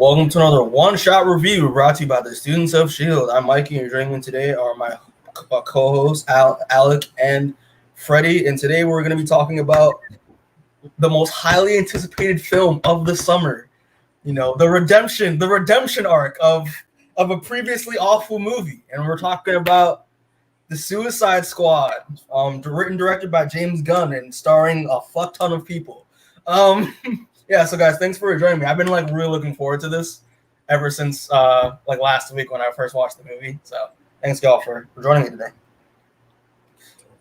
Welcome to another one-shot review brought to you by the students of S.H.I.E.L.D. I'm Mikey, and joining me today are my co-hosts, Alec and Freddy. And today we're going to be talking about the most highly anticipated film of the summer. You know, the redemption arc of a previously awful movie. And we're talking about The Suicide Squad, written and directed by James Gunn and starring a fuck ton of people. Yeah, so guys, thanks for joining me. I've been really looking forward to this ever since last week when I first watched the movie. So thanks y'all for joining me today.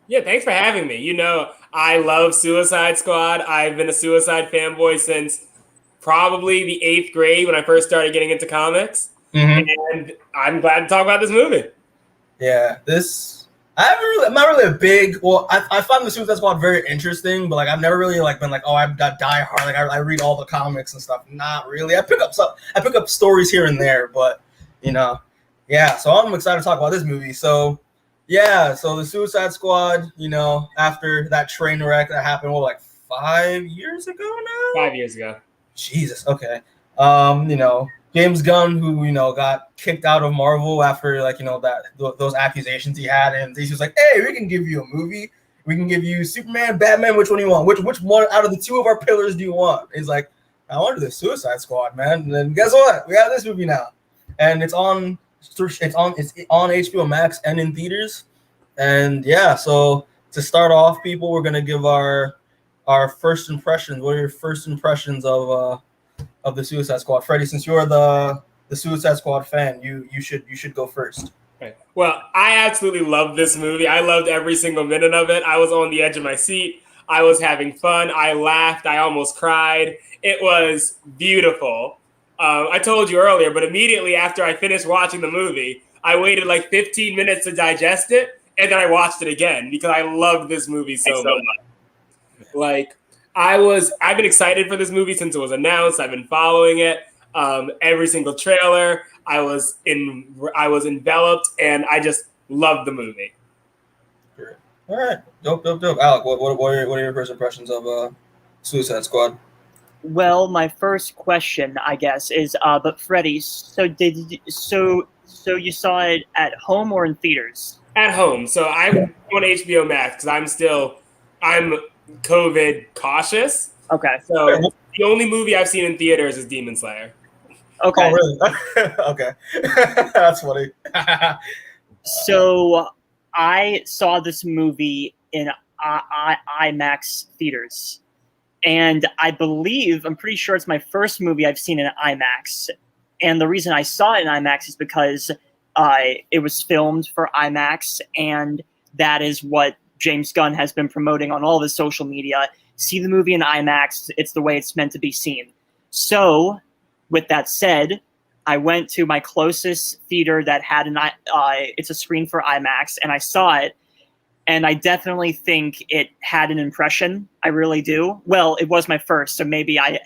Yeah, thanks for having me. You know, I love Suicide Squad. I've been a Suicide fanboy since probably the 8th grade when I first started getting into comics. Mm-hmm. And I'm glad to talk about this movie. Yeah, I'm not really a big. Well, I find the Suicide Squad very interesting, but I've never really been I'm that die hard. I read all the comics and stuff. Not really. I pick up stories here and there, but yeah. So I'm excited to talk about this movie. So yeah, so the Suicide Squad. After that train wreck that happened, 5 years ago now? 5 years ago. Jesus. Okay. James Gunn, who got kicked out of Marvel after those accusations he had, and he was like, "Hey, we can give you a movie. We can give you Superman, Batman. Which one do you want? Which one out of the two of our pillars do you want?" He's like, "I want the Suicide Squad, man." And then guess what? We have this movie now, and it's on HBO Max and in theaters. And yeah, so to start off, people, we're gonna give our first impressions. What are your first impressions of the Suicide Squad? Freddy, since you're the Suicide Squad fan, you should go first. Right. Well, I absolutely love this movie. I loved every single minute of it. I was on the edge of my seat. I was having fun. I laughed. I almost cried. It was beautiful. I told you earlier, but immediately after I finished watching the movie, I waited 15 minutes to digest it, and then I watched it again because I loved this movie so much. I've been excited for this movie since it was announced. I've been following it. Every single trailer, I was enveloped, and I just loved the movie. Great. All right, dope. Alec, what are your first impressions of Suicide Squad? Well, my first question, I guess, is but Freddy, so you saw it at home or in theaters? At home. So I'm on HBO Max because I'm COVID cautious. Okay. So the only movie I've seen in theaters is Demon Slayer. Okay. Oh, really? Okay. That's funny. So I saw this movie in IMAX theaters. And I'm pretty sure it's my first movie I've seen in IMAX. And the reason I saw it in IMAX is because it was filmed for IMAX, and that is what James Gunn has been promoting on all of his social media. See the movie in IMAX. It's the way it's meant to be seen. So, with that said, I went to my closest theater that had it's a screen for IMAX, and I saw it. And I definitely think it had an impression. I really do. Well, it was my first, so maybe I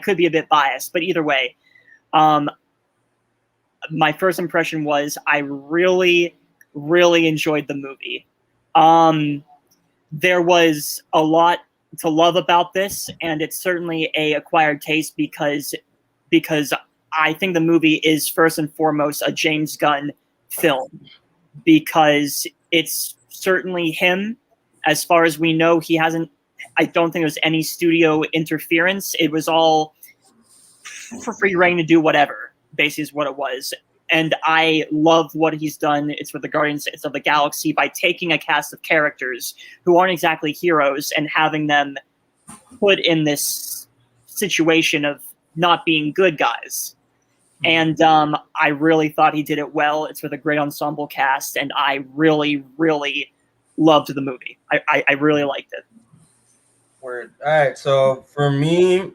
could be a bit biased. But either way, my first impression was I really, really enjoyed the movie. There was a lot to love about this, and it's certainly a acquired taste because I think the movie is first and foremost a James Gunn film, because it's certainly him. As far as we know, I don't think there was any studio interference. It was all for free reign to do whatever, basically is what it was. And I love what he's done. It's with the Guardians of the Galaxy by taking a cast of characters who aren't exactly heroes and having them put in this situation of not being good guys. And I really thought he did it well. It's with a great ensemble cast, and I really, really loved the movie. I really liked it. Word. All right, so for me,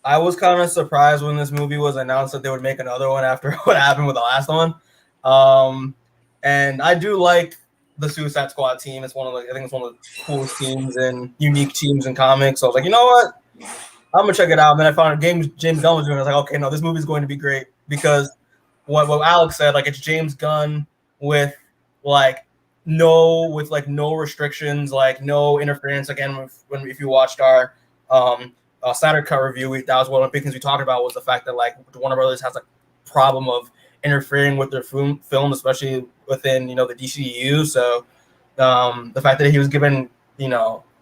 I was kind of surprised when this movie was announced that they would make another one after what happened with the last one. And I do like the Suicide Squad team. I think it's one of the coolest teams and unique teams in comics. So I was like, you know what? I'm gonna check it out. And then I found James Gunn was doing it. I was like, okay, no, this movie is going to be great because what Alec said, it's James Gunn with no restrictions, no interference. Again, if you watched our Saturday Cut review, that was one of the big things we talked about was the fact that like Warner Brothers has a problem of interfering with their film, especially within the DCU. So the fact that he was given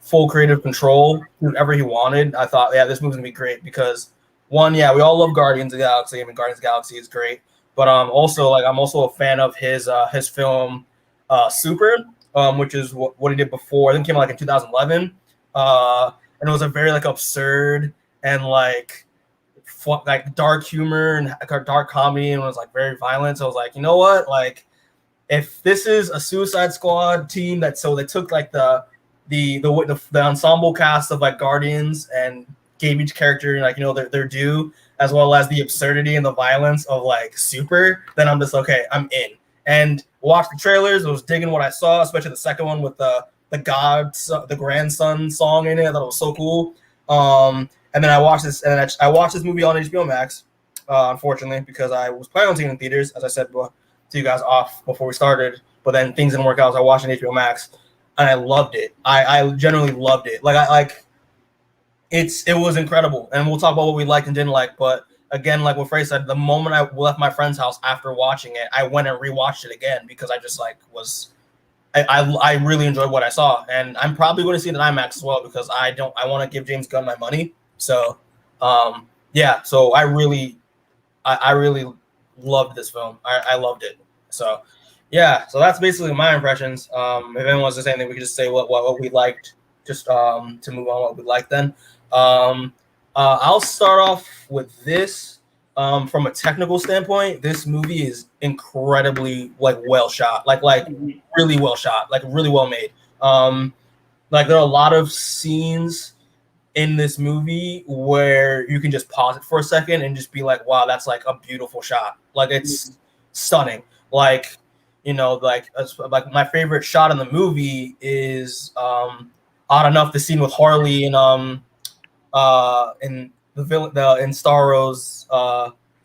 full creative control, whatever he wanted, I thought, yeah, this movie's gonna be great because one, yeah, we all love Guardians of the Galaxy. I mean, Guardians of the Galaxy is great, but also like I'm also a fan of his film Super, which is what he did before. I think it came out like in 2011, and it was a very like absurd and like dark humor and dark comedy, and it was like very violent. So I was like, you know what, like if this is a Suicide Squad team they took like the ensemble cast of like Guardians and gave each character like their due, as well as the absurdity and the violence of like Super, then I'm just okay, I'm in. And watched the trailers, I was digging what I saw, especially the second one with the grandson song in it. I thought it was so cool. And then I watched this movie on HBO Max, unfortunately, because I was planning on seeing it in theaters, as I said to you guys off before we started, but then things didn't work out, so I watched it on HBO Max, and I loved it. I generally loved it. It was incredible, and we'll talk about what we liked and didn't like. But again, like what Freddy said, the moment I left my friend's house after watching it, I went and rewatched it again because I just like I really enjoyed what I saw, and I'm probably going to see it in IMAX as well because I want to give James Gunn my money. So, yeah. So I really loved this film. I loved it. So, yeah. So that's basically my impressions. If anyone wants to say anything, we can just say what we liked. Just to move on, what we liked then. I'll start off with this. From a technical standpoint, this movie is incredibly like well shot, like really well shot, like really well made. Like there are a lot of scenes in this movie where you can just pause it for a second and just be like, wow, that's like a beautiful shot. Like it's stunning. Like, like my favorite shot in the movie is odd enough the scene with Harley in in Starro's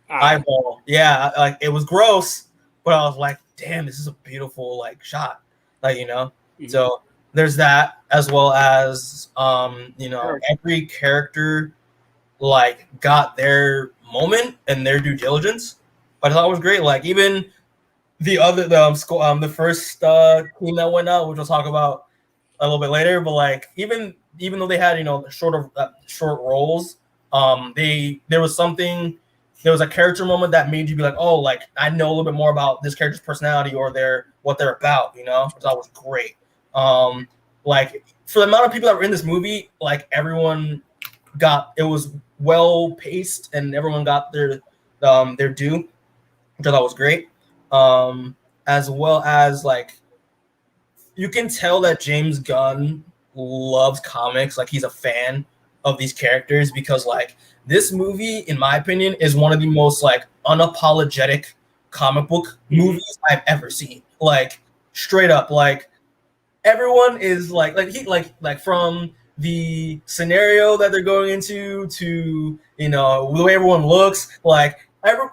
eyeball. Yeah, like it was gross, but I was like, damn, this is a beautiful like shot. Like, Mm-hmm. So there's that, as well as every character like got their moment and their due diligence. But I thought it was great. Like even the first team that went out, which we'll talk about a little bit later, but like even though they had short roles, there was a character moment that made you be like, oh, like I know a little bit more about this character's personality or what they're about, which I thought was great. Like for the amount of people that were in this movie, like everyone it was well paced and everyone got their due, which I thought was great. As well as like you can tell that James Gunn loves comics, like he's a fan of these characters, because like this movie, in my opinion, is one of the most like unapologetic comic book movies I've ever seen. Like straight up, like everyone is like from the scenario that they're going into to the way everyone looks, like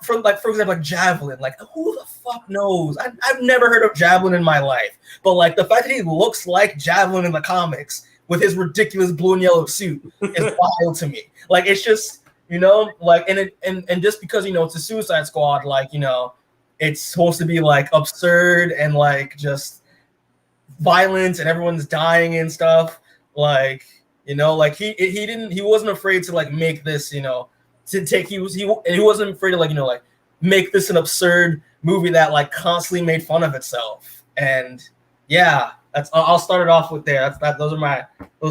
for example, like Javelin, like who the fuck knows? I've never heard of Javelin in my life, but like the fact that he looks like Javelin in the comics with his ridiculous blue and yellow suit is wild to me. Like it's just like and just because it's a Suicide Squad, like it's supposed to be like absurd and like just violence and everyone's dying and stuff, like like he wasn't afraid to like make this he wasn't afraid to like make this an absurd movie that like constantly made fun of itself. And yeah, I'll start it off with there. Those are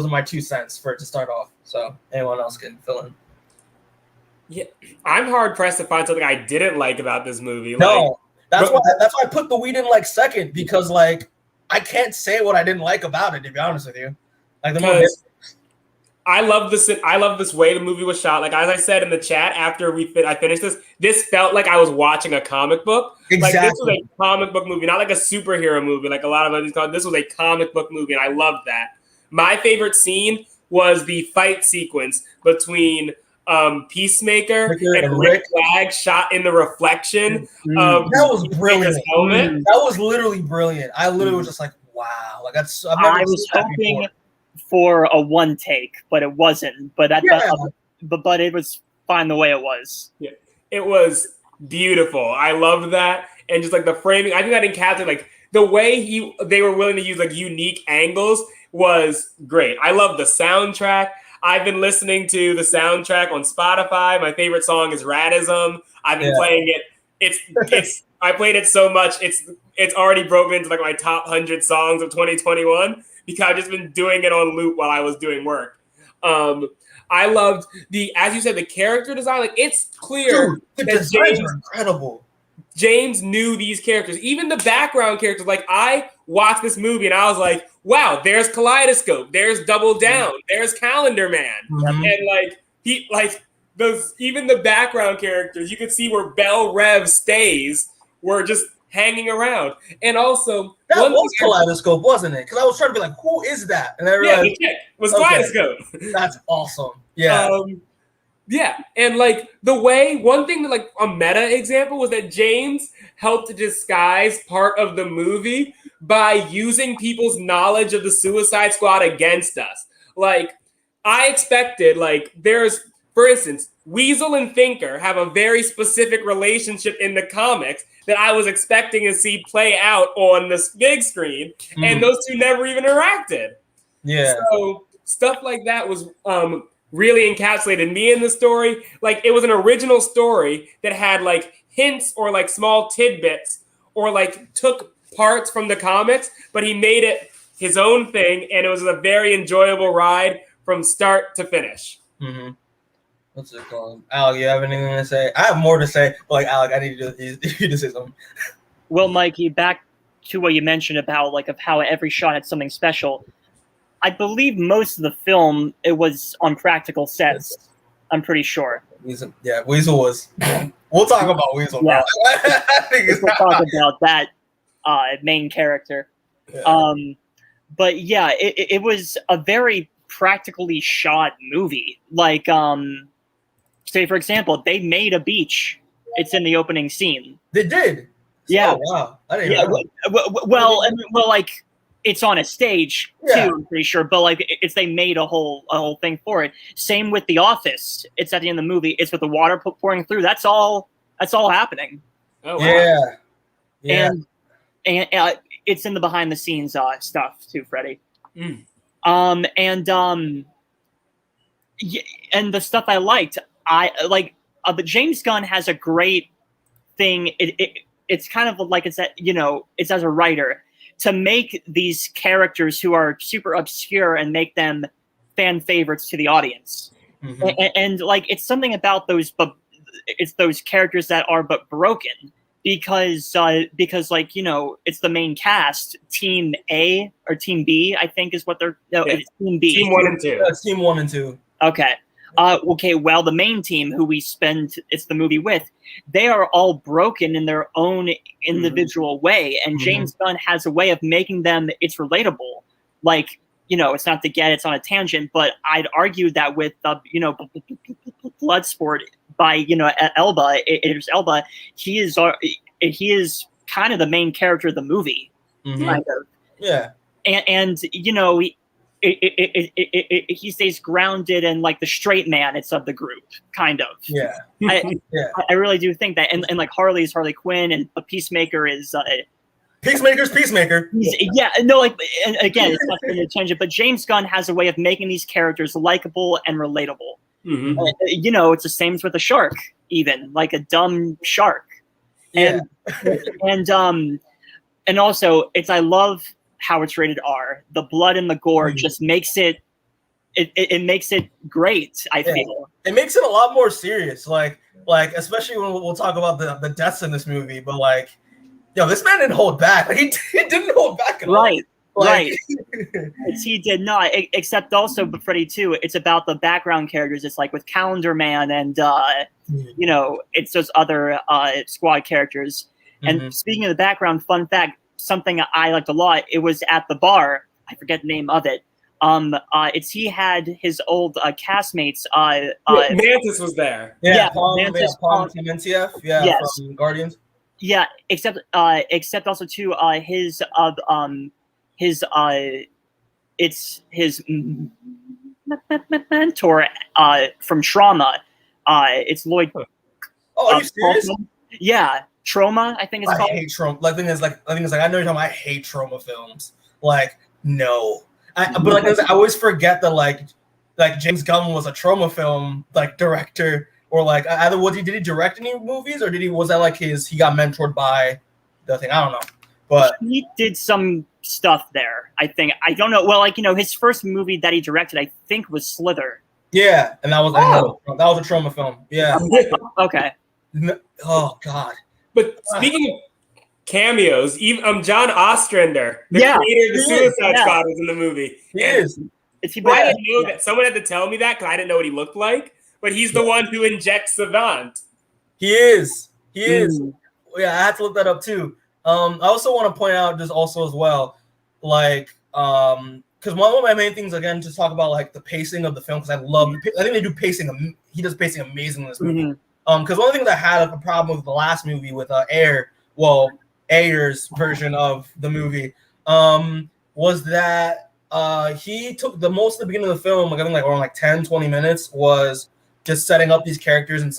my 2 cents for it to start off. So anyone else can fill in. Yeah, I'm hard pressed to find something I didn't like about this movie. No, that's why I put the we didn't like second, because like I can't say what I didn't like about it, to be honest with you. Like I love this way the movie was shot. Like as I said in the chat after I finished this felt like I was watching a comic book. Exactly. Like this was a comic book movie, not like a superhero movie. Like a lot of these this was a comic book movie, and I loved that. My favorite scene was the fight sequence between Peacemaker and Rick Flag shot in the reflection. That was brilliant. That was literally brilliant. I literally was just like, wow. Like I was hoping for a one take, but it wasn't. But but it was fine the way it was. Yeah, it was beautiful. I loved that, and just like the framing, I think that encapsulated like the way they were willing to use like unique angles was great. I love the soundtrack. I've been listening to the soundtrack on Spotify. My favorite song is Radism. I've been playing it. It's I played it so much. It's already broken into like my top 100 songs of 2021 because I've just been doing it on loop while I was doing work. I loved as you said, the character design. Like it's clear the designs are incredible. James knew these characters, even the background characters. Like I watched this movie and I was like, wow, there's Kaleidoscope, there's Double Down, there's Calendar Man. And even the background characters, you could see where Belle Rev stays were just hanging around. And also that was Kaleidoscope, wasn't it? Because I was trying to be like, who is that? And I realized the chick was Kaleidoscope. That's awesome. Yeah. Yeah, and like one thing that like a meta example was that James helped to disguise part of the movie by using people's knowledge of the Suicide Squad against us. Like I expected, like for instance, Weasel and Thinker have a very specific relationship in the comics that I was expecting to see play out on the big screen, and those two never even interacted. Yeah. So stuff like that was really encapsulated me in the story. Like it was an original story that had like hints or like small tidbits or like took parts from the comics, but he made it his own thing, and it was a very enjoyable ride from start to finish. Mm-hmm. What's it called? Alec, you have anything to say? I have more to say, but like Alec, I need you to say something. Well, Mikey, back to what you mentioned about like of how every shot had something special. I believe most of the film, it was on practical sets. I'm pretty sure. Weasel was. We'll talk about Weasel. Yeah. We'll talk about that main character. Yeah. But yeah, it was a very practically shot movie. Like, say for example, they made a beach. It's in the opening scene. They did. Yeah. Oh, wow. I didn't know. Well, like. It's on a stage too, I'm pretty sure, but like they made a whole thing for it. Same with The Office. It's at the end of the movie. It's with the water pouring through. That's all happening. Oh wow. Yeah. And it's in the behind the scenes stuff too, Freddy. Mm. And the stuff I liked, but James Gunn has a great thing. It's kind of like it's as a writer, to make these characters who are super obscure and make them fan favorites to the audience. Mm-hmm. And like, it's something about those, but it's those characters that are but broken because like, it's the main cast, Team A or Team B, I think is what it's Team B. Team 1 and 2. It's Team 1 and 2. Okay. Well, the main team who we spend it's the movie with, they are all broken in their own individual way, and James Gunn has a way of making them it's relatable. Like, it's not it's on a tangent, but I'd argue that with Bloodsport by Elba, Idris Elba, he is kind of the main character of the movie, kind of. Yeah, and he stays grounded and like the straight man it's of the group, kind of. Yeah. I really do think that, and like Harley is Harley Quinn, and a Peacemaker is Peacemaker's Peacemaker. And again, it's not going to change it, but James Gunn has a way of making these characters likable and relatable. Mm-hmm. It's the same with a shark, even like a dumb shark. Yeah. And also I love how it's rated R. The blood and the gore just makes it makes it great, I feel. It makes it a lot more serious, like especially when we'll talk about the deaths in this movie, but like, this man didn't hold back. Like he didn't hold back at all. Right. He did not, except also, but Freddy too, it's about the background characters. It's like with Calendar Man and it's those other squad characters. And speaking of the background, fun fact, something I liked a lot, it was at the bar, I forget the name of it. He had his old castmates. Mantis was there. Palm Clementieff, from Guardians. Yeah, except also too his it's his mentor from Trauma. It's Lloyd. Oh, are you serious? Kaufman. Yeah, Trauma. I think it's called. I hate Trauma. Like, I know you're talking about. I hate Trauma films. Like, no. But like, I always forget that like James Gunn was a Trauma film like director, or like either did he direct any movies, or was that like he got mentored by the thing? I don't know. But he did some stuff there. I think. I don't know. Well, like his first movie that he directed, I think, was Slither. Yeah, and that was a Trauma film. Yeah. Okay. Oh God. But speaking of cameos, even John Ostrander, the creator of the Suicide Squad, was in the movie. He is. I didn't know that. Someone had to tell me that because I didn't know what he looked like. But he's the one who injects Savant. He is. Yeah, I had to look that up too. I also want to point out just also as well, like, because one of my main things again to talk about like the pacing of the film, because I think they do pacing. He does pacing amazing in this movie. Because one of the things I had a problem with the last movie with Ayer's version of the movie, was that he took the most of the beginning of the film, like I think like around like 10-20 minutes, was just setting up these characters, just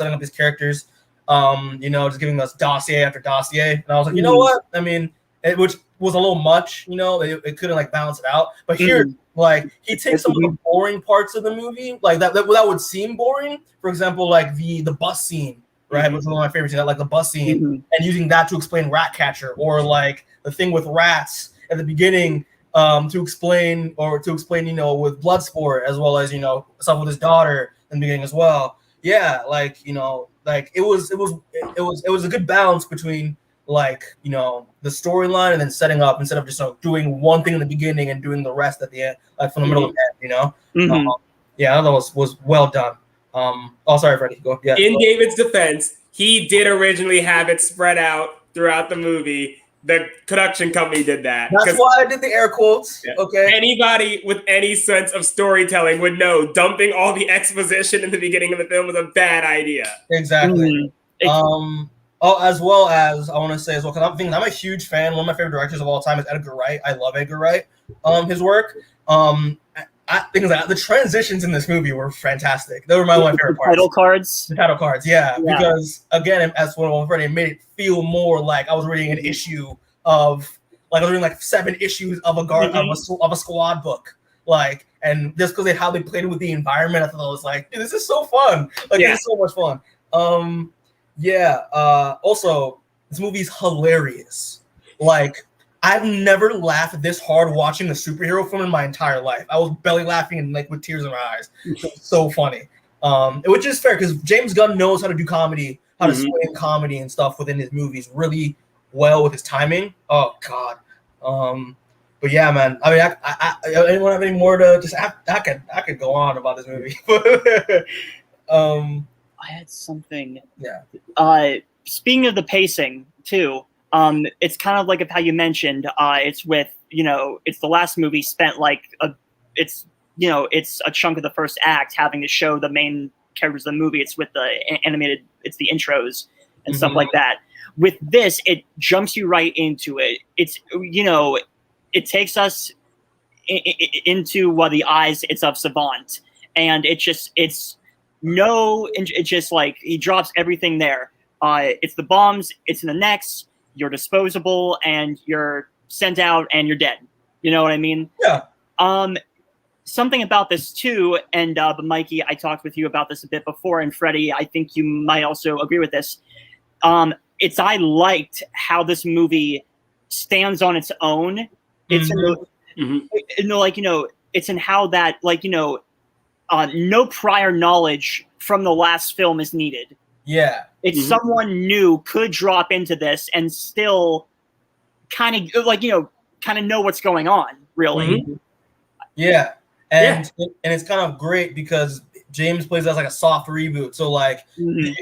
giving us dossier after dossier. And I was like, you know what? I mean, which was a little much, it couldn't like balance it out. But here, like, he takes some of the boring parts of the movie, like that would seem boring. For example, like the bus scene, right? Which is one of my favorite scenes, like the bus scene, and using that to explain Ratcatcher, or like the thing with rats at the beginning, to explain with Bloodsport, as well as stuff with his daughter in the beginning as well. Yeah, like it was a good balance between like the storyline and then setting up, instead of just doing one thing in the beginning and doing the rest at the end, like from the middle of the end. Yeah, I thought was well done. Sorry, Freddy. Go. Yeah. In David's defense, he did originally have it spread out throughout the movie. The production company did that. That's why I did the air quotes. Yeah. Okay. Anybody with any sense of storytelling would know dumping all the exposition in the beginning of the film was a bad idea. Exactly. As well as I want to say as well, because I'm a huge fan. One of my favorite directors of all time is Edgar Wright. I love Edgar Wright. His work. I think that the transitions in this movie were fantastic. They were one of my favorite parts. The title cards, yeah. Because again, as one Freddy made it feel more like I was reading an issue of, like I was reading like 7 issues of a squad book, like, and just because how they played with the environment, I thought it was like, dude, this is so fun. Like, this is so much fun. Also, this movie is hilarious. Like, I've never laughed this hard watching a superhero film in my entire life. I was belly laughing and like with tears in my eyes. It was so funny. Which is fair because James Gunn knows how to do comedy, how to swing comedy and stuff within his movies really well with his timing. Oh God. But yeah, man. I mean, I anyone have any more to just? I could go on about this movie. I had something. Yeah. Speaking of the pacing too. It's kind of like how you mentioned. It's with it's the last movie spent like it's a chunk of the first act having to show the main characters of the movie. It's with the animated. It's the intros and stuff like that. With this, it jumps you right into it. It's it takes us into the eyes. It's of Savant, and it's just like he drops everything there. It's the bombs. It's in the necks. You're disposable and you're sent out and you're dead. You know what I mean? Yeah. Something about this too, and Mikey, I talked with you about this a bit before, and Freddy, I think you might also agree with this. I liked how this movie stands on its own. It's it's in how that no prior knowledge from the last film is needed. Yeah. It's someone new could drop into this and still kind of know what's going on, really. Yeah. And it's kind of great because James plays as like a soft reboot. So like then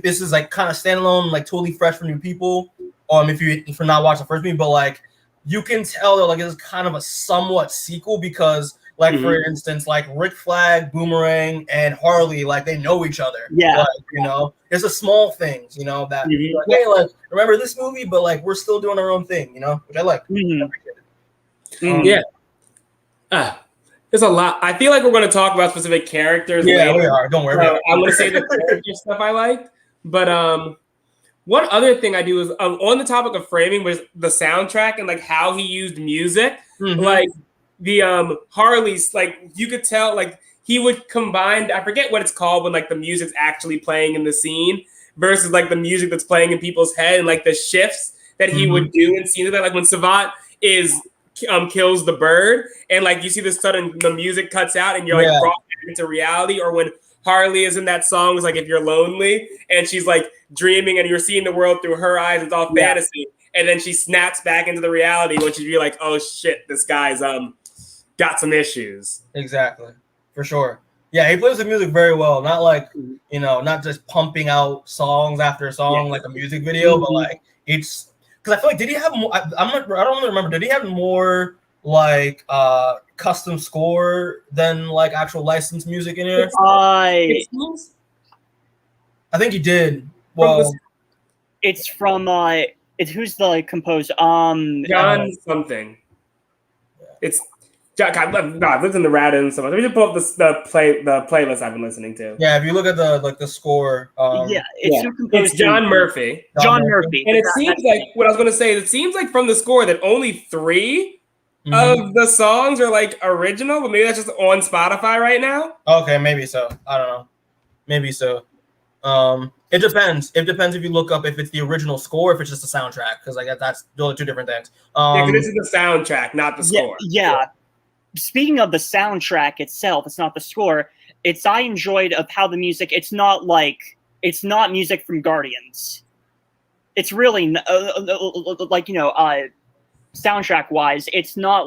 this is like kind of standalone, like totally fresh for new people. If you're not watching the first movie, but like you can tell that like it's kind of a somewhat sequel because like for instance, like Rick Flag, Boomerang, and Harley, like they know each other. Yeah, like, it's a small things, that like, hey, like remember this movie, but like we're still doing our own thing, which I like. Yeah. There's a lot. I feel like we're going to talk about specific characters Yeah, later. we are. Don't worry. So I'm going to say the character stuff I liked. But one other thing I do is on the topic of framing was the soundtrack and like how he used music. Like the Harley's, like you could tell like he would combine, I forget what it's called when like the music's actually playing in the scene versus like the music that's playing in people's head and like the shifts that he would do in scenes of that. Like when Savant is kills the bird and like you see the sudden the music cuts out and you're like brought into reality, or when Harley is in that song, it's like if you're lonely and she's like dreaming and you're seeing the world through her eyes, it's all fantasy, and then she snaps back into the reality when she'd be like, oh shit, this guy's got some issues. Exactly, for sure. Yeah, he plays the music very well. Not like, you know, not just pumping out songs after song like a music video, but like it's because I feel like did he have more? I don't really remember. Did he have more like custom score than like actual licensed music in here? I think he did. Well, it's from it's who's the composer? Gunn something. It's God, I've listened to Rad and so much. Let me just pull up the playlist I've been listening to. Yeah, if you look at the score, it's John Murphy. John Murphy. And it seems like what I was going to say. It seems like from the score that only 3 of the songs are like original, but maybe that's just on Spotify right now. Okay, maybe so. I don't know. Maybe so. It depends. It depends if you look up if it's the original score, if it's just a soundtrack, because like those are 2 different things. Yeah, this is the soundtrack, not the score. Yeah. Speaking of the soundtrack itself, it's not the score. I enjoyed of how the music. It's not music from Guardians. It's really like soundtrack wise, it's not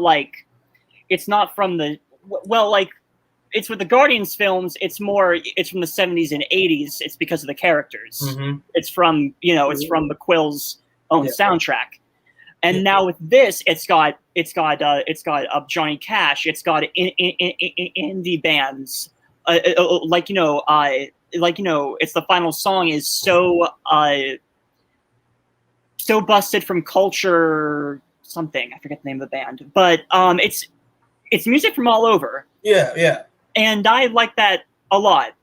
from the like. It's with the Guardians films. It's from the 70s and 80s. It's because of the characters. It's from it's from the Quill's own soundtrack. And now with this, it's got Johnny Cash. It's got indie bands. It's the final song is so busted from culture something. I forget the name of the band, but it's music from all over. Yeah. And I like that a lot.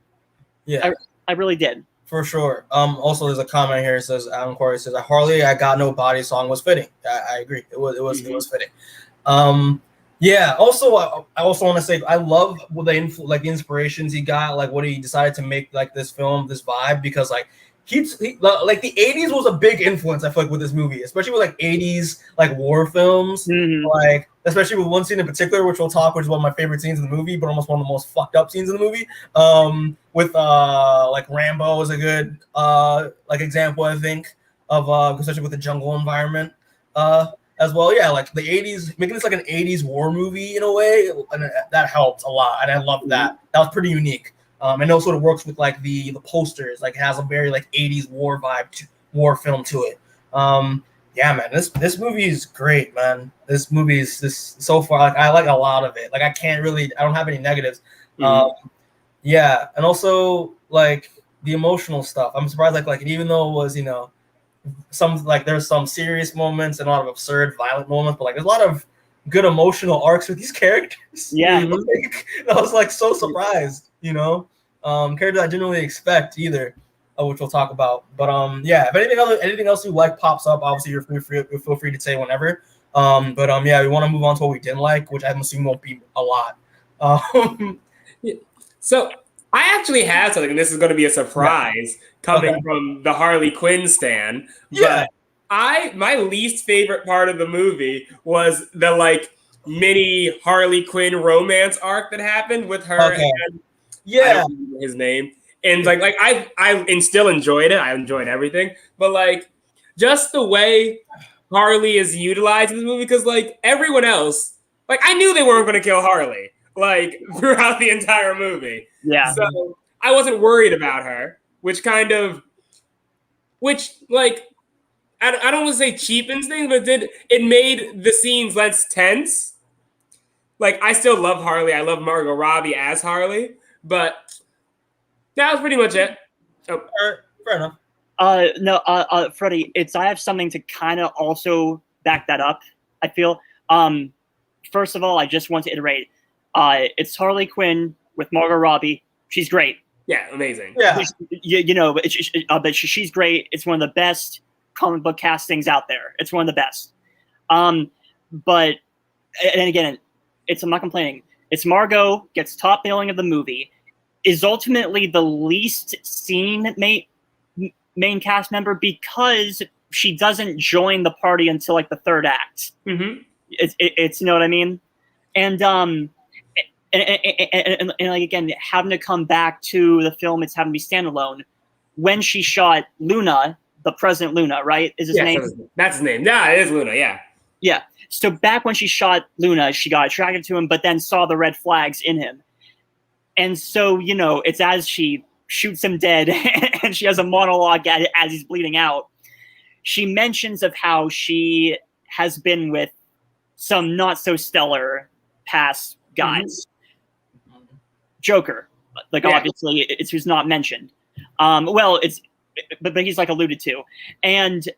Yeah, I really did. For sure. Also, there's a comment here. It says, Alan Corey says, Harley, I Got No Body song was fitting. I agree. It was fitting. Yeah. Also, I also want to say I love the inspirations he got, like what he decided to make like this film, this vibe, because like he like the 80s was a big influence, I feel like, with this movie, especially with like 80s like war films, like especially with one scene in particular, which we'll talk, which is one of my favorite scenes in the movie, but almost one of the most fucked up scenes in the movie. With like Rambo is a good like example, I think, of especially with the jungle environment as well. Yeah, like the 80s, making this like an 80s war movie in a way, and that helped a lot, and I love that. That was pretty unique. And it sort of works with like the posters, like it has a very like 80s war vibe, war film to it. Yeah, man, this movie is great, man. This movie is this so far, like I like a lot of it. Like I don't have any negatives. Yeah, and also like the emotional stuff. I'm surprised, like even though it was some like there's some serious moments and a lot of absurd, violent moments, but like there's a lot of good emotional arcs with these characters. Yeah, like, I was like so surprised, characters I didn't really expect either, which we'll talk about. But yeah, if anything else you like pops up, obviously you feel free to say whenever. Yeah, we want to move on to what we didn't like, which I'm assuming won't be a lot. So I actually have something, and this is going to be a surprise coming from the Harley Quinn stan. Yeah. But my least favorite part of the movie was the like mini Harley Quinn romance arc that happened with her and I don't remember his name. And like I still enjoyed it. I enjoyed everything. But like just the way Harley is utilized in this movie, because like everyone else, like I knew they weren't going to kill Harley like throughout the entire movie. Yeah. So I wasn't worried about her, which like I don't want to say cheapens things, but it made the scenes less tense. Like I still love Harley. I love Margot Robbie as Harley, but that was pretty much it. Oh. Fair enough. No, Freddy, I have something to kind of also back that up, I feel. First of all, I just want to iterate, It's Harley Quinn with Margot Robbie. She's great. Yeah, amazing. Yeah. But she's great. It's one of the best comic book castings out there. It's one of the best. But and again, I'm not complaining. It's Margot gets top billing of the movie, is ultimately the least seen main cast member because she doesn't join the party until like the third act. Mm-hmm. It's you know what I mean, and like again, having to come back to the film, it's having to be standalone. When she shot Luna, the President Luna, right? Is his name? That's his name. Yeah, it is Luna. Yeah. Yeah. So back when she shot Luna, she got attracted to him, but then saw the red flags in him. And so, it's as she shoots him dead and she has a monologue as he's bleeding out. She mentions of how she has been with some not so stellar past guys. Mm-hmm. Joker, obviously it's who's not mentioned. But he's like alluded to. And,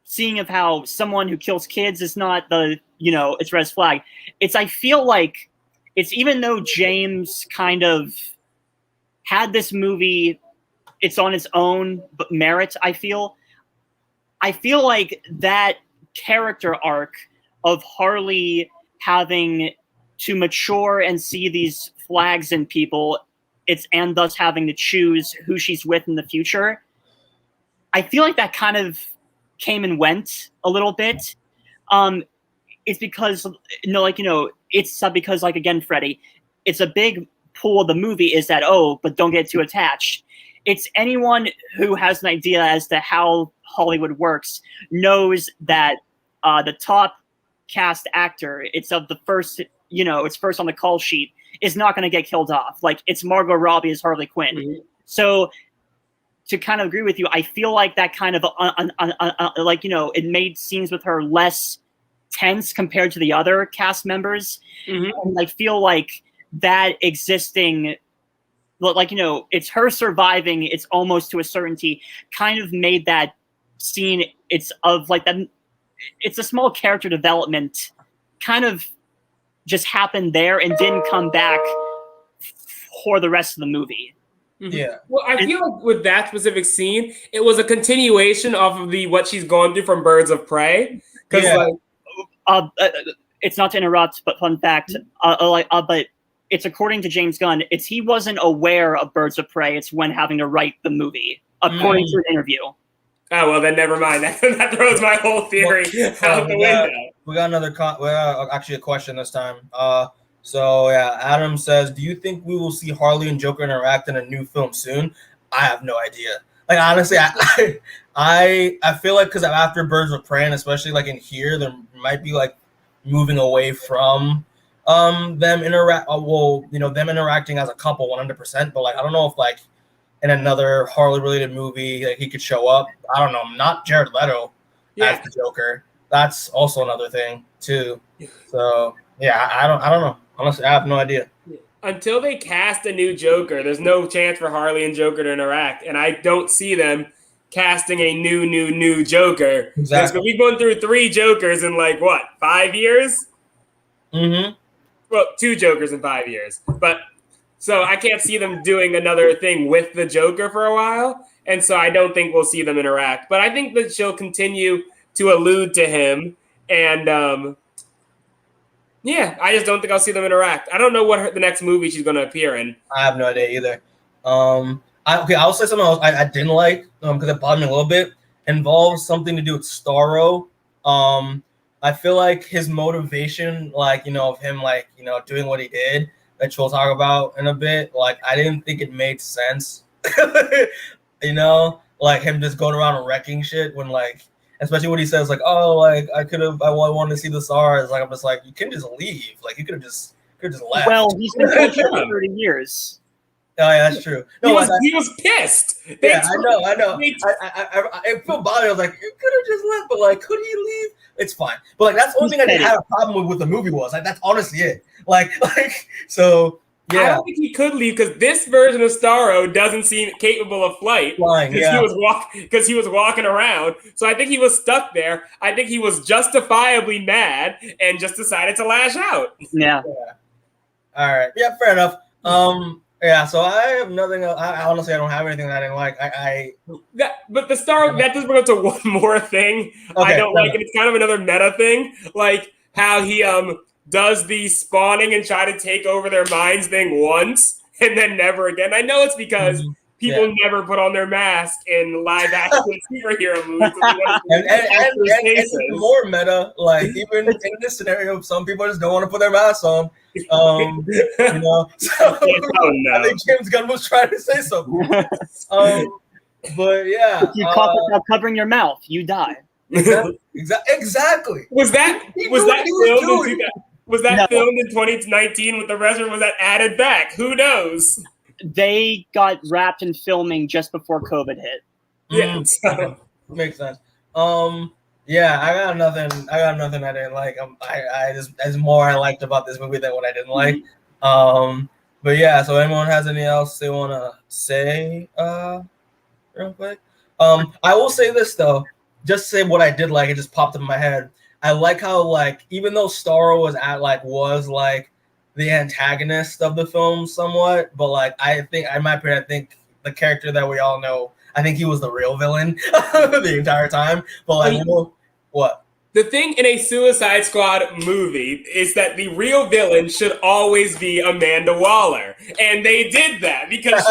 seeing of how someone who kills kids is not it's red flag. I feel like it's, even though James kind of had this movie, it's on its own merit, I feel like that character arc of Harley having to mature and see these flags in people, and thus having to choose who she's with in the future. I feel like that kind of came and went a little bit. It's because it's because, like, again, Freddy, it's a big pull of the movie is that, but don't get too attached. It's anyone who has an idea as to how Hollywood works knows that the top cast actor, it's of the first, it's first on the call sheet, is not going to get killed off. Like, it's Margot Robbie as Harley Quinn. Mm-hmm. So to kind of agree with you, I feel like that kind of, it made scenes with her less tense compared to the other cast members. Mm-hmm. And I feel like that existing, it's her surviving, it's almost to a certainty, kind of made that scene, it's a small character development, kind of just happened there and didn't come back for the rest of the movie. Mm-hmm. Yeah. Well, I feel like with that specific scene, it was a continuation of what she's gone through from Birds of Prey. Because it's not to interrupt, but fun fact, but it's according to James Gunn, he wasn't aware of Birds of Prey. It's when having to write the movie, according to an interview. Oh, well, then never mind. That throws my whole theory out the window. We got another actually a question this time. So yeah, Adam says, do you think we will see Harley and Joker interact in a new film soon? I have no idea. Like, honestly, I feel like because after Birds of Prey, and especially like in here, there might be like moving away from them interacting as a couple 100%. But like, I don't know if like in another Harley related movie like he could show up. I don't know. Not Jared Leto as the Joker. That's also another thing too. So yeah, I don't know. Honestly, I have no idea. Until they cast a new Joker, there's no chance for Harley and Joker to interact, and I don't see them casting a new Joker. Exactly. We've gone through 3 Jokers in 5 years? Mm-hmm. Well, 2 Jokers in 5 years. But so I can't see them doing another thing with the Joker for a while, and so I don't think we'll see them interact. But I think that she'll continue to allude to him, and I just don't think I'll see them interact. I don't know what the next movie she's going to appear in. I have no idea either. I'll say something else I didn't like because it bothered me a little bit. Involves something to do with Starro. I feel like his motivation, of him, doing what he did, which we'll talk about in a bit. I didn't think it made sense. Him just going around wrecking shit when especially when he says I wanted to see the stars. I'm just you can just leave. You could have just left. Well, he's been coaching for 30 years. Oh yeah, that's true. No, he was pissed. I know. I feel bothered. I was you could have just left, but could he leave? It's fine. But that's the only thing I didn't have a problem with the movie was that's honestly it. So I don't think he could leave because this version of Starro doesn't seem capable of flight because he was walking around. So I think he was stuck there. I think he was justifiably mad and just decided to lash out. Yeah. All right. Yeah, fair enough. Yeah, so I have nothing. I honestly, I don't have anything that I didn't like. But the Starro, that does bring up to one more thing I don't like, and it's kind of another meta thing, like how he does the spawning and try to take over their minds thing once and then never again. I know it's because people never put on their mask in live action superhero movies. And it's more meta. Like even in this scenario, some people just don't want to put their masks on. You know, so I think James Gunn was trying to say something. But yeah, if you cough without covering your mouth, you die. Exactly. Was that filmed in 2019 with the rest, or was that added back? Who knows? They got wrapped in filming just before COVID hit. Yeah, makes sense. Yeah, I got nothing I didn't like. I just there's more I liked about this movie than what I didn't like. But yeah, so anyone has anything else they want to say real quick? I will say this though, just say what I did like. It just popped in my head. I like how like even though Starro was the antagonist of the film somewhat, but like I think the character that we all know, I think he was the real villain the entire time. But like, what? The thing in a Suicide Squad movie is that the real villain should always be Amanda Waller, and they did that because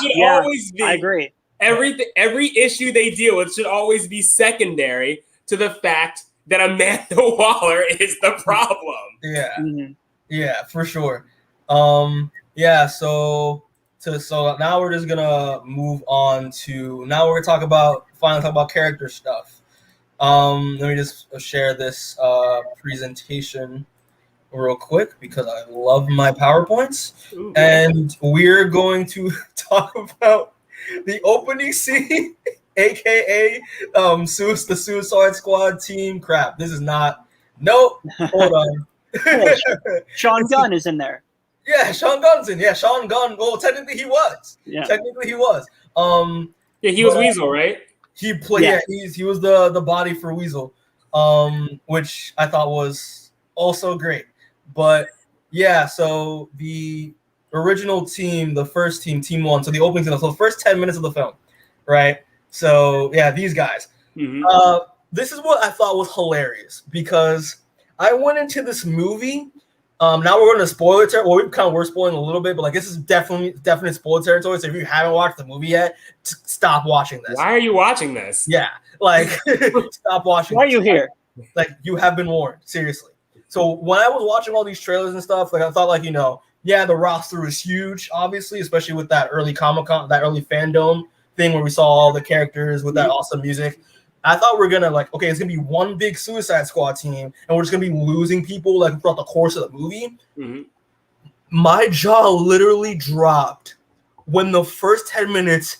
she should always be. I agree. Every issue they deal with should always be secondary to the fact that Amanda Waller is the problem. Yeah, yeah, for sure. Yeah, so now we're just gonna move on to we're gonna finally talk about character stuff. Let me just share this presentation real quick because I love my PowerPoints. Ooh, and we're going to talk about the opening scene, aka the Suicide Squad team. Crap, this is not. Nope. Hold on. Sean Gunn is in there. Yeah, Sean Gunn's in. Yeah, Sean Gunn. Well, technically he was. Yeah. Technically he was. Yeah, he was Weasel, right? He played. Yeah, he was the body for Weasel, which I thought was also great. But yeah, so the original team, the first team, Team 1. So the opening scene. So the first 10 minutes of the film, right? So yeah, these guys. This is what I thought was hilarious because I went into this movie. Now we're going to spoiler territory. Well, we're spoiling a little bit, but like this is definite spoiler territory. So if you haven't watched the movie yet, stop watching this. Why are you watching this? Yeah, like stop watching. Why are you here? Like you have been warned. Seriously. So when I was watching all these trailers and stuff, like I thought, like the roster is huge, obviously, especially with that early Comic-Con, that early fandom thing where we saw all the characters with that awesome music. I thought we're gonna it's gonna be one big Suicide Squad team, and we're just gonna be losing people like throughout the course of the movie. My jaw literally dropped when the first 10 minutes,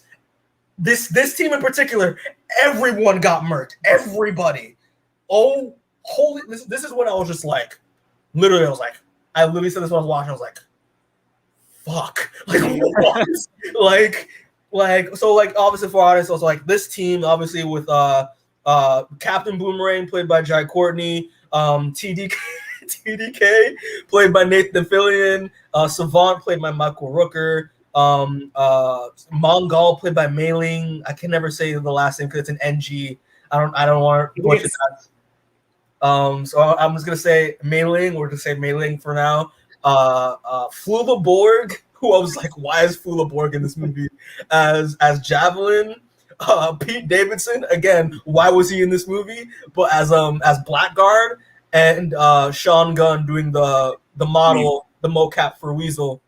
this team in particular, everyone got murked. Everybody. Oh, holy! This is when I was just like, literally, I literally said this when I was watching. I was like, fuck, like what? So obviously for audience, also like this team obviously with Captain Boomerang played by Jai Courtney, TDK played by Nathan Fillion, Savant played by Michael Rooker, Mongol played by Mei Ling. I can never say the last name because it's an NG. I don't want to butcher that. So I'm just gonna say Mei Ling. We're gonna say Mei Ling for now. Flula Borg, who I was like, why is Flula Borg in this movie as Javelin? Pete Davidson, again, why was he in this movie? But as Blackguard, and Sean Gunn doing the model, the mocap for Weasel.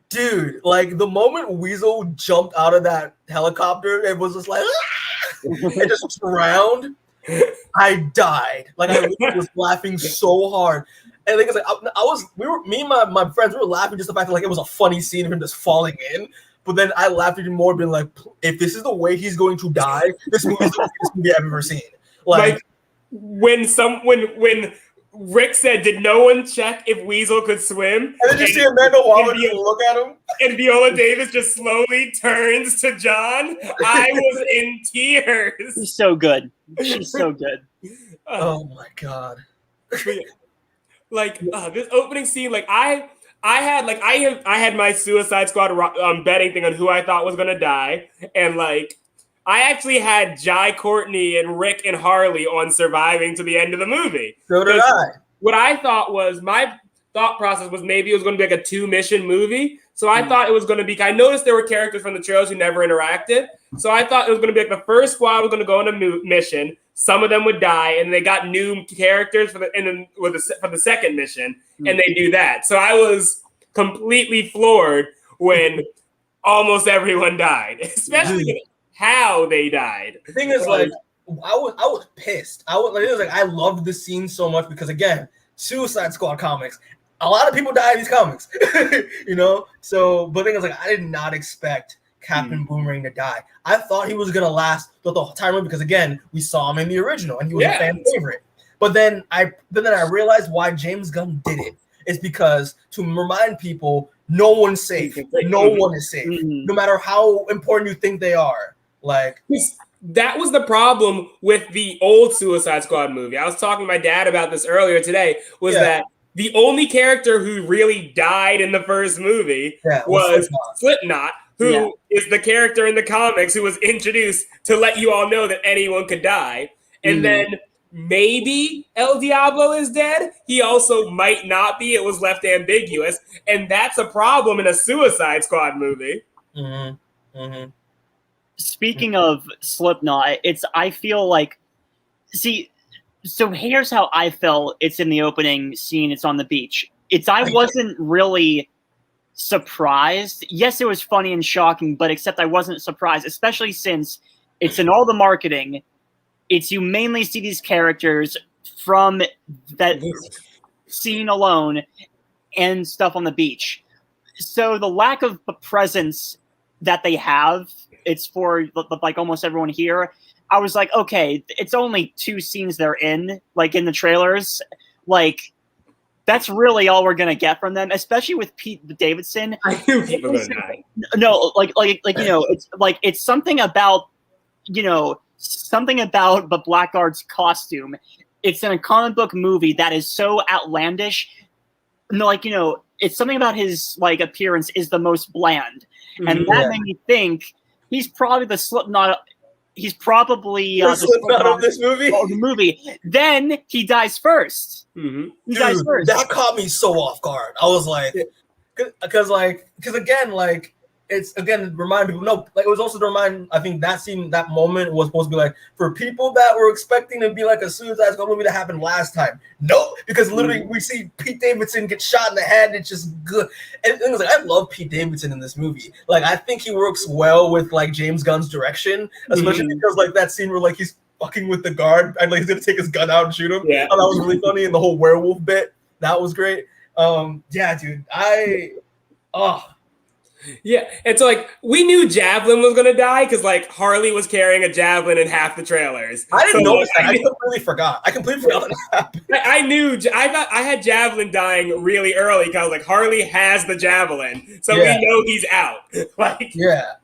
Dude, like the moment Weasel jumped out of that helicopter, it was just like it just drowned. I died. Like I was laughing so hard. And the thing is, like, me and my friends, we were laughing just the fact that like it was a funny scene of him just falling in. But then I laughed even more, being like, if this is the way he's going to die, this movie is the greatest movie I've ever seen. Like when Rick said, "Did no one check if Weasel could swim?" And then you see Amanda Waller just look at him. And Viola Davis just slowly turns to John. I was in tears. She's so good. She's so good. Oh my god. Like this opening scene, like I had my Suicide Squad betting thing on who I thought was gonna die, and like I actually had Jai, Courtney, and Rick and Harley on surviving to the end of the movie. So did I. What I thought was my thought process was maybe it was going to be like a 2-mission movie. So I thought it was going to be. I noticed there were characters from the trailers who never interacted. So I thought it was going to be like the first squad was going to go on a mission. Some of them would die, and they got new characters for the second mission, and they do that. So I was completely floored when almost everyone died, especially how they died. The thing is, like, I was pissed. It was like I loved the scene so much because again, Suicide Squad comics. A lot of people die in these comics, you know. So, but the thing is, like, I did not expect Captain Boomerang to die. I thought he was gonna last the whole time because again, we saw him in the original and he was a fan favorite. But then I realized why James Gunn did it. It's because to remind people, no one's safe. No one is safe, no matter how important you think they are. Like, that was the problem with the old Suicide Squad movie. I was talking to my dad about this earlier today, that the only character who really died in the first movie was Slipknot, who is the character in the comics who was introduced to let you all know that anyone could die. And then maybe El Diablo is dead. He also might not be. It was left ambiguous. And that's a problem in a Suicide Squad movie. Speaking of Slipknot, I feel like, so here's how I felt. It's in the opening scene. It's on the beach. I wasn't really surprised. Yes, it was funny and shocking, but except I wasn't surprised, especially since it's in all the marketing. You mainly see these characters from that scene alone and stuff on the beach. So the lack of presence that they have, it's for like almost everyone here. I was like, okay, it's only 2 scenes they're in, like in the trailers. Like, that's really all we're gonna get from them, especially with Pete Davidson. I knew people were gonna die. No, like you know, it's something about the Blackguard's costume. It's in a comic book movie that is so outlandish. No, like, you know, it's something about his like appearance is the most bland, and that made me think he's probably the Slipknot. He's probably the Slipknot of this movie. Oh, the movie. Then he dies first. He dies first. That caught me so off guard. I was like, because again, like, it's again remind people. No, like, it was also to remind. I think that scene, that moment was supposed to be like for people that were expecting to be like a Suicide Squad movie that happened last time. Nope, because literally we see Pete Davidson get shot in the head. It's just good. And it was like, I love Pete Davidson in this movie. Like, I think he works well with like James Gunn's direction, especially because like that scene where like he's fucking with the guard and like he's gonna take his gun out and shoot him. Yeah, that was really funny, and the whole werewolf bit, that was great. Yeah, dude, Yeah, and so like we knew Javelin was gonna die because like Harley was carrying a javelin in half the trailers. I didn't notice that. I completely forgot. I completely forgot that happened. I thought I had Javelin dying really early because like Harley has the javelin, so we know he's out.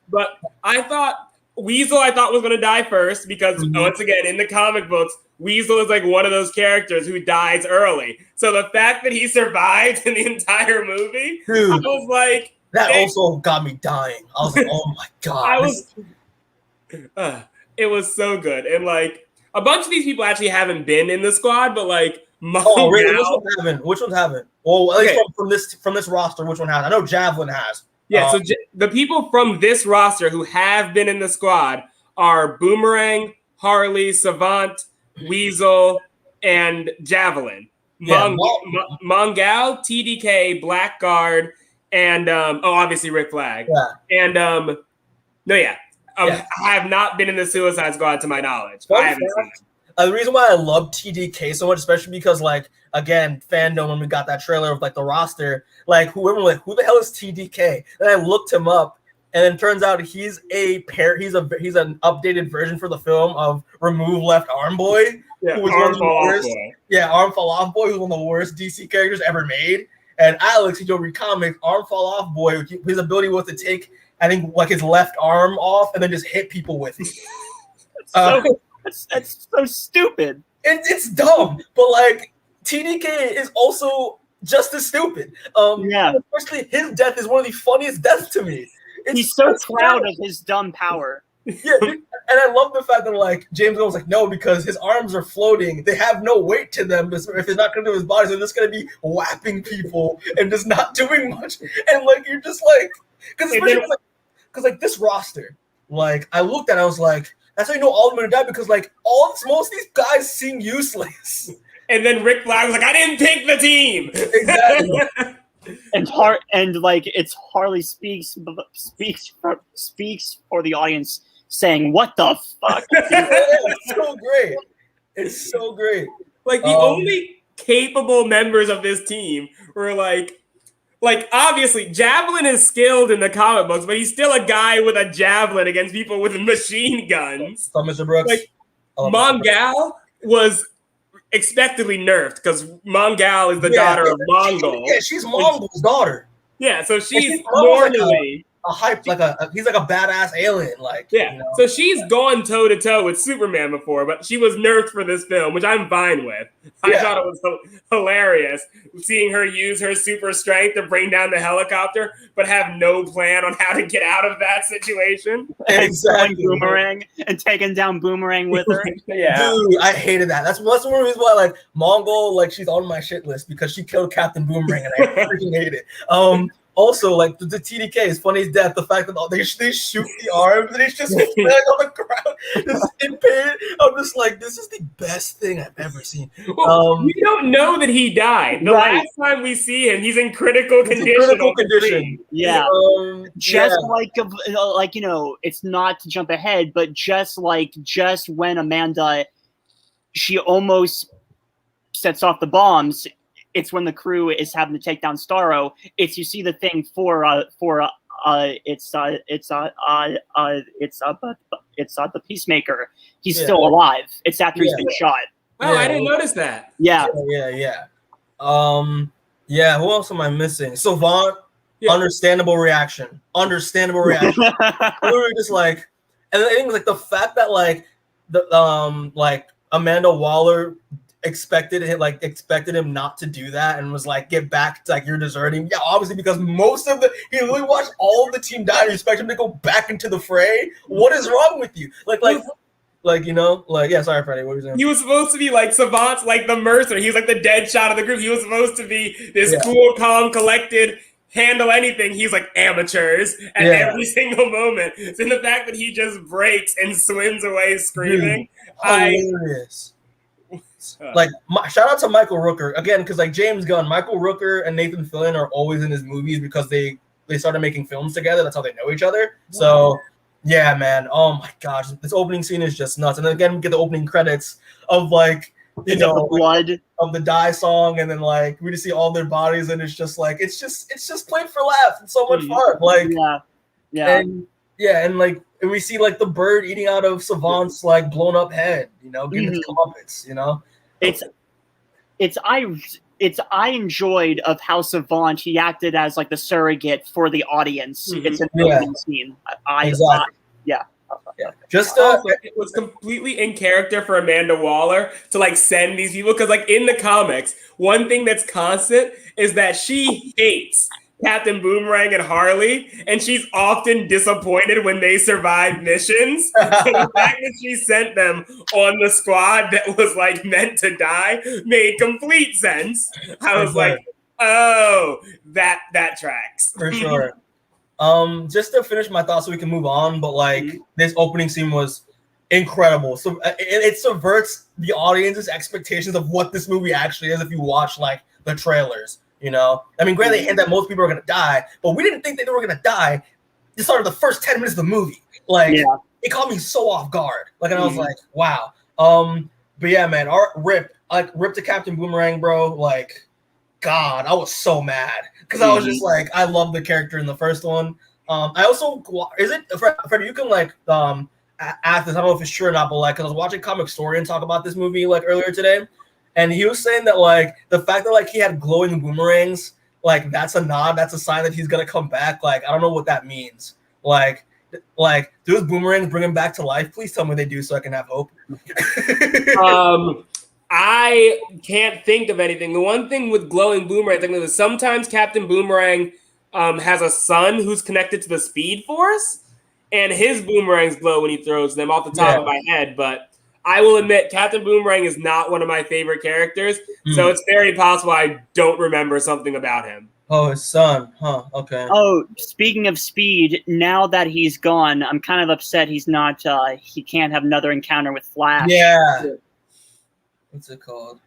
But I thought Weasel was gonna die first because once again in the comic books, Weasel is like one of those characters who dies early. So the fact that he survived in the entire movie, I was like. That also got me dying. I was like, oh my god. It was so good. And like a bunch of these people actually haven't been in the squad, but like really? Which ones haven't? Well, at least from this roster, which one has? I know Javelin has. Yeah, so the people from this roster who have been in the squad are Boomerang, Harley, Savant, Weasel, and Javelin. Mongal, TDK, Blackguard, and obviously Rick Flag. And I have not been in the Suicide Squad to my knowledge. I haven't seen it. The reason why I love TDK so much, especially because like again, fandom, when we got that trailer of like the roster, like who the hell is TDK? And I looked him up, and then turns out he's an updated version for the film of Remove Left Arm Boy. Yeah, who was one Arm of the Fall Off worst. Boy. Yeah, Arm Fall Off Boy, who's one of the worst DC characters ever made. And Alex, if you read comics, Arm Fall Off Boy, his ability was to take, I think, like his left arm off and then just hit people with it. That's so stupid. It's dumb, but like TDK is also just as stupid. Yeah. Especially his death is one of the funniest deaths to me. He's so proud of his dumb power. Yeah, and I love the fact that like James Gunn was like, no, because his arms are floating, they have no weight to them. If it's not going to do his body, so they're just going to be whapping people and just not doing much. And like you're just like, because like this roster, like I looked at, it, I was like, that's how you know all of them are gonna die because like most of these guys seem useless. And then Rick Flag was like, I didn't pick the team. Exactly. and like it's Harley speaks for the audience saying, "What the fuck?" It's so great. It's so great. Like the only capable members of this team were like obviously Javelin is skilled in the comic books, but he's still a guy with a javelin against people with machine guns. So, Mr. Brooks, like Mongal was expectedly nerfed because Mongal is the daughter of Mongol. Yeah, she's Mongol's daughter. Yeah, so she's normally a hype, like he's like a badass alien, like yeah. You know? So she's gone toe to toe with Superman before, but she was nerfed for this film, which I'm fine with. I thought it was hilarious seeing her use her super strength to bring down the helicopter, but have no plan on how to get out of that situation. Exactly. Boomerang and taking down Boomerang with her. Yeah, dude, I hated that. That's one of the reasons why like Mongol, like she's on my shit list because she killed Captain Boomerang and I freaking hate it. Also, like the TDK is funny as death. The fact that they shoot the arms and it's just flying on the ground, just in pain. I'm just like, this is the best thing I've ever seen. Well, we don't know that he died. The last time we see him, he's in critical condition. Yeah, like you know, it's not to jump ahead, but just when Amanda, she almost sets off the bombs. It's when the crew is having to take down Starro. It's you see the thing for the Peacemaker. He's still alive. It's after he's been shot. Oh, I didn't notice that. Yeah. Who else am I missing? Savant. Understandable reaction. Literally just like, and the thing is like the fact that like the like Amanda Waller expected him not to do that and was like, get back to like you're deserting. Yeah, obviously because he literally watched all of the team die and you expect him to go back into the fray. What is wrong with you? Like you know, like yeah, sorry Freddy, what were you saying? He was supposed to be like Savant's like the mercer. He was like the dead shot of the group. He was supposed to be this cool, calm, collected, handle anything. He's like amateurs at every single moment. So the fact that he just breaks and swims away screaming, hilarious. Like shout out to Michael Rooker again because like James Gunn, Michael Rooker and Nathan Fillion are always in his movies because they started making films together. That's how they know each other. So yeah, man. Oh my gosh, this opening scene is just nuts. And then again, we get the opening credits of like the blood of the Die song, and then like we just see all their bodies, and it's just like it's just played for laughs. It's so much fun. Like and like and we see like the bird eating out of Savant's like blown up head, you know, getting its comeuppance, you know. I enjoyed of how Savant he acted as like the surrogate for the audience. It's an opening scene. It was completely in character for Amanda Waller to like send these people because like in the comics, one thing that's constant is that she hates Captain Boomerang and Harley, and she's often disappointed when they survive missions. So the fact that she sent them on the squad that was like meant to die made complete sense. I was like, oh, that tracks. For sure. Just to finish my thoughts so we can move on, but like this opening scene was incredible. So it subverts the audience's expectations of what this movie actually is if you watch like the trailers. You know, I mean, granted, they hint that most people are gonna die, but we didn't think that they were gonna die. This started the first 10 minutes of the movie. Like, it caught me so off guard. Like, and I was like, wow. But yeah, man, rip to Captain Boomerang, bro. Like, God, I was so mad because I was just like, I love the character in the first one. I also Freddy, you can like ask this. I don't know if it's true or not, but like, 'cause I was watching Comic Historian talk about this movie like earlier today, and he was saying that like the fact that like he had glowing boomerangs, like that's a nod, that's a sign that he's gonna come back. Like I don't know what that means. Like do those boomerangs bring him back to life? Please tell me they do, so I can have hope. I can't think of anything. The one thing with glowing boomerangs, I think is sometimes Captain Boomerang has a son who's connected to the Speed Force, and his boomerangs glow when he throws them off the top of my head. But I will admit, Captain Boomerang is not one of my favorite characters, so it's very possible I don't remember something about him. Oh, his son, huh? Okay. Oh, speaking of Speed, now that he's gone, I'm kind of upset he's not. He can't have another encounter with Flash. Yeah. What's it called?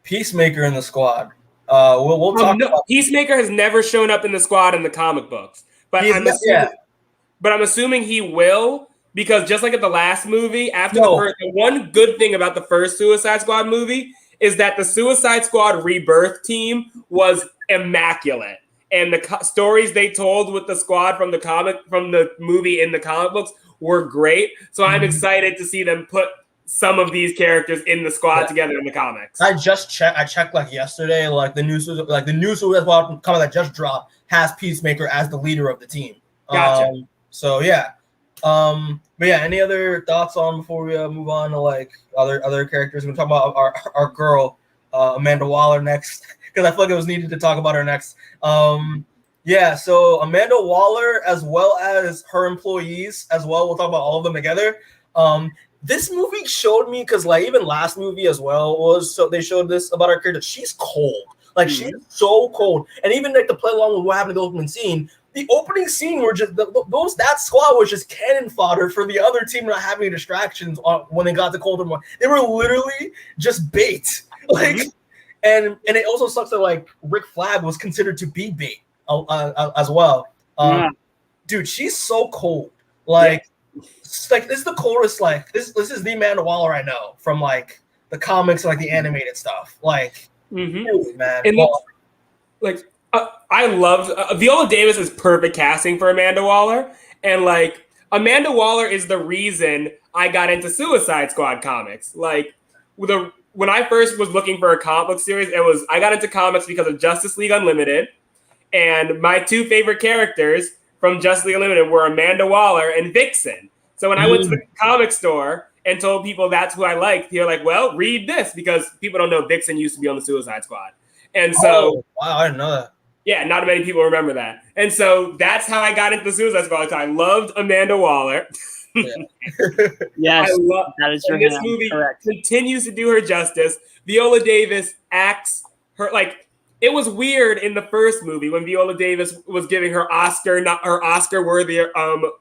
Peacemaker in the squad. We'll talk. No, Peacemaker has never shown up in the squad in the comic books, but I'm assuming he will, because just like at the last movie, after the one good thing about the first Suicide Squad movie is that the Suicide Squad Rebirth team was immaculate, and the stories they told with the squad from the movie in the comic books were great. So I'm excited to see them put some of these characters in the squad together in the comics. I checked like yesterday, like the new Suicide Squad comic that just dropped has Peacemaker as the leader of the team. Gotcha. So yeah. But yeah, any other thoughts on before we move on to like other characters? We're gonna talk about our girl Amanda Waller next, because I feel like it was needed to talk about her next. Yeah, so Amanda Waller as well as her employees as well. We'll talk about all of them together. This movie showed me, because like even last movie as well was, so they showed this about her character. She's cold, like she's so cold, and even like to play along with what happened in the opening scene. The opening scene were just that squad was just cannon fodder for the other team not having distractions when they got to Colton. They were literally just bait, like, and it also sucks that like Rick Flag was considered to be bait as well. Dude, she's so cold, like. Like this is the coolest. Like this is the Amanda Waller I know from like the comics and like the animated stuff. Like, dude, man. And I loved Viola Davis is perfect casting for Amanda Waller, and like Amanda Waller is the reason I got into Suicide Squad comics. Like when I first was looking for a comic book series, I got into comics because of Justice League Unlimited, and my two favorite characters from Justice League Unlimited were Amanda Waller and Vixen. So when I went to the comic store and told people that's who I liked, they're like, well, read this, because people don't know Vixen used to be on the Suicide Squad. And so wow, I didn't know that. Yeah, not many people remember that. And so that's how I got into the Suicide Squad. I loved Amanda Waller. Yes, that is and this movie continues to do her justice. Viola Davis acts her like. It was weird in the first movie when Viola Davis was giving her Oscar-worthy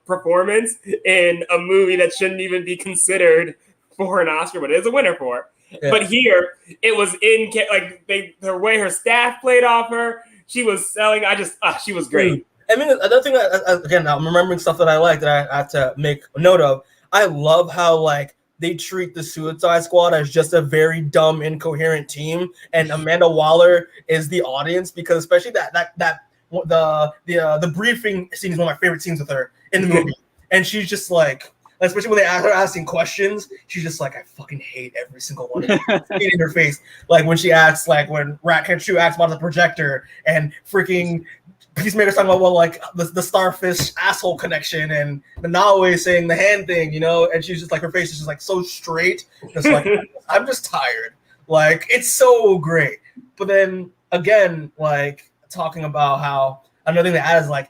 performance in a movie that shouldn't even be considered for an Oscar, but it is a winner for it. Yeah. But here, it was the way her staff played off her. She was selling. She was great. I mean, another thing again, I'm remembering stuff that I like that I have to make a note of. I love how like they treat the Suicide Squad as just a very dumb, incoherent team, and Amanda Waller is the audience, because especially the briefing scene is one of my favorite scenes with her in the movie, and she's just like, especially when they ask her asking questions, she's just like, I fucking hate every single one of you. In her face, like when she asks, like when Ratcatcher asks about the projector, and freaking Peacemaker's talking about like the starfish asshole connection, and Nawe saying the hand thing, and she's just like, her face is just like so straight, just like I'm just tired. Like it's so great. But then again, like talking about how another thing to add is like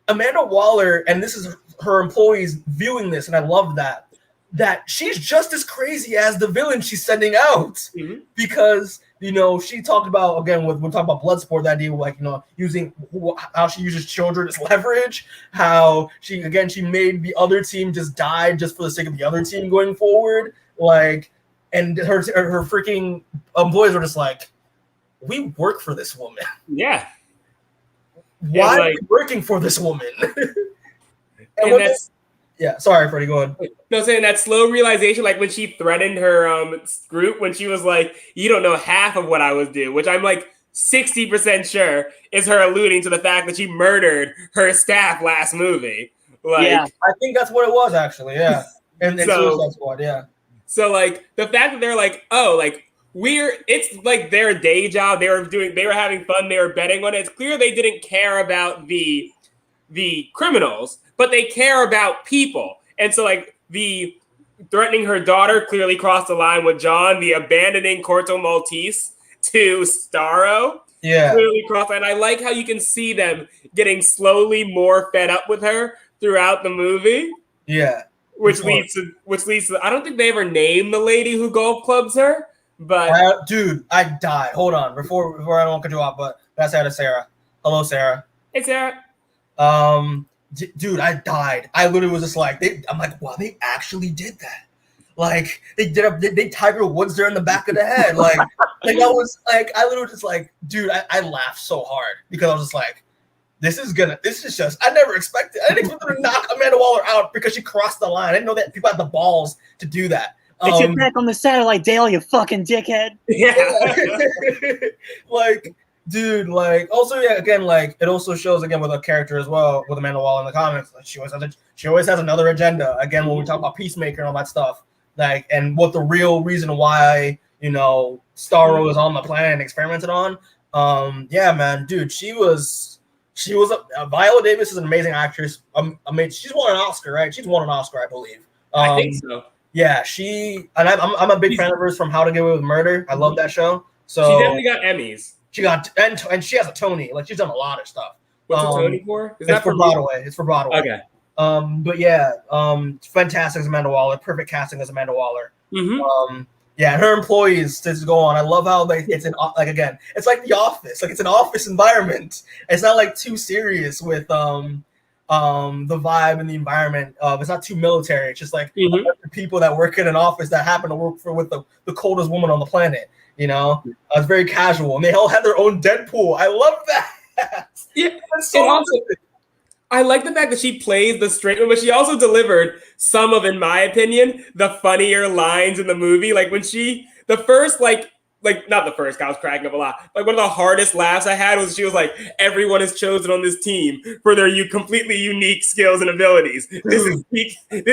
Amanda Waller, and this is her employees viewing this, and I love that she's just as crazy as the villain she's sending out, because she talked about, again, when we talk about Bloodsport, that idea, like, using how she uses children as leverage, how she made the other team just die just for the sake of the other team going forward. Like, and her freaking employees are just like, we work for this woman. Yeah. Why are we working for this woman? Yeah, sorry, Freddy, go ahead. No, saying that slow realization, like when she threatened her group, when she was like, you don't know half of what I was doing, which I'm like 60% sure is her alluding to the fact that she murdered her staff last movie. Like, Yeah. I think that's what it was actually. Yeah, and So- Suicide Squad. Yeah. So like the fact that they're like, oh, like it's like their day job. They were having fun. They were betting on it. It's clear they didn't care about the criminals, but they care about people. And so like the threatening her daughter clearly crossed the line with John. The abandoning Corto Maltese to Starro clearly crossed. And I like how you can see them getting slowly more fed up with her throughout the movie. Yeah. Which leads to I don't think they ever name the lady who golf clubs her, but dude, I died. Hold on, before I don't cut you off, but that's out of Sarah. Hello, Sarah. Hey, Sarah. Dude, I died. I literally was just like, I'm like, wow, they actually did that. Like they Tiger Woods there in the back of the head. Like I was like, I literally just like, dude, I laughed so hard because I was just like, this is just, I never expected. I didn't expect them to knock Amanda Waller out because she crossed the line. I didn't know that people had the balls to do that. Get your back on the satellite, Dale, you fucking dickhead. Yeah. Like, dude, like, also, yeah, again, like, it also shows, again, with a character as well, with Amanda Waller in the comics, like, she always has another agenda. Again, when we talk about Peacemaker and all that stuff, like, and what the real reason why, you know, Starro is on the planet and experimented on. Yeah, man, dude, she was Viola Davis is an amazing actress. She's won an Oscar, right? She's won an Oscar, I believe. I think so. Yeah, I'm a big fan of hers from How to Get Away with Murder. I love that show. So she definitely got Emmys. She got and she has a Tony. Like, she's done a lot of stuff. What's a Tony for? It's for Broadway. It's for Broadway. Okay. But yeah, fantastic as Amanda Waller. Perfect casting as Amanda Waller. Mm-hmm. Yeah, her employees to go on. I love how it's again, it's like The Office. Like, it's an office environment. It's not like too serious with the vibe and the environment. It's not too military. It's just like the people that work in an office that happen to work with the coldest woman on the planet. You know, it's very casual, and they all have their own Deadpool. I love that. Yeah, so also, I like the fact that she plays the straight one, but she also delivered some of, in my opinion, the funnier lines in the movie. Like when the first, not the first, I was cracking up a lot. Like one of the hardest laughs I had was she was like, everyone is chosen on this team for their completely unique skills and abilities. This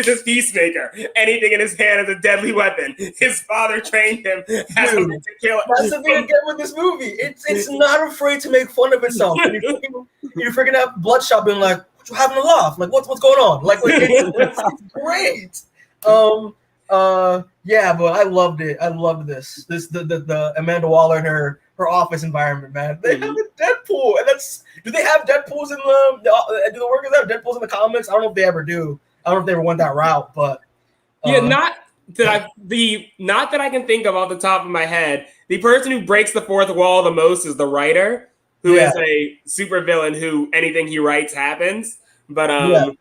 is Peacemaker. Anything in his hand is a deadly weapon. His father trained him as to kill. That's the thing again with this movie. It's not afraid to make fun of itself. You're freaking out Bloodshot being like, what you having a laugh? Like, what's going on? Like it's great. Yeah, but I loved it. I loved the Amanda Waller and her office environment, man. They have a Deadpool, and do they have Deadpools in do the workers have Deadpools in the comics? I don't know if they ever do. I don't know if they ever went that route, but yeah, not that I can think of off the top of my head. The person who breaks the fourth wall the most is the writer, who is a supervillain who anything he writes happens. But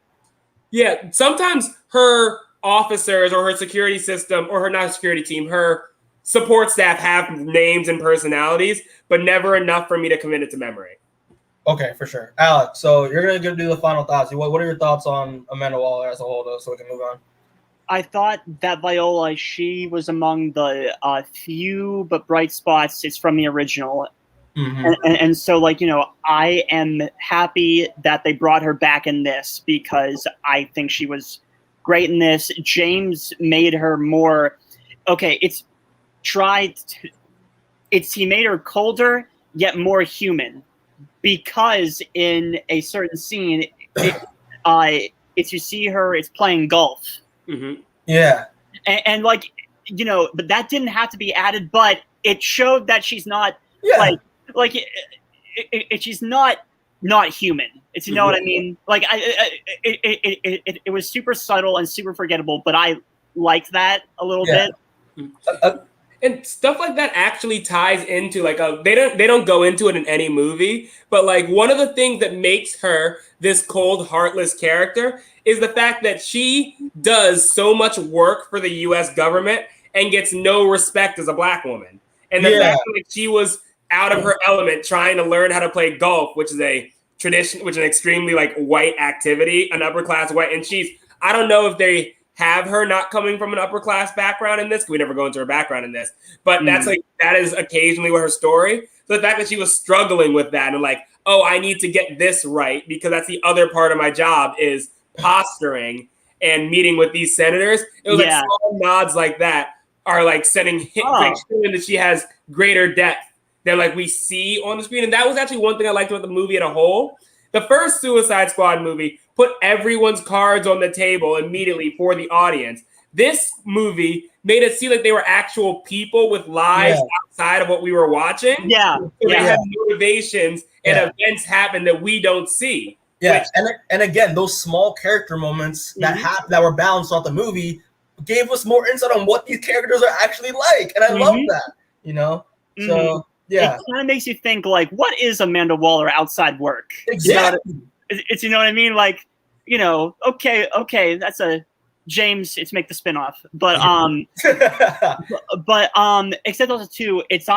yeah, sometimes her officers or her security system or her not security team, her support staff have names and personalities, but never enough for me to commit it to memory. Okay, for sure. Alec, so you're going to do the final thoughts. What are your thoughts on Amanda Waller as a whole, though, so we can move on? I thought that Viola, she was among the few but bright spots. It's from the original. And so, like, you know, I am happy that they brought her back in this because I think she was great in this. James made her more he made her colder yet more human, because in a certain scene it's you see her, it's playing golf. Yeah. And like, you know, but that didn't have to be added, but it showed that she's not she's not human. It's, you know what I mean? Like, it was super subtle and super forgettable, but I liked that a little bit. And stuff like that actually ties into like they don't go into it in any movie, but like one of the things that makes her this cold, heartless character is the fact that she does so much work for the U.S. government and gets no respect as a black woman. And the fact that she was out of her element trying to learn how to play golf, which is a tradition, which is an extremely like white activity, an upper class white, and I don't know if they have her not coming from an upper class background in this. We never go into her background in this, but that is occasionally what her story. So the fact that she was struggling with that and like, oh, I need to get this right because that's the other part of my job is posturing and meeting with these senators. It was like small nods like that are like sending like showing that she has greater depth than like we see on the screen. And that was actually one thing I liked about the movie as a whole. The first Suicide Squad movie put everyone's cards on the table immediately for the audience. This movie made it seem like they were actual people with lives outside of what we were watching. So they had motivations and events happen that we don't see. Yeah, and again, those small character moments that were balanced throughout the movie gave us more insight on what these characters are actually like, and I love that. You know, so yeah, it kind of makes you think like, what is Amanda Waller outside work? Exactly. It's you know what I mean, like, you know, okay, that's a James. It's make the spinoff, but except also too, it's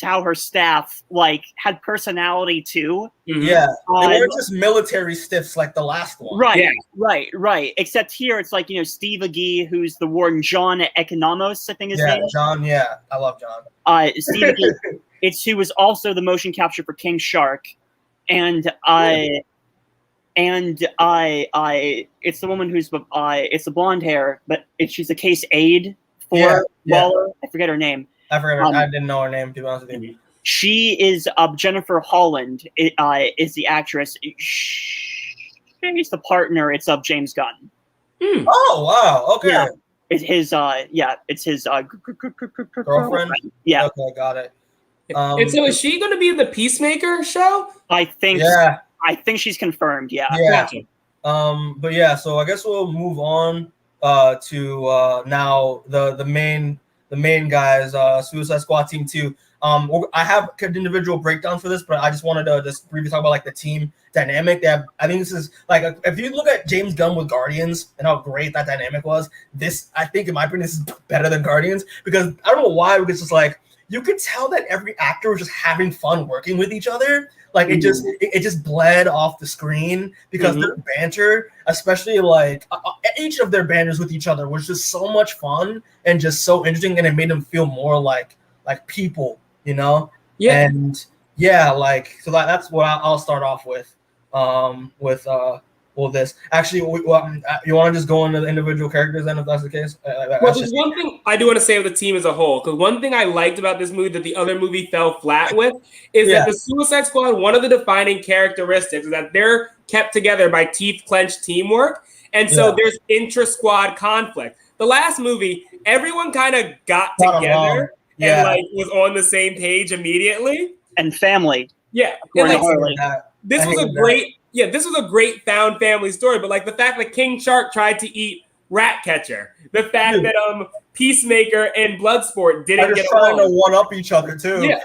how her staff like had personality too. Yeah, they weren't just military stiffs like the last one. Right. Except here, it's like, you know, Steve Agee, who's the warden, John Economos, I think his name. John. Yeah, I love John. Steve Agee, it's who was also the motion capture for King Shark, and it's the woman who's it's the blonde hair, but she's a case aide for Waller. I forget her name. I forget. I didn't know her name, to be honest with you. She is Jennifer Holland. Is the actress. She's the partner. It's of James Gunn. Oh wow! Okay. Yeah. It's his. It's his girlfriend. Yeah. Okay, got it. And so, is she going to be in the Peacemaker show? I think. Yeah. I think she's confirmed. Yeah. Gotcha. But yeah, so I guess we'll move on to now the main guys, Suicide Squad Team 2. I have individual breakdowns for this, but I just wanted to just briefly talk about like the team dynamic. I think this is like, if you look at James Gunn with Guardians and how great that dynamic was, this, I think in my opinion, this is better than Guardians, because I don't know why, because it's just like, you could tell that every actor was just having fun working with each other. Like it just bled off the screen because their banter, especially like each of their banters with each other, was just so much fun and just so interesting, and it made them feel more like people, you know? Yeah. And yeah, like, so that's what I'll start off with this. Actually, you want to just go into the individual characters then, if that's the case? Well, there's one thing I do want to say of the team as a whole, because one thing I liked about this movie that the other movie fell flat with is that the Suicide Squad, one of the defining characteristics is that they're kept together by teeth-clenched teamwork, and so there's intra-squad conflict. The last movie, everyone kind of got together and like was on the same page immediately. And family. Yeah. And like, this was a great found family story, but like the fact that King Shark tried to eat Ratcatcher, the fact that Peacemaker and Bloodsport didn't get along. Trying to one up each other too. Yeah.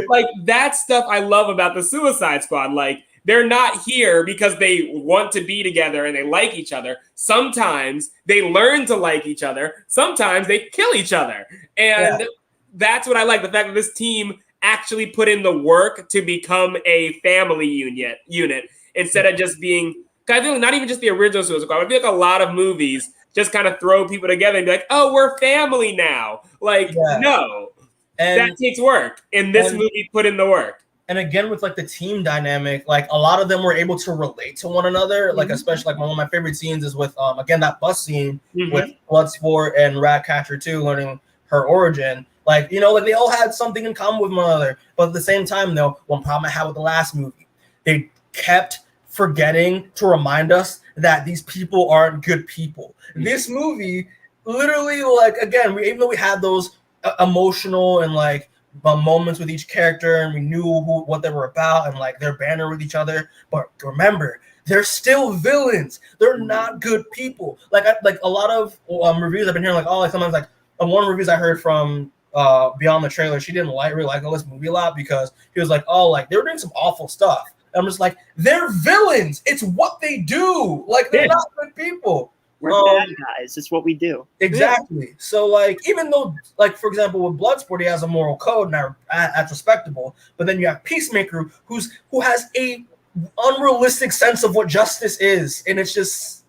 Like that stuff I love about the Suicide Squad. Like they're not here because they want to be together and they like each other. Sometimes they learn to like each other. Sometimes they kill each other. And that's what I like. The fact that this team actually put in the work to become a family unit instead of just being, I feel like not even just the original Suicide Squad. I feel like a lot of movies just kind of throw people together and be like, oh, we're family now. Like, no, that takes work. And this movie put in the work. And again, with like the team dynamic, like a lot of them were able to relate to one another. Like, especially like one of my favorite scenes is with, again, that bus scene with Bloodsport and Ratcatcher too, learning her origin. Like, you know, like they all had something in common with one another. But at the same time, though, one problem I had with the last movie, they kept forgetting to remind us that these people aren't good people. This movie, literally, like, again, even though we had those emotional and like moments with each character, and we knew what they were about and like their banter with each other, but remember, they're still villains. They're not good people. Like, a lot of reviews I've been hearing, like, oh, like sometimes like one reviews I heard from beyond the trailer, she didn't really like this movie a lot because he was like, oh, like they were doing some awful stuff. And I'm just like, they're villains. It's what they do. Like, they're not good people. We're bad guys. It's what we do. Exactly. Yeah. So like, even though, like, for example, with Bloodsport, he has a moral code and that's respectable. But then you have Peacemaker, who has a unrealistic sense of what justice is, and it's just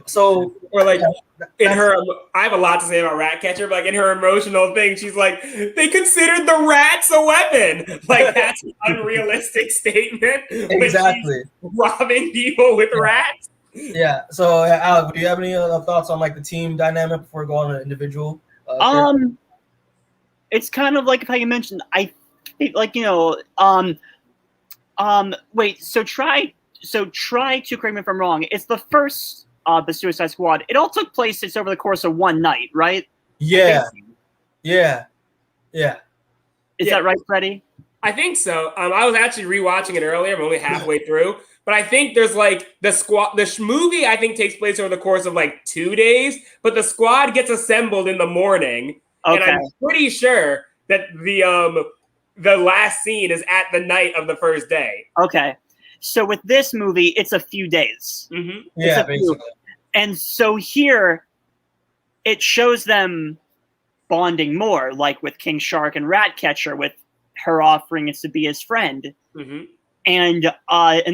So or like in her, I have a lot to say about Ratcatcher, but like in her emotional thing, she's like, they considered the rats a weapon. Like that's an unrealistic statement. Exactly. When she's robbing people with rats. Yeah. So Alec, do you have any other thoughts on like the team dynamic before going to individual? It's kind of like how you mentioned. I think, like, wait. So try to correct me if I'm wrong. It's the first the Suicide Squad. It all took place just over the course of one night, right? Yeah. So. Yeah. Is that right, Freddy? I think so. I was actually rewatching it earlier. I'm only halfway through, but I think there's like the squad. The movie I think takes place over the course of like 2 days, but the squad gets assembled in the morning, and I'm pretty sure that the last scene is at the night of the first day. Okay, so with this movie, it's a few days. Mm-hmm. Yeah, basically. And so here, it shows them bonding more, like with King Shark and Ratcatcher, with her offering is to be his friend. Mm-hmm. And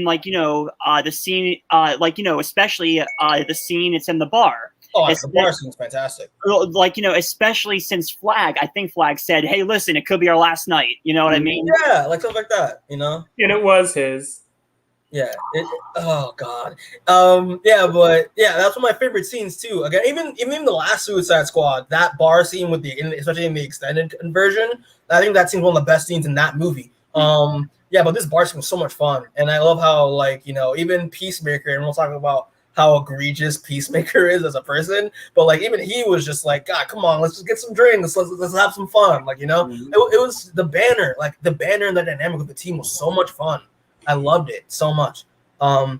like, the scene, especially the scene it's in the bar. Oh, the bar scene's fantastic. Like, especially since Flag, I think Flag said, hey, listen, it could be our last night. You know what I mean? Yeah, like stuff like that, And it was his. Yeah. Oh God. Yeah, but yeah, that's one of my favorite scenes too. Again, even the last Suicide Squad, that bar scene with especially in the extended version, I think that scene's one of the best scenes in that movie. Yeah, but this bar scene was so much fun, and I love how, like, even Peacemaker, and we'll talk about how egregious Peacemaker is as a person, but like even he was just like, God, come on, let's just get some drinks, let's have some fun, like, Mm-hmm. it was the banner, and the dynamic of the team was so much fun. I loved it so much. But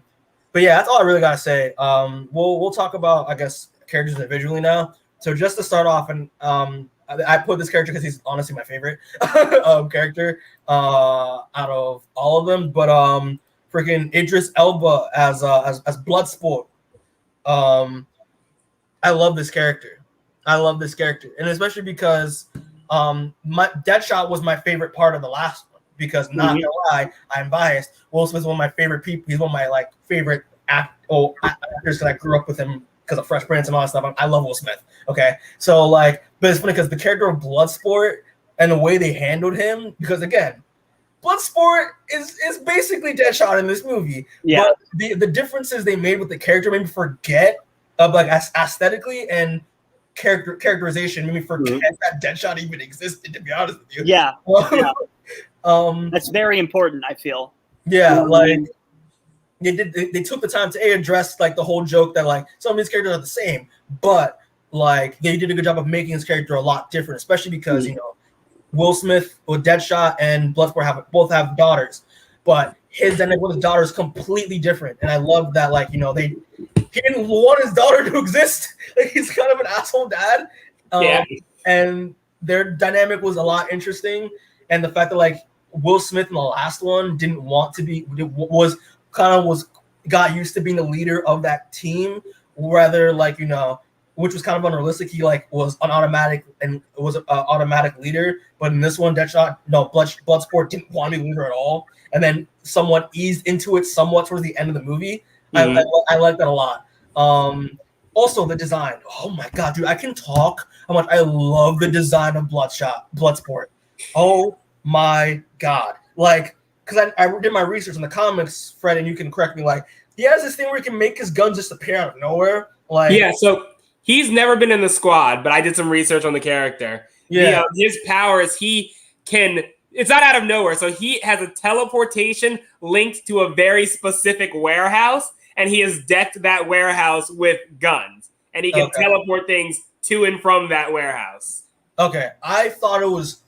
yeah, that's all I really gotta say. We'll talk about, I guess, characters individually now. So just to start off, and I put this character because he's honestly my favorite character out of all of them. But freaking Idris Elba as Bloodsport. I love this character. And especially because my Deadshot was my favorite part of the last one. Because not gonna lie, I'm biased. Will Smith's one of my favorite people. He's one of my favorite actors because I grew up with him because of Fresh Prince and all that stuff. I love Will Smith. Okay, so but it's funny because the character of Bloodsport and the way they handled him, because again, Bloodsport is basically Deadshot in this movie. Yeah. But the differences they made with the character made me forget of aesthetically and characterization made me forget that Deadshot even existed. To be honest with you. Yeah. That's very important, I feel. Yeah, they took the time to address the whole joke that some of these characters are the same, but they did a good job of making his character a lot different, especially because Will Smith with Deadshot and Bloodsport both have daughters, but his dynamic with his daughter is completely different, and I love that he didn't want his daughter to exist. He's kind of an asshole dad, and their dynamic was a lot interesting, and the fact that Will Smith in the last one didn't want to be, got used to being the leader of that team, rather which was kind of unrealistic. He was an automatic and was an automatic leader, but in this one, Bloodsport didn't want to be leader at all, and then someone eased into it somewhat towards the end of the movie. I like that a lot. Also the design. Oh my God, dude! I can talk how much I love the design of Bloodsport. Oh my God, because I did my research in the comics, Fred, and you can correct me. He has this thing where he can make his guns just appear out of nowhere. So he's never been in the squad, but I did some research on the character. Yeah, his power is it's not out of nowhere. So he has a teleportation linked to a very specific warehouse, and he has decked that warehouse with guns, and he can teleport things to and from that warehouse. Okay, I thought it was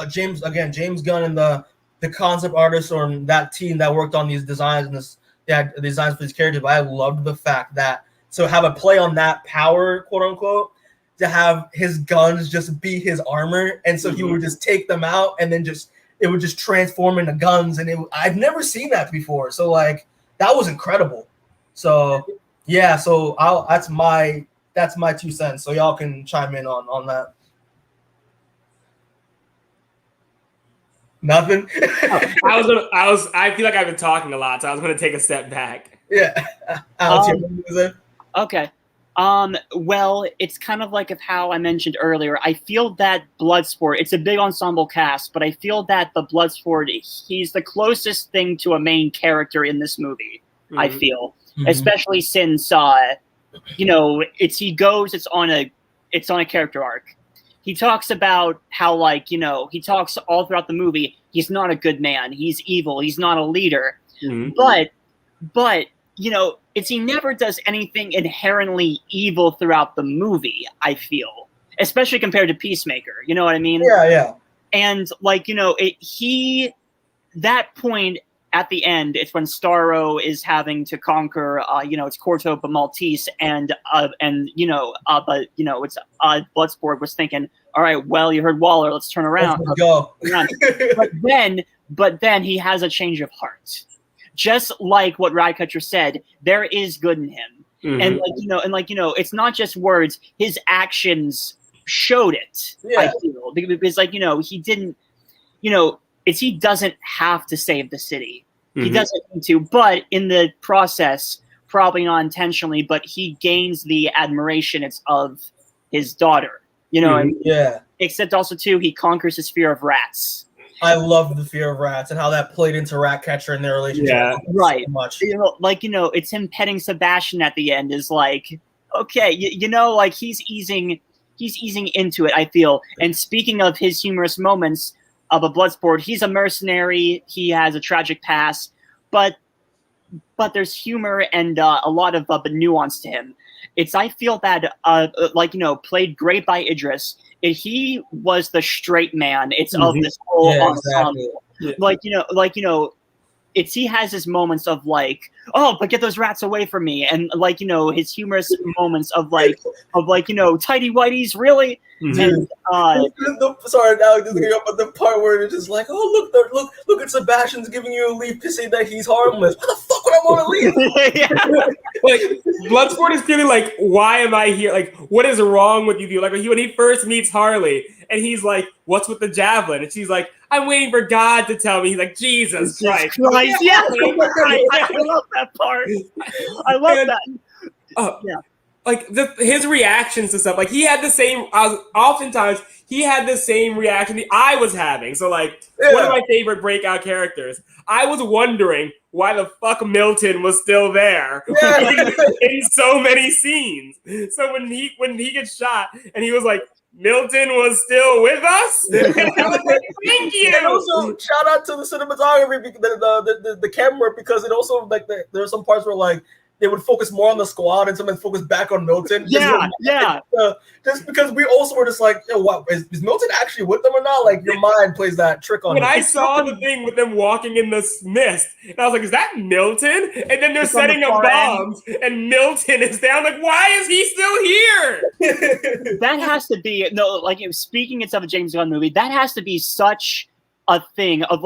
James Gunn and the concept artist or that team that worked on these designs and designs for these characters. But I loved the fact that have a play on that power, quote unquote, to have his guns just be his armor, and so he would just take them out, and then it would just transform into guns, and I've never seen that before. So that was incredible. So yeah, so that's my 2 cents. So y'all can chime in on that. Nothing. I feel like I've been talking a lot, so I was gonna take a step back. Yeah. Okay. Well, it's kind of like of how I mentioned earlier. I feel that Bloodsport, it's a big ensemble cast, but I feel that the Bloodsport, he's the closest thing to a main character in this movie, I feel. Especially since, it's on a character arc. He talks about how, he talks all throughout the movie, he's not a good man, he's evil, he's not a leader. But he never does anything inherently evil throughout the movie, I feel. Especially compared to Peacemaker, you know what I mean? Yeah. And, that point at the end, it's when Starro is having to conquer, it's Corto Maltese, and Bloodsport was thinking, all right, well, you heard Waller, let's turn around. Let's go. but then he has a change of heart. Just like what Ratcatcher said, there is good in him. And it's not just words, his actions showed it. I feel, because he didn't, he doesn't have to save the city. He doesn't need to, but in the process, probably not intentionally, but he gains the admiration of his daughter. You know, yeah. Except also too, he conquers his fear of rats. I love the fear of rats and how that played into Ratcatcher and their relationship. Yeah, right. So much. It's him petting Sebastian at the end is like, okay, he's easing into it, I feel. And speaking of his humorous moments of a Bloodsport, he's a mercenary. He has a tragic past, but there's humor and a lot of nuance to him. I feel that played great by Idris. He was the straight man. It's of this whole ensemble. Exactly. He has his moments of but get those rats away from me, and his humorous moments of tidy whities, really. And sorry, Alec, but the part where it's just like, oh look at Sebastian's giving you a leaf to say that he's harmless. What the fuck would I want to leave? Bloodsport is feeling like, why am I here? Like, what is wrong with you? Like when he first meets Harley, and he's like, what's with the javelin? And she's like, I'm waiting for God to tell me. He's like, Jesus Christ. Yeah. I love that part. I love that. His reactions to stuff, he had the same. Oftentimes he had the same reaction that I was having. So one of my favorite breakout characters. I was wondering why the fuck Milton was still there in so many scenes. So when he gets shot and he was like, Milton was still with us. And I was like, thank you. And also, shout out to the cinematography, the camera, because it also there are some parts where they would focus more on the squad and sometimes focus back on Milton. Just because we also were just like, what is Milton actually with them or not? Your mind plays that trick on. When I saw the thing with them walking in the mist, and I was like, is that Milton? And then they're setting up bombs, and Milton is there. I'm like, why is he still here? That has to be speaking of a James Gunn movie, that has to be such a thing of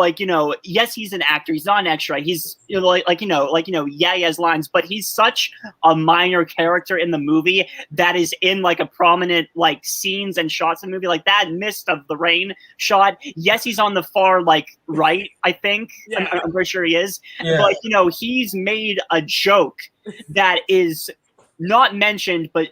yes, he's an actor, he's not an extra, he's he has lines, but he's such a minor character in the movie that is in a prominent scenes and shots in the movie, like that mist of the rain shot. Yes, he's on the far right, I think. Yeah. I'm pretty sure he is. But he's made a joke that is not mentioned, but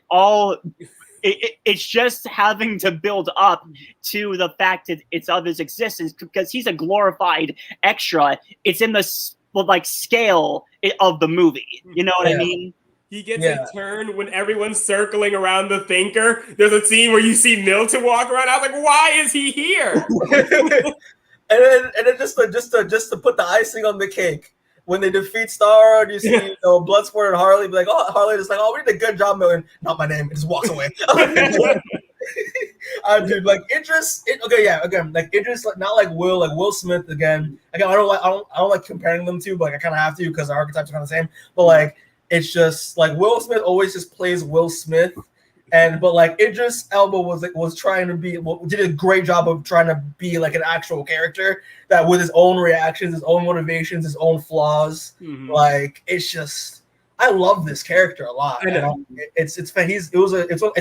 it's just having to build up to the fact that it's of his existence, because he's a glorified extra. It's in the scale of the movie. You know what I mean? He gets a turn when everyone's circling around the thinker. There's a scene where you see Milton walk around. I was like, why is he here? and then just to put the icing on the cake, when they defeat Starro, you see Bloodsport and Harley be like, Harley is like, we did a good job, Milton. Not my name. It just walks away. Dude, Idris. Idris, not like Will Smith again. Again, I don't like comparing them to, but I kind of have to because the archetypes are kind of the same. But it's just Will Smith always just plays Will Smith. But Idris Elba was trying to be, did a great job of trying to be an actual character that with his own reactions, his own motivations, his own flaws. It's just, I love this character a lot. I know. It's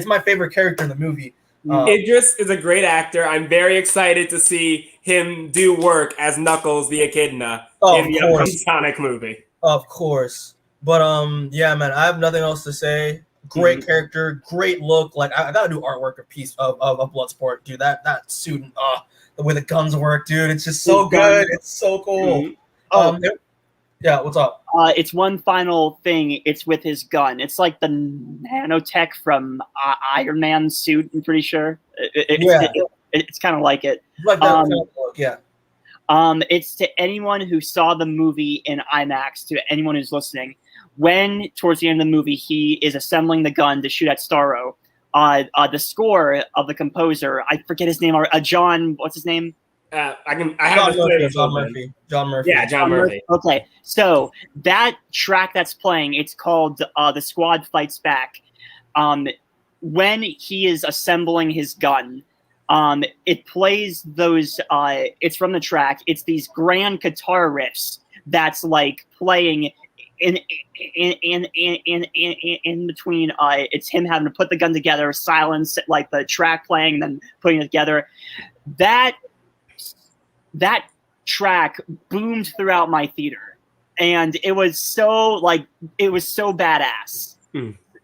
my favorite character in the movie. Idris is a great actor. I'm very excited to see him do work as Knuckles the Echidna in the upcoming Sonic movie. Of course. But yeah, man, I have nothing else to say. Great character, great look. Like I gotta do artwork of Bloodsport, dude. That suit and the way the guns work, dude. It's just so good. It's so cool. Yeah, what's up? It's one final thing. It's with his gun. It's like the nanotech from Iron Man's suit. I'm pretty sure. It's kind of like it. Like that kind of look, yeah. It's to anyone who saw the movie in IMAX. To anyone who's listening, when towards the end of the movie he is assembling the gun to shoot at Starro, the score of the composer, I forget his name. John, what's his name? John Murphy. Yeah, John Murphy. Okay, so that track that's playing, it's called "The Squad Fights Back." When he is assembling his gun, it plays those. It's from the track. It's these grand guitar riffs that's like playing in between. It's him having to put the gun together, silence, like the track playing, and then putting it together. That track boomed throughout my theater, and it was so badass.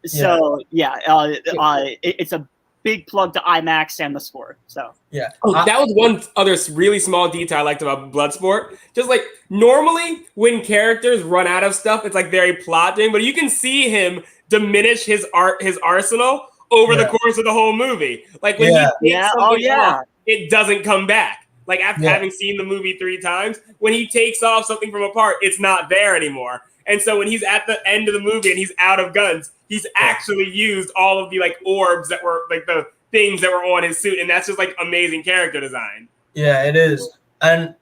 So it's a big plug to IMAX and the score. So yeah. That was one other really small detail I liked about Bloodsport. Just like normally when characters run out of stuff, it's like very plotting, but you can see him diminish his arsenal over the course of the whole movie. Like when he takes something off, it doesn't come back. Like after having seen the movie 3 times, when he takes off something from a part, it's not there anymore. And so when he's at the end of the movie and he's out of guns, he's actually used all of the like orbs that were like the things that were on his suit, and that's just like amazing character design. Yeah, it is. And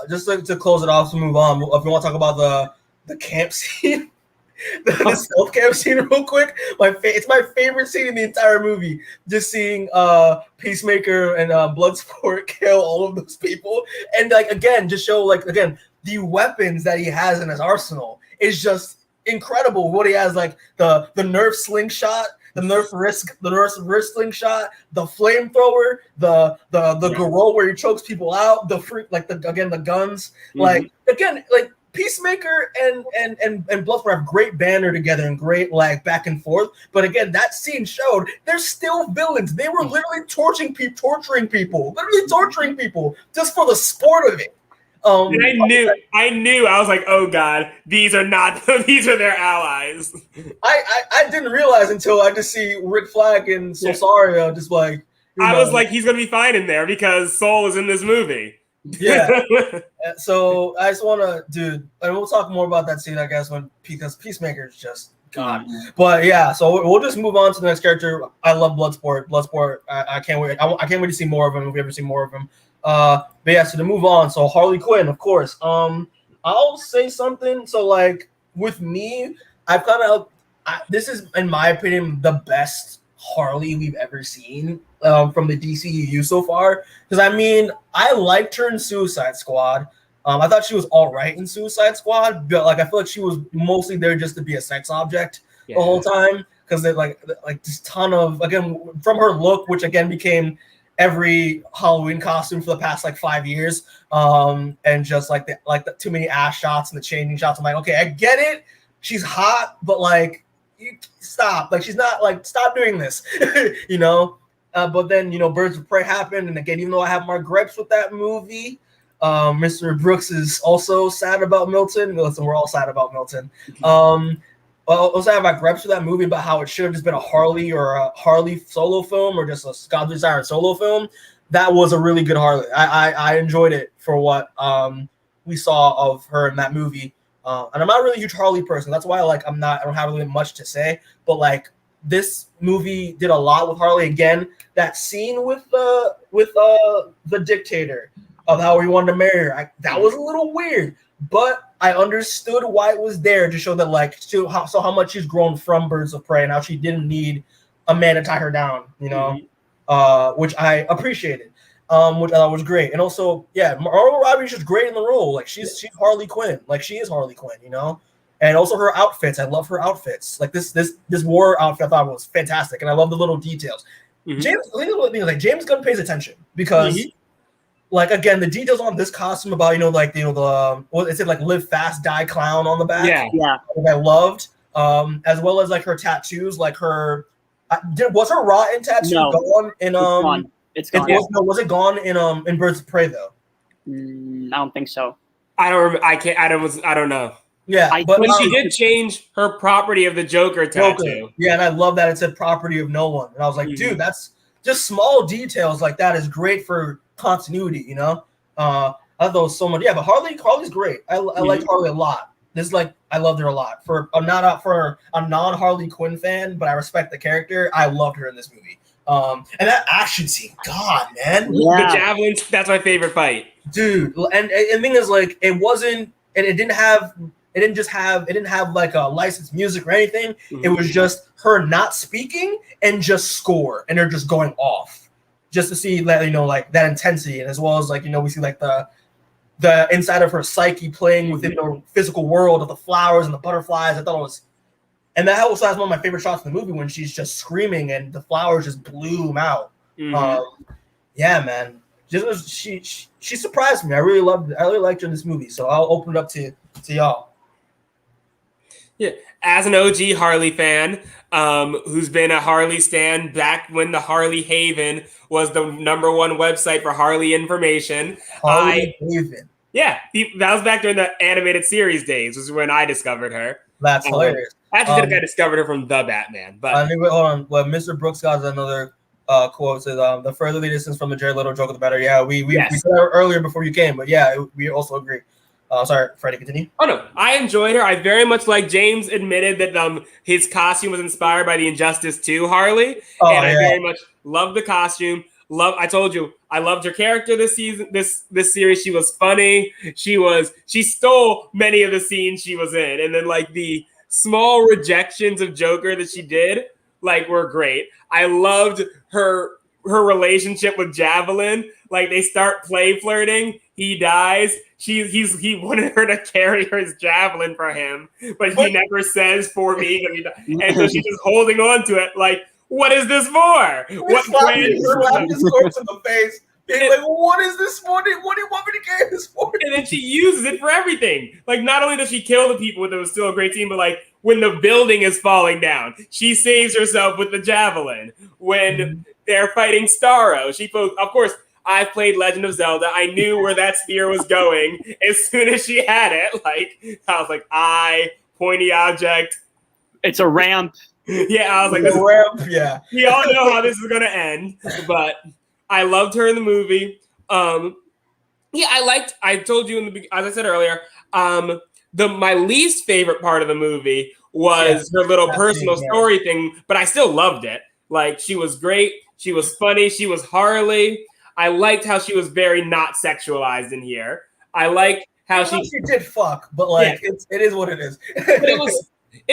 just to close it off to move on, if you want to talk about the camp scene, the stealth camp scene real quick, it's my favorite scene in the entire movie. Just seeing Peacemaker and Bloodsport kill all of those people, and like again, just show like again the weapons that he has in his arsenal is just incredible. What he has, like the Nerf slingshot, the Nerf wrist slingshot, the flamethrower, the garrote where he chokes people out, the guns, like again like. Peacemaker and Bloodsport have great banner together and great like back and forth. But again, that scene showed they're still villains. They were literally torturing people just for the sport of it. And I knew. I was like, oh god, these are their allies. I didn't realize until I just see Rick Flag and Sosario just like. I was like, he's gonna be fine in there because Soul is in this movie. Yeah. So I just want to, and we'll talk more about that scene, I guess, because Peacemaker is just God. But yeah, so we'll just move on to the next character. I love Bloodsport. I can't wait. I can't wait to see more of him if we ever see more of him. But yeah, so to move on. So Harley Quinn, of course. I'll say something. So like with me, I've kind of this is, in my opinion, the best Harley we've ever seen from the DCEU so far. Because I mean, I liked her in Suicide Squad. I thought she was all right in Suicide Squad, but like I feel like she was mostly there just to be a sex object the whole time. Because they like this ton of, again, from her look, which again became every Halloween costume for the past like 5 years, and just like the too many ass shots and the changing shots. I'm like, okay, I get it. She's hot, but like. You stop, like she's not like stop doing this, you know. But then Birds of Prey happened, and again, even though I have my gripes with that movie, Mr. Brooks is also sad about Milton. Listen, we're all sad about Milton. Also I have my gripes with that movie about how it should have just been a Harley solo film or just a Scott Desire solo film. That was a really good Harley. I enjoyed it for what we saw of her in that movie. And I'm not really a huge Harley person. That's why I don't have really much to say. But like this movie did a lot with Harley. Again, that scene with the dictator of how he wanted to marry her, that was a little weird. But I understood why it was there to show that how much she's grown from Birds of Prey and how she didn't need a man to tie her down, which I appreciated. Which I thought was great. And also, Margot Robbie's just great in the role. Like she's Harley Quinn. Like she is Harley Quinn, And also her outfits. I love her outfits. Like this war outfit I thought was fantastic. And I love the little details. James Gunn pays attention because like again, the details on this costume about, it said like live fast, die clown on the back. Yeah. I loved. as well as like her tattoos, like her. Was her rotten tattoo gone in It's gone. Was it gone in Birds of Prey though? I don't think so. I don't remember. I don't know. Yeah, but she did change her property of the Joker tattoo. Yeah, and I love that it said property of no one. And I was like, dude, that's just small details like that is great for continuity, you know? I thought it was so much. Yeah, but Harley's great. I like Harley a lot. This is like I loved her a lot. I'm not for a non-Harley Quinn fan, but I respect the character. I loved her in this movie. And that action scene, God, man. Yeah. The javelins, that's my favorite fight. Dude, and the thing is, like, it wasn't, and it didn't have like a licensed music or anything. It was just her not speaking and just score, and they're just going off, just to see that, you know, like that intensity, and as well as like, you know, we see like the inside of her psyche playing within the physical world of the flowers and the butterflies. I thought it was, and that was one of my favorite shots in the movie when she's just screaming and the flowers just bloom out. Yeah, man. She surprised me. I really liked her in this movie. So I'll open it up to y'all. Yeah, as an OG Harley fan, who's been a Harley stan back when the Harley Haven was the #1 website for Harley information. Harley Haven. Yeah, that was back during the animated series days. Was when I discovered her. That's hilarious. I actually think I discovered her from The Batman. But hold on. Well, Mr. Brooks got another quote says, "The further the distance from the Jared Leto Joker, the better." Yeah, we said that earlier before you came, but yeah, we also agree. Sorry, Freddy, continue. Oh no, I enjoyed her. I very much like James admitted that his costume was inspired by the Injustice 2 Harley, and I very much loved the costume. I told you, I loved her character this season. This series, she was funny. She stole many of the scenes she was in, and then like the small rejections of Joker that she did, like, were great. I loved her relationship with Javelin. Like, they start play flirting. He dies. He wanted her to carry his javelin for him, but he never says for me. And so she's just holding on to it. Like, what is this for? What slapped his corpse in the face. Being like, what is this for? What do you want me to carry this for? And then she uses it for everything. Like, not only does she kill the people, it was still a great scene, but like when the building is falling down, she saves herself with the javelin. When they're fighting Starro, of course, I played Legend of Zelda. I knew where that spear was going as soon as she had it. Like, I was like, pointy object. It's a ramp. Yeah, I was like, this a ramp. Yeah. We all know how this is going to end, but I loved her in the movie. Yeah, I told you as I said earlier, my least favorite part of the movie was her little personal story thing, but I still loved it. Like, she was great. She was funny. She was Harley. I liked how she was very not sexualized in here. I liked how she did fuck, but like it is what it is. But it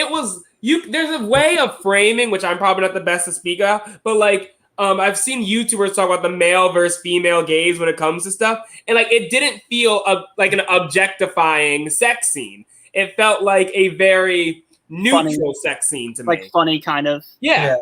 was there's a way of framing, which I'm probably not the best to speak of, but like I've seen YouTubers talk about the male versus female gaze when it comes to stuff, and like it didn't feel like an objectifying sex scene. It felt like a very neutral sex scene to me. Like funny, kind of. Yeah.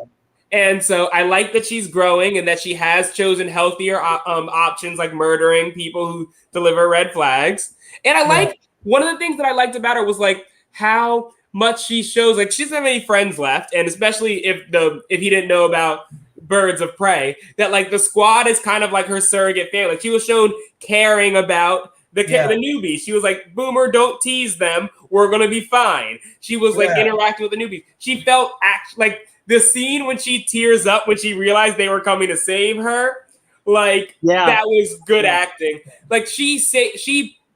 And so I like that she's growing and that she has chosen healthier options, like murdering people who deliver red flags. And I like one of the things that I liked about her was like how much she shows, like, she doesn't have any friends left, and especially if he didn't know about Birds of Prey, that like the squad is kind of like her surrogate family. Like, she was shown caring about the newbies. She was like, Boomer, don't tease them. We're gonna be fine. She was like interacting with the newbies. She felt like the scene when she tears up when she realized they were coming to save her, like that was good acting. Like she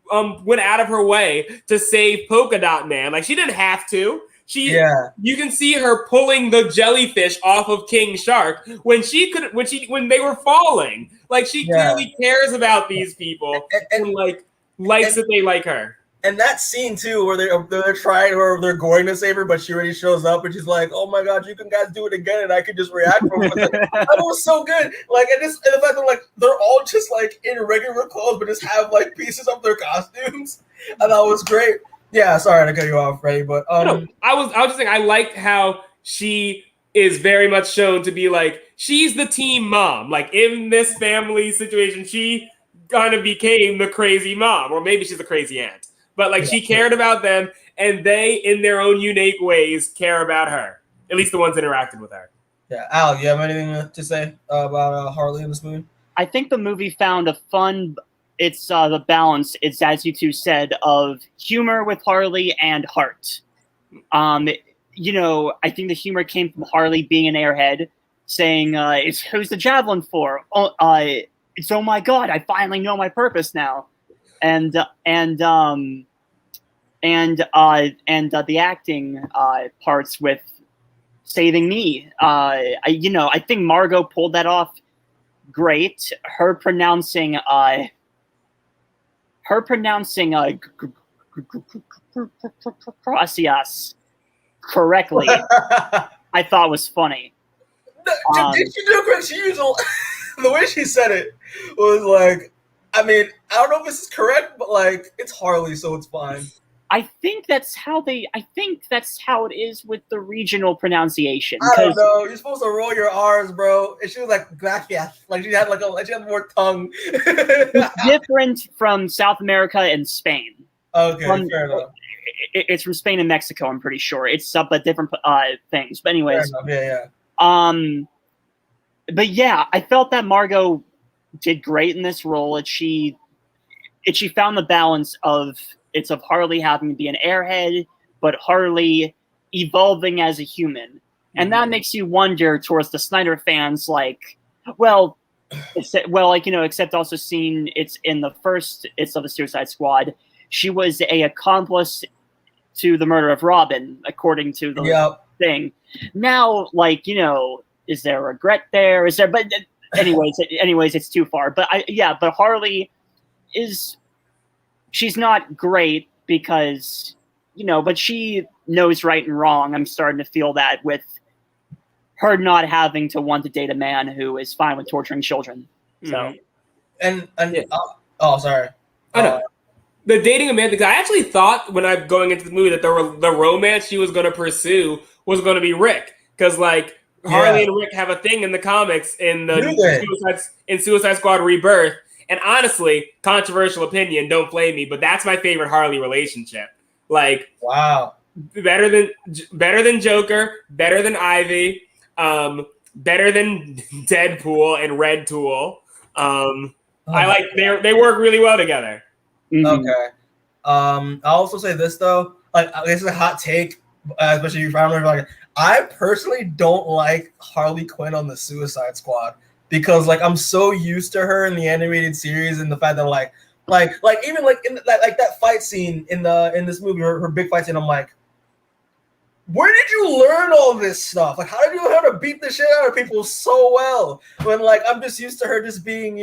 went out of her way to save Polka-Dot Man. Like, she didn't have to. You can see her pulling the jellyfish off of King Shark when they were falling. Like, she clearly cares about these people and likes that they like her. And that scene too, where they're trying, or they're going to save her, but she already shows up, and she's like, "Oh my god, you can guys do it again," and I could just react from it. That was so good. Like, and the fact that like they're all just like in regular clothes, but just have like pieces of their costumes, and that was great. Yeah, sorry to cut you off, Freddy, but no, I was just saying I liked how she is very much shown to be like, she's the team mom. Like, in this family situation, she kind of became the crazy mom, or maybe she's the crazy aunt. But like, she cared about them, and they, in their own unique ways, care about her. At least the ones that interacted with her. Yeah, Alec, you have anything to say about Harley in this movie? I think the movie found a fun. It's the balance. It's, as you two said, of humor with Harley and heart. You know, I think the humor came from Harley being an airhead, saying, "Who's the javelin for? It's oh my god, I finally know my purpose now," and the acting parts with saving me. I think Margot pulled that off great. Her pronouncing gracias correctly, I thought was funny. Did she do correct? She used the way she said it was like, I mean, I don't know if this is correct, but like, it's Harley, so it's fine. I think that's how it is with the regional pronunciation. I don't know. You're supposed to roll your R's, bro. And she was like, gracias. Like she had more tongue. It's different from South America and Spain. Okay, fair enough. It's from Spain and Mexico, I'm pretty sure. It's but different things. But anyways. Yeah. But yeah, I felt that Margot did great in this role. She found the balance of Harley having to be an airhead, but Harley evolving as a human. And that makes you wonder towards the Snyder fans, like, except also seeing it's in the first, it's of the Suicide Squad. She was a accomplice to the murder of Robin, according to the thing. Now, like, is there regret there? Is there? But anyways, it's too far. But but Harley she's not great because, but she knows right and wrong. I'm starting to feel that with her not having to want to date a man who is fine with torturing children. So, sorry. I know. The dating a man, because I actually thought when I'm going into the movie that the romance she was going to pursue was going to be Rick, because like Harley and Rick have a thing in the comics in the Suicide Squad Rebirth. And honestly, controversial opinion, don't blame me, but that's my favorite Harley relationship. Like, wow, better than Joker, better than Ivy, better than Deadpool and Red Tool. I like they work really well together. Mm-hmm. Okay. I'll also say this though, like this is a hot take, especially if I'm like, I personally don't like Harley Quinn on the Suicide Squad. Because like I'm so used to her in the animated series and the fact that like even like in that fight scene in this movie, her big fight scene, I'm like, where did you learn all this stuff? Like, how did you know how to beat the shit out of people so well? When like I'm just used to her just being,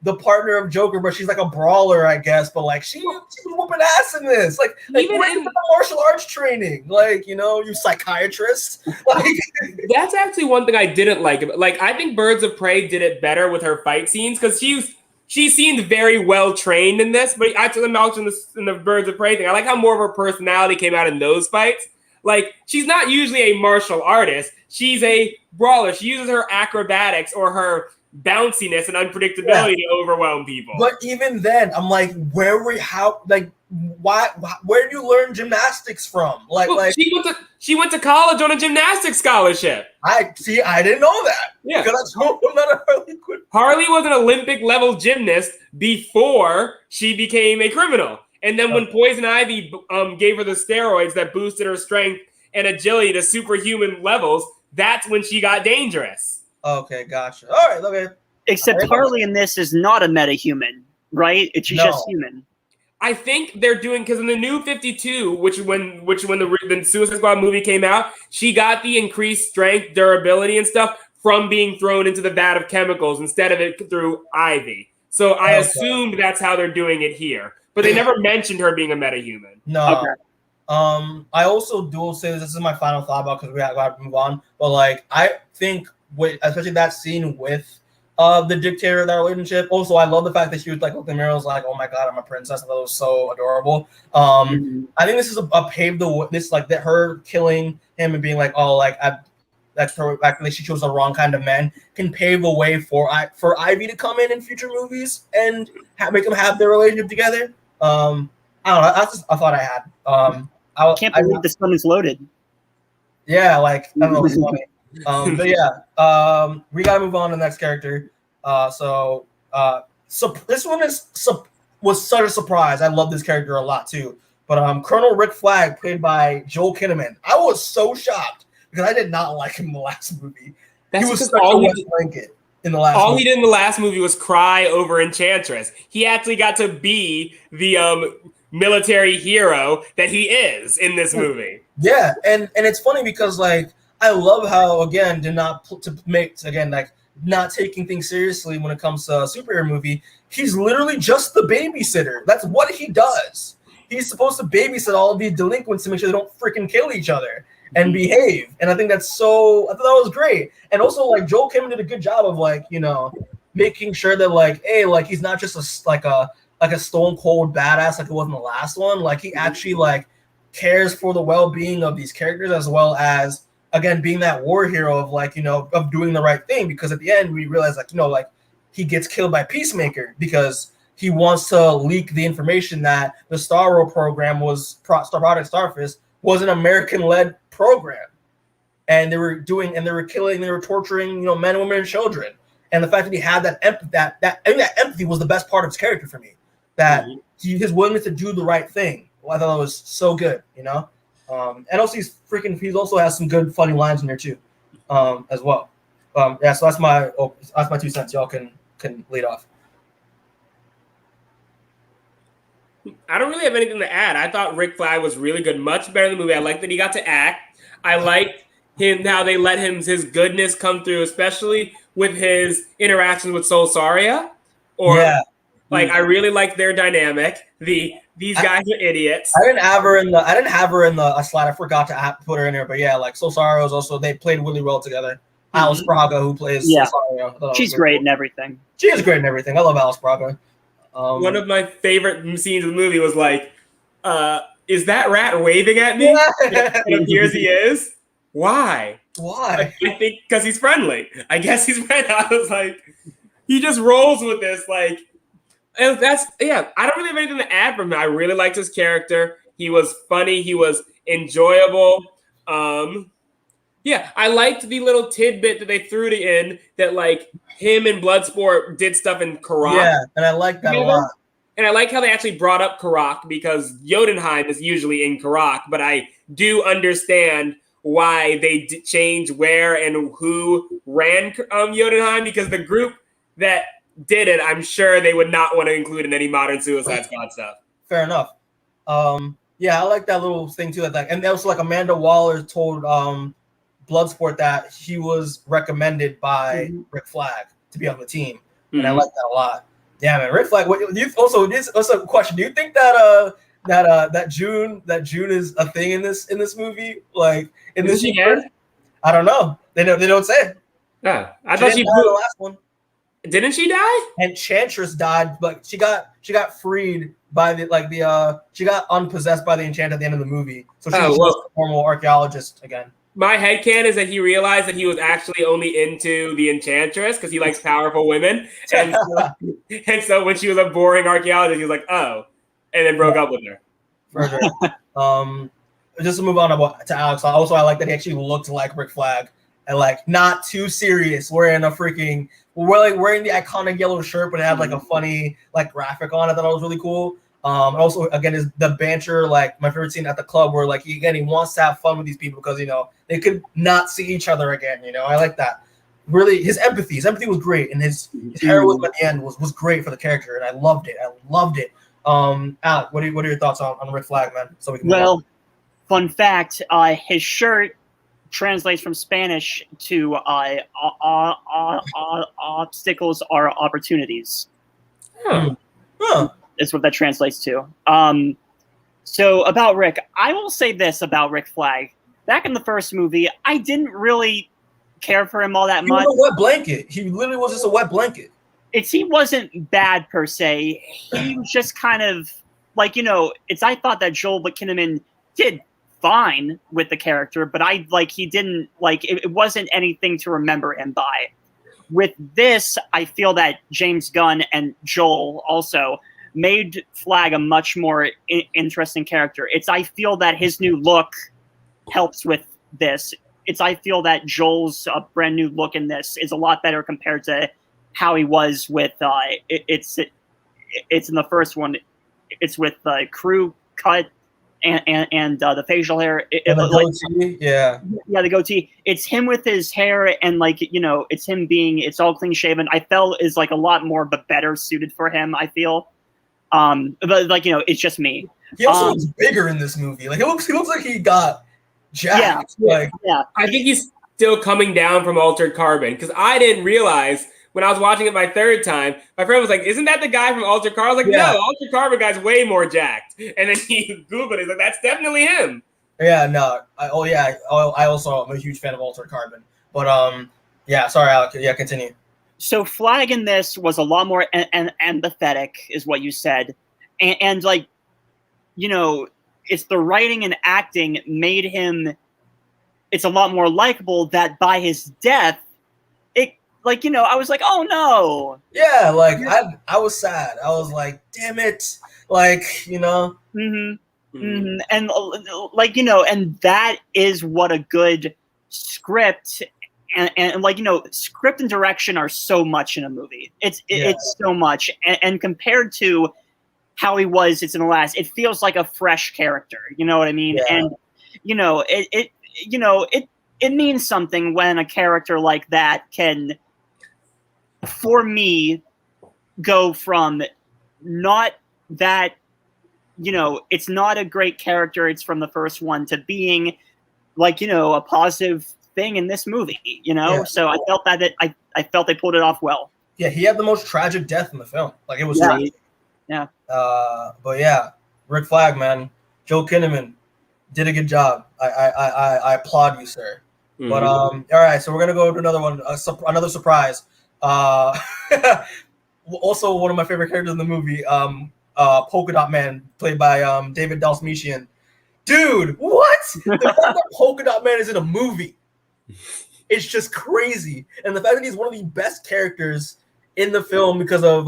the partner of Joker, but she's like a brawler, I guess. But like she was whooping ass in this. Like even where did you get the martial arts training? Like, you psychiatrist. Like that's actually one thing I didn't like. Like I think Birds of Prey did it better with her fight scenes because she seemed very well trained in this. But I told them also in the Birds of Prey thing, I like how more of her personality came out in those fights. Like she's not usually a martial artist. She's a brawler. She uses her acrobatics or her bounciness and unpredictability to overwhelm people. But even then, I'm like, where did you learn gymnastics from? Like she went to college on a gymnastics scholarship. I didn't know that. Yeah, because I'm not a Harley Quinn. Harley was an Olympic level gymnast before she became a criminal. And then when Poison Ivy gave her the steroids that boosted her strength and agility to superhuman levels, that's when she got dangerous. Okay, gotcha. All right, okay. Except Harley in this is not a meta-human, right? She's just human. I think they're doing, because in the New 52, which when the Suicide Squad movie came out, she got the increased strength, durability, and stuff from being thrown into the vat of chemicals instead of it through Ivy. So I assumed that's how they're doing it here. But they never mentioned her being a metahuman. No. Okay. I also do say this is my final thought about, because we got to move on. But like, I think especially that scene with the dictator, that relationship. Also, I love the fact that she was like looking in the mirror, was like, "Oh my god, I'm a princess." And that was so adorable. I think this is a paved the way. This like that her killing him and being like, "Oh, like that's her." Actually, she chose the wrong kind of men. Can pave a way for Ivy to come in future movies and make them have their relationship together. I don't know. That's just a thought I had. I can't believe the sun is loaded. Yeah, like I don't know, it's funny. But yeah, we gotta move on to the next character. So this one was such a surprise. I love this character a lot too. But Colonel Rick Flag, played by Joel Kinneman, I was so shocked because I did not like him in the last movie. That's he was because such a wet blanket in the last movie. All he did in the last movie was cry over Enchantress. He actually got to be the military hero that he is in this movie. Yeah, and it's funny because like I love how again not taking things seriously when it comes to a superhero movie. He's literally just the babysitter. That's what he does. He's supposed to babysit all of these delinquents to make sure they don't freaking kill each other and behave. And I think I thought that was great. And also like Joel Kim did a good job of like, you know, making sure that like, hey, like he's not just a stone cold badass like it was in the last one. Like he actually like cares for the well-being of these characters as well as again being that war hero of like, you know, of doing the right thing, because at the end we realize like, you know, like he gets killed by Peacemaker because he wants to leak the information that the Starro program Project Starfist was an American-led program, and they were torturing, you know, men, women, and children. And the fact that he had that empathy, that empathy was the best part of his character for me. That his willingness to do the right thing. Well, I thought it was so good, you know. And also he also has some good funny lines in there too, as well. Yeah, so that's my 2 cents. Y'all can lead off. I don't really have anything to add. I thought Rick Flag was really good, much better in the movie. I like that he got to act. I liked how they let his goodness come through, especially with his interactions with Soul Saria. I really like their dynamic. These guys are idiots. I didn't have her in the slide. I forgot to put her in there, but yeah, like Soul Saria was also, they played really well together. Alice Braga, who plays Soul Saria, she's great in everything. She is great in everything. I love Alice Braga. One of my favorite scenes of the movie was like, is that rat waving at me? It appears he is. Why? Why? I think because he's friendly. I guess he's friendly. I was like, he just rolls with this. Like, and I don't really have anything to add from him. I really liked his character. He was funny. He was enjoyable. I liked the little tidbit that they threw in that like him and Bloodsport did stuff in Karak. Yeah, and I like that a lot. And I like how they actually brought up Karak because Jotunheim is usually in Karak, but I do understand why they changed where and who ran Jotunheim, because the group that did it, I'm sure they would not want to include in any modern Suicide Squad stuff. Fair enough. I like that little thing too. And also like Amanda Waller told Bloodsport that he was recommended by Rick Flag to be on the team, and I like that a lot. Yeah, man, Rick Flag. Also a question: do you think that that June is a thing in this movie? Like in this universe? I don't know. They don't say. Yeah, I thought she died in the last one. Didn't she die? Enchantress died, but she got freed by she got unpossessed by the Enchantress at the end of the movie. So she's just a normal archaeologist again. My headcanon is that he realized that he was actually only into the Enchantress because he likes powerful women. And so when she was a boring archaeologist, he was like, oh, and then broke up with her. For sure. Just to move on to Alex, also I like that he actually looked like Rick Flag and like not too serious, wearing the iconic yellow shirt, but it had like a funny like graphic on it that was really cool. Also, again, is the banter, like my favorite scene at the club where like he wants to have fun with these people because, you know, they could not see each other again. You know, I like that. Really, his empathy was great, and his heroism at the end was great for the character, and I loved it. Alec, what are your thoughts on Rick Flag, man? So we can fun fact, his shirt translates from Spanish to obstacles are opportunities. Is what that translates to. So about Rick, I will say this about Rick Flag. Back in the first movie, I didn't really care for him all that much. He was a wet blanket. He literally was just a wet blanket. He wasn't bad per se. He was just kind of like, you know, I thought that Joel Kinneman did fine with the character, but he didn't like it wasn't anything to remember him by. With this, I feel that James Gunn and Joel also made Flag a much more interesting character. I feel that his new look helps with this. I feel that Joel's brand new look in this is a lot better compared to how he was with it's in the first one. It's with the crew cut and the facial hair. The goatee. It's him with his hair and it's him it's all clean shaven. I felt is like a lot more but better suited for him. I feel, but it's just me. He also looks bigger in this movie. Like he looks like he got jacked. Yeah. I think he's still coming down from Altered Carbon because I didn't realize. When I was watching it my third time, my friend was like, "Isn't that the guy from Altered Carbon?" I was like, "No, Altered Carbon guy's way more jacked." And then he Googled it. He's like, "That's definitely him." Yeah, no. I also am a huge fan of Altered Carbon. But sorry, Alec. Yeah, continue. So Flag in this was a lot more empathetic, is what you said, and it's the writing and acting made him. It's a lot more likable that by his death. I was like, oh no. Yeah, I was sad. I was like, damn it. Mm-hmm. And and that is what a good script and script and direction are so much in a movie. It's so much. And compared to how he was, it's in the last, it feels like a fresh character. You know what I mean? Yeah. And it means something when a character like that can, for me, go from not that, it's not a great character, it's from the first one, to being a positive thing in this movie, So I felt that I felt they pulled it off well. Yeah, he had the most tragic death in the film. It was great. Yeah. But yeah, Rick Flag, man. Joe Kinneman did a good job. I applaud you, sir. Mm-hmm. But all right, so we're gonna go to another one, another surprise. Also one of my favorite characters in the movie, Polka-Dot Man, played by David Dastmalchian. Dude, what? The fact that Polka-Dot Man is in a movie, it's just crazy. And the fact that he's one of the best characters in the film because of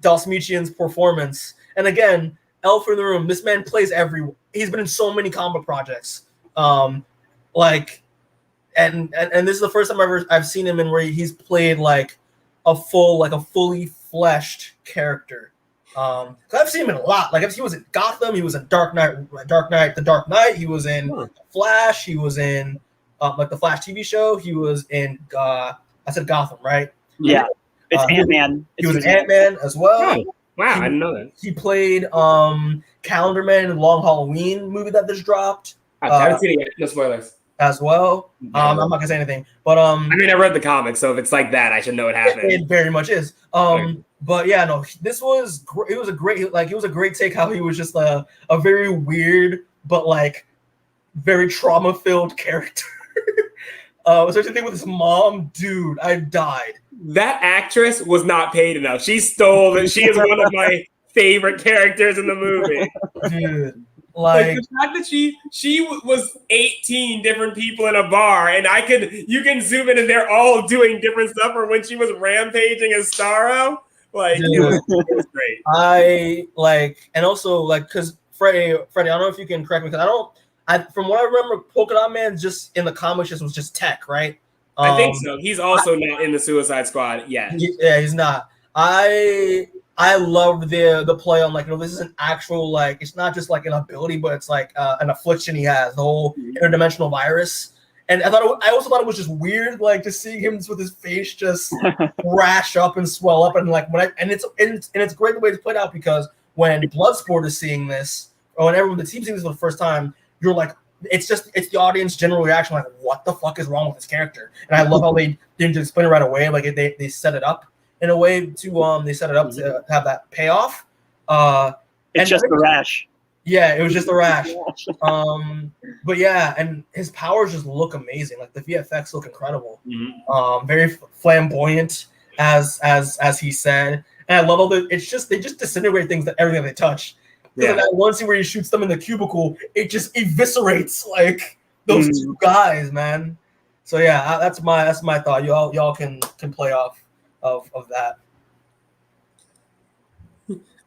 Dastmalchian's performance. And again, elephant in the room, this man plays he's been in so many comic projects. And this is the first time I've seen him in where he's played a fully fleshed character. I've seen him in a lot. He was in Gotham, he was in The Dark Knight. He was in Flash. He was in the Flash TV show. He was in I said Gotham, right? Yeah, it's Ant-Man. He was in Ant-Man as well. Oh, wow, I didn't know that. He played Calendar Man in Long Halloween movie that just dropped. I haven't seen it yet. No spoilers. As well. I'm not gonna say anything, but I mean, I read the comics, so if it's like that, I should know what happened. It very much is. But yeah, no, this was it was a great take. How he was just a very weird but very trauma filled character. Especially thing with his mom, dude, I died. That actress was not paid enough. She stole it. She is one of my favorite characters in the movie, dude. The fact that she was 18 different people in a bar, and you can zoom in and they're all doing different stuff. Or when she was rampaging as Starro, it was great. And also because Freddy, I don't know if you can correct me because from what I remember, Polka-Dot Man just in the comics was just tech, right? I think so. He's also not in the Suicide Squad yet. Yeah, he's not. I love the play on this is an actual it's not just an ability, but it's an affliction he has, the whole interdimensional virus. And I also thought it was just weird, just seeing him with his face just rash up and swell up, and it's great the way it's played out because when Bloodsport is seeing this, or when everyone the team seeing this for the first time, you're it's the audience general reaction, what the fuck is wrong with this character? And I love how they didn't just explain it right away, they set it up. In a way, they set it up to have that payoff. It's just the rash. Yeah, it was just the rash. But yeah, and his powers just look amazing. The VFX look incredible. Mm-hmm. Very flamboyant, as he said. And I love all they just disintegrate everything they touch. Yeah. That one scene where he shoots them in the cubicle, it just eviscerates those two guys, man. So yeah, that's my thought. Y'all can play off of that.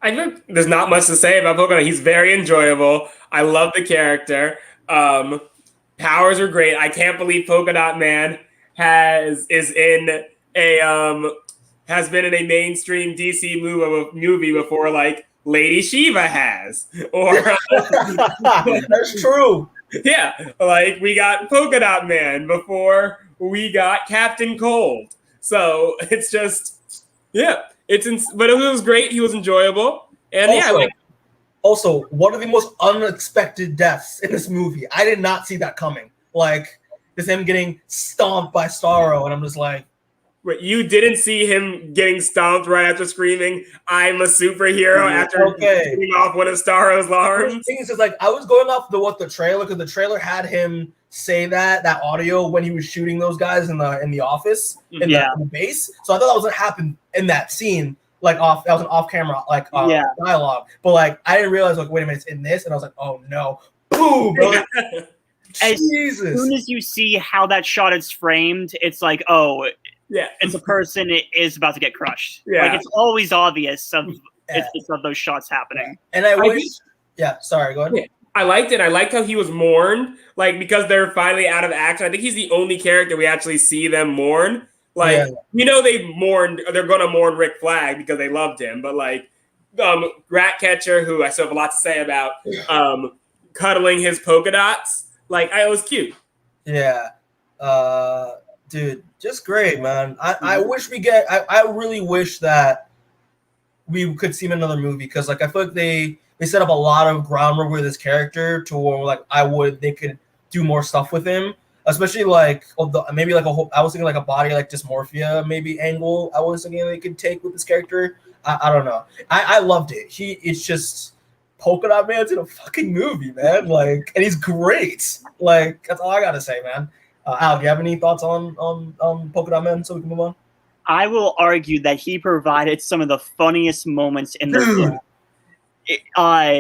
I think there's not much to say about Polka-Dot. He's very enjoyable. I love the character. Powers are great. I can't believe Polka-Dot Man has been in a mainstream DC movie before, like Lady Shiva has, or That's true. yeah, like we got Polka-Dot Man before we got Captain Cold. So it's just but it was great. He was enjoyable, and also, one of the most unexpected deaths in this movie. I did not see that coming. Like, just him getting stomped by Starro, and I'm just like, wait, you didn't see him getting stomped right after screaming, "I'm a superhero," after shooting off one of Starro's alarms? The thing is, like, I was going off the trailer, because the trailer had him say that audio when he was shooting those guys in the office, in the base. So I thought that was gonna happen in that scene. Like that was an off-camera dialogue, but like I didn't realize, like, wait a minute, it's in this, and I was like, oh no, boom! As soon as you see how that shot is framed, it's like, oh, yeah, it's a person is about to get crushed. Yeah, like it's always obvious of those shots happening. And I wish, sorry, go ahead. Yeah. I liked it. I liked how he was mourned, like because they're finally out of action. I think he's the only character we actually see them mourn. Like, they're going to mourn Rick Flag because they loved him. But, like, Ratcatcher, who I still have a lot to say about, cuddling his polka dots, like, it was cute. Yeah. Dude, just great, man. I wish I really wish that we could see him in another movie, because, like, I feel like they set up a lot of groundwork with this character to where, like, they could do more stuff with him. Especially like maybe like I was thinking like a body like dysmorphia maybe angle. I was thinking they could take with this character. I don't know. I loved it. It's just Polka-Dot Man's in a fucking movie, man. Like, and he's great. Like, that's all I gotta say, man. Alec, do you have any thoughts on Polka-Dot Man so we can move on? I will argue that he provided some of the funniest moments in the film.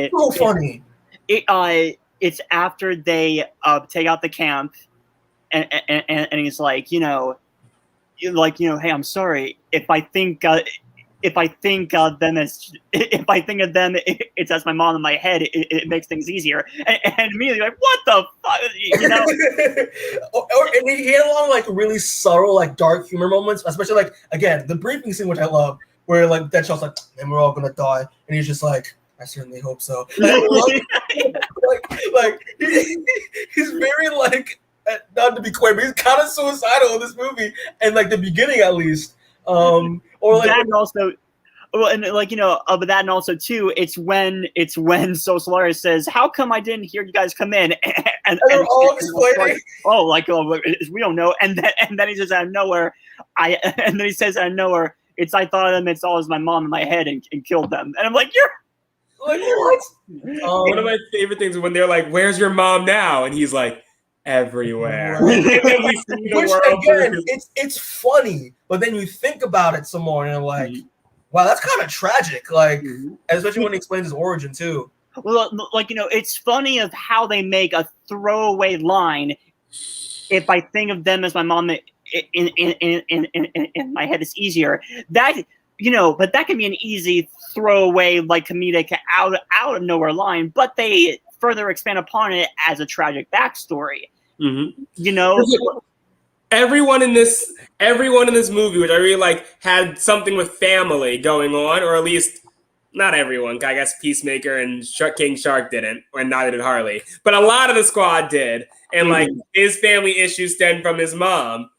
So funny. It's after they take out the camp. And he's like, hey, I'm sorry if I think of them it's as my mom in my head, it makes things easier. And immediately like, what the fuck, and he had a lot of like really subtle like dark humor moments, especially like again the briefing scene, which I love, where like Deadshot's like, and we're all gonna die, and he's just like, I certainly hope so. He's very like, not to be quaint, but he's kind of suicidal in this movie, and like the beginning at least. Or like that, and also, well, and like but that, and also too, it's when Valera says, "How come I didn't hear you guys come in?" And they're all explaining. Like, we don't know. And then he says out of nowhere, it's I thought of them. It's always my mom in my head and killed them. And I'm like, you're. Like, what? One of my favorite things is when they're like, "Where's your mom now?" And he's like, "Everywhere." And then we see the Which world again, it's funny, but then you think about it some more, and you're like, "Wow, that's kind of tragic." Like, especially when he explains his origin too. Well, like it's funny of how they make a throwaway line. If I think of them as my mom in my head, it's easier. That. But that can be an easy throwaway, like comedic out of nowhere line. But they further expand upon it as a tragic backstory. Everyone in this movie, which I really like, had something with family going on, or at least not everyone. I guess Peacemaker and King Shark didn't, and neither did Harley. But a lot of the squad did, and like his family issues stemmed from his mom.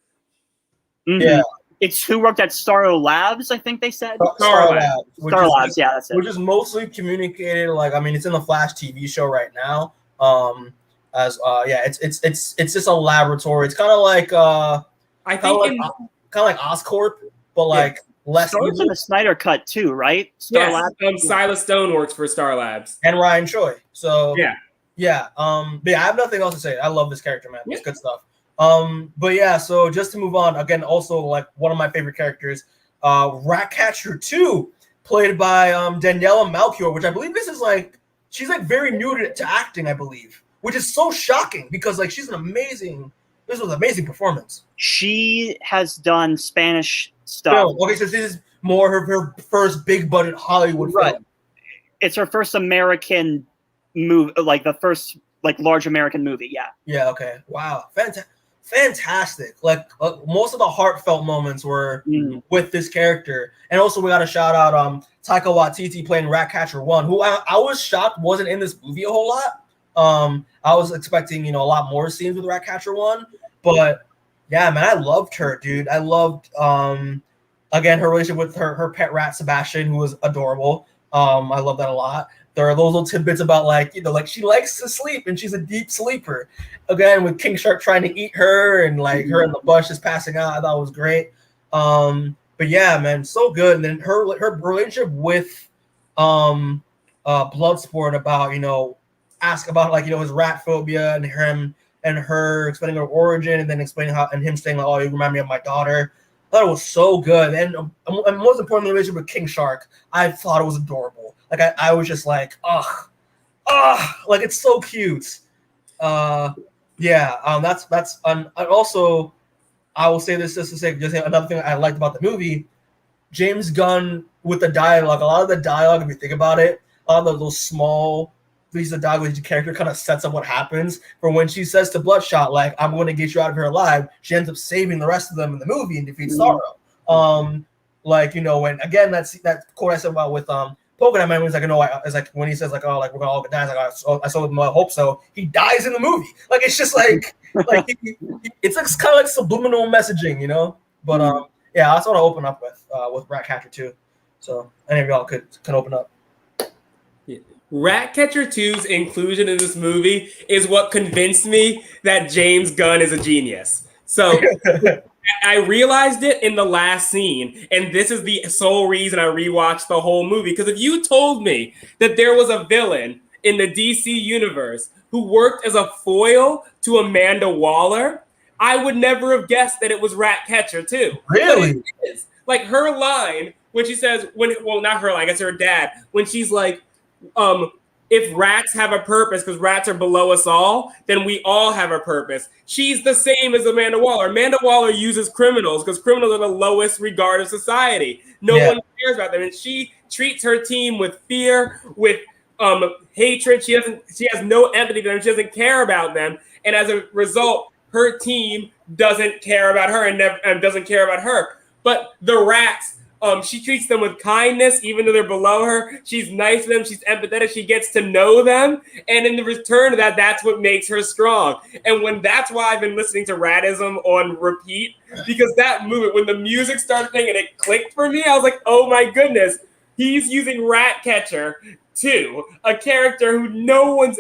Yeah. It's who worked at Starro Labs, I think they said. Starro Labs, yeah, that's it. Which is mostly communicated, like, I mean, it's in the Flash TV show right now. It's just a laboratory. It's kind of like kind of like Oscorp, but like less. Star's in the Snyder Cut too, right? Silas Stone works for Star Labs and Ryan Choi. So yeah. But yeah, I have nothing else to say. I love this character, man. It's good stuff. But yeah, so just to move on, again, also like one of my favorite characters, Ratcatcher 2, played by Daniela Melchior, which I believe she's like very new to acting, I believe, which is so shocking because like this was an amazing performance. She has done Spanish stuff. Okay, so this is more her first big budget Hollywood film. It's her first American movie, like the first like large American movie. Yeah. Yeah. Okay. Wow. Fantastic. Like most of the heartfelt moments were with this character, and also we got to shout out Taika Waititi playing Ratcatcher 1, who I was shocked wasn't in this movie a whole lot. I was expecting a lot more scenes with Ratcatcher 1, but yeah, man, I loved her, dude. I loved again her relationship with her pet rat Sebastian, who was adorable. I love that a lot. There are those little tidbits about like she likes to sleep and she's a deep sleeper. Again, with King Shark trying to eat her and like her in the bush just passing out, I thought it was great. But yeah, man, so good. And then her relationship with Bloodsport about ask about like his rat phobia and him and her explaining her origin and then explaining how and him saying like, oh, you remind me of my daughter. I thought it was so good. And most importantly, the relationship with King Shark, I thought it was adorable. Like I was just like, like it's so cute. That's also I will say this just to say another thing I liked about the movie. James Gunn with the dialogue, a lot of the dialogue, if you think about it, a lot of those small pieces of dialogue, the character kind of sets up what happens. For when she says to Bloodshot, like, I'm going to get you out of here alive, she ends up saving the rest of them in the movie and defeats Starro. When again that quote I said about with Polka-Dot Man was like, it's like when he says like, oh, like we're gonna all die. Like, I saw my hope so. He dies in the movie. Like it's just like it's like kind of like subliminal messaging, But yeah, that's what I open up with Ratcatcher 2. So any of y'all can open up. Yeah. Ratcatcher 2's inclusion in this movie is what convinced me that James Gunn is a genius. So I realized it in the last scene, and this is the sole reason I rewatched the whole movie. Because if you told me that there was a villain in the DC universe who worked as a foil to Amanda Waller, I would never have guessed that it was Ratcatcher 2. Really? But it is. Like her line when she says, not her line, I guess her dad, when she's like, if rats have a purpose because rats are below us all, then we all have a purpose. She's the same as Amanda Waller. Amanda Waller uses criminals because criminals are the lowest regard of society. No one cares about them. And she treats her team with fear, with hatred. She has no empathy for them. She doesn't care about them. And as a result, her team doesn't care about her and doesn't care about her. But the rats, she treats them with kindness, even though they're below her. She's nice to them. She's empathetic. She gets to know them. And in the return of that, that's what makes her strong. And that's why I've been listening to Radism on repeat, because that movement, when the music started playing and it clicked for me, I was like, oh my goodness, he's using Ratcatcher 2, a character who no one's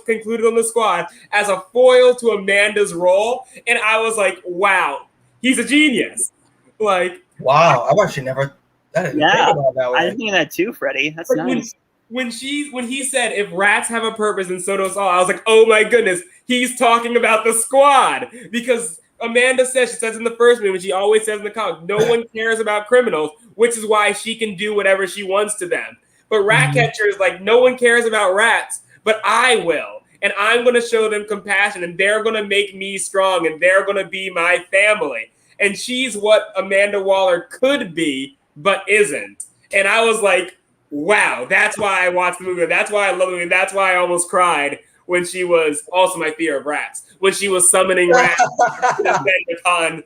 concluded on the squad, as a foil to Amanda's role. And I was like, wow, he's a genius. Like, wow, I've actually never. I didn't think about that way. I didn't think of that too, Freddy. That's nice. When he said, if rats have a purpose and so does all, I was like, oh my goodness, he's talking about the squad. Because Amanda she says in the first movie, she always says in the comic, no one cares about criminals, which is why she can do whatever she wants to them. But Ratcatcher is like, no one cares about rats, but I will. And I'm going to show them compassion, and they're going to make me strong, and they're going to be my family. And she's what Amanda Waller could be, but isn't. And I was like, wow, that's why I watched the movie. That's why I love the movie. That's why I almost cried when she was also my fear of rats, when she was summoning rats to defend upon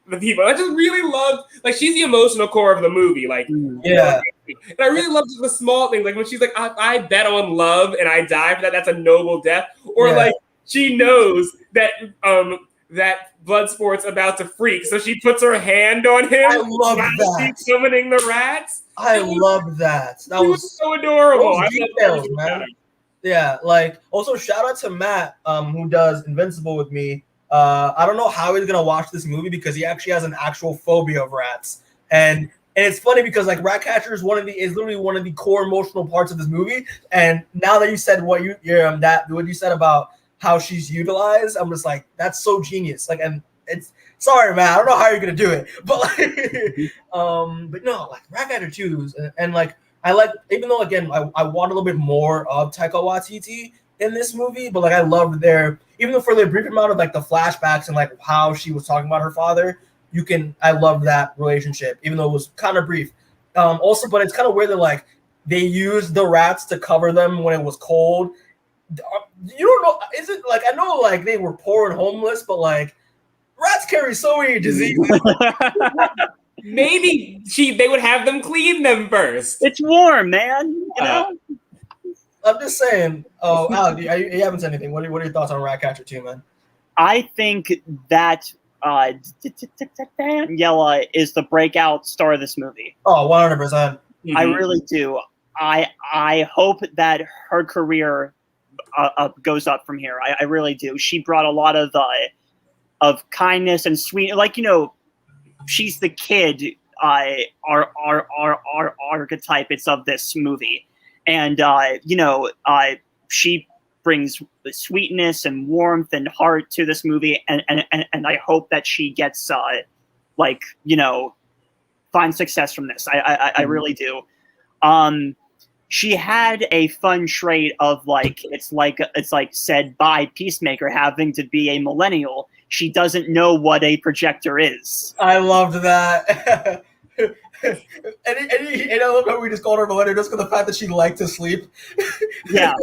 the people. I just really loved, like, she's the emotional core of the movie. Like, yeah. And I really loved the small things. Like when she's like, I bet on love and I die for that. That's a noble death. Or like she knows that that Bloodsport's about to freak, so she puts her hand on him. I love that. She's summoning the rats. I love that. That was so adorable. Details, man. Yeah, like also shout out to Matt, who does Invincible with me. I don't know how he's gonna watch this movie because he actually has an actual phobia of rats, and it's funny because like Ratcatcher is literally one of the core emotional parts of this movie. And now that you said what you said about how she's utilized, I'm just like, that's so genius. Like, and it's sorry, man, I don't know how you're gonna do it, but like, but no, like Ratcatcher 2, and like I like, even though again I want a little bit more of Taika Waititi in this movie, but like I loved even though for the brief amount of like the flashbacks and like how she was talking about her father, I love that relationship, even though it was kind of brief. Also, but it's kind of weird that like they used the rats to cover them when it was cold. You don't know, is it like, I know like they were poor and homeless, but like rats carry so many diseases. Maybe they would have them clean them first. It's warm, man. You know. I'm just saying. Oh, Alec, you haven't said anything. What are your thoughts on Ratcatcher 2, man? I think that Daniela is the breakout star of this movie. Oh, 100%. I really do. I hope that her career goes up from here. I really do. She brought a lot of kindness and sweet, like, you know, she's the kid our archetype it's of this movie, and you know, she brings sweetness and warmth and heart to this movie, and I hope that she gets like, you know, find success from this. I really do. She had a fun trait of like, it's like said by Peacemaker having to be a millennial. She doesn't know what a projector is. I loved that. and I love how we just called her millennial just because the fact that she liked to sleep. Yeah.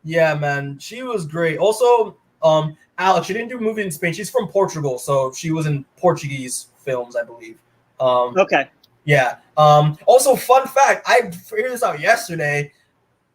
Yeah, man. She was great. Also, Alec, she didn't do a movie in Spain. She's from Portugal, so she was in Portuguese films, I believe. Okay. Yeah. Also, fun fact, I figured this out yesterday.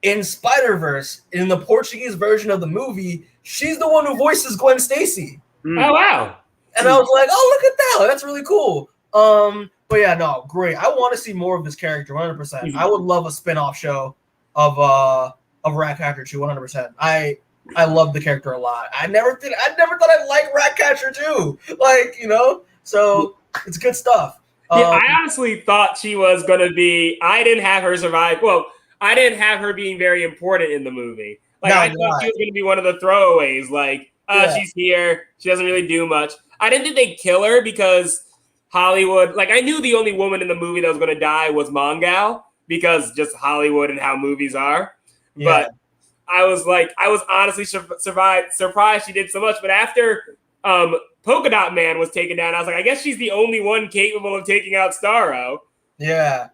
In Spider-Verse, in the Portuguese version of the movie, she's the one who voices Gwen Stacy. Oh, wow. And I was like, oh, look at that. That's really cool. But yeah, no, great. I want to see more of this character, 100%. I would love a spin-off show of Ratcatcher 2, 100%. I love the character a lot. I never thought I'd like Ratcatcher 2. Like, you know, so it's good stuff. Yeah, I honestly thought she was going to be, I didn't have her survive. Well, I didn't have her being very important in the movie. Like, I thought she was going to be one of the throwaways. Like, she's here. She doesn't really do much. I didn't think they'd kill her because Hollywood, like, I knew the only woman in the movie that was going to die was Mongal because just Hollywood and how movies are. Yeah. But I was honestly surprised she did so much. But after Polka-Dot Man was taken down, I was like, I guess she's the only one capable of taking out Starro. Yeah.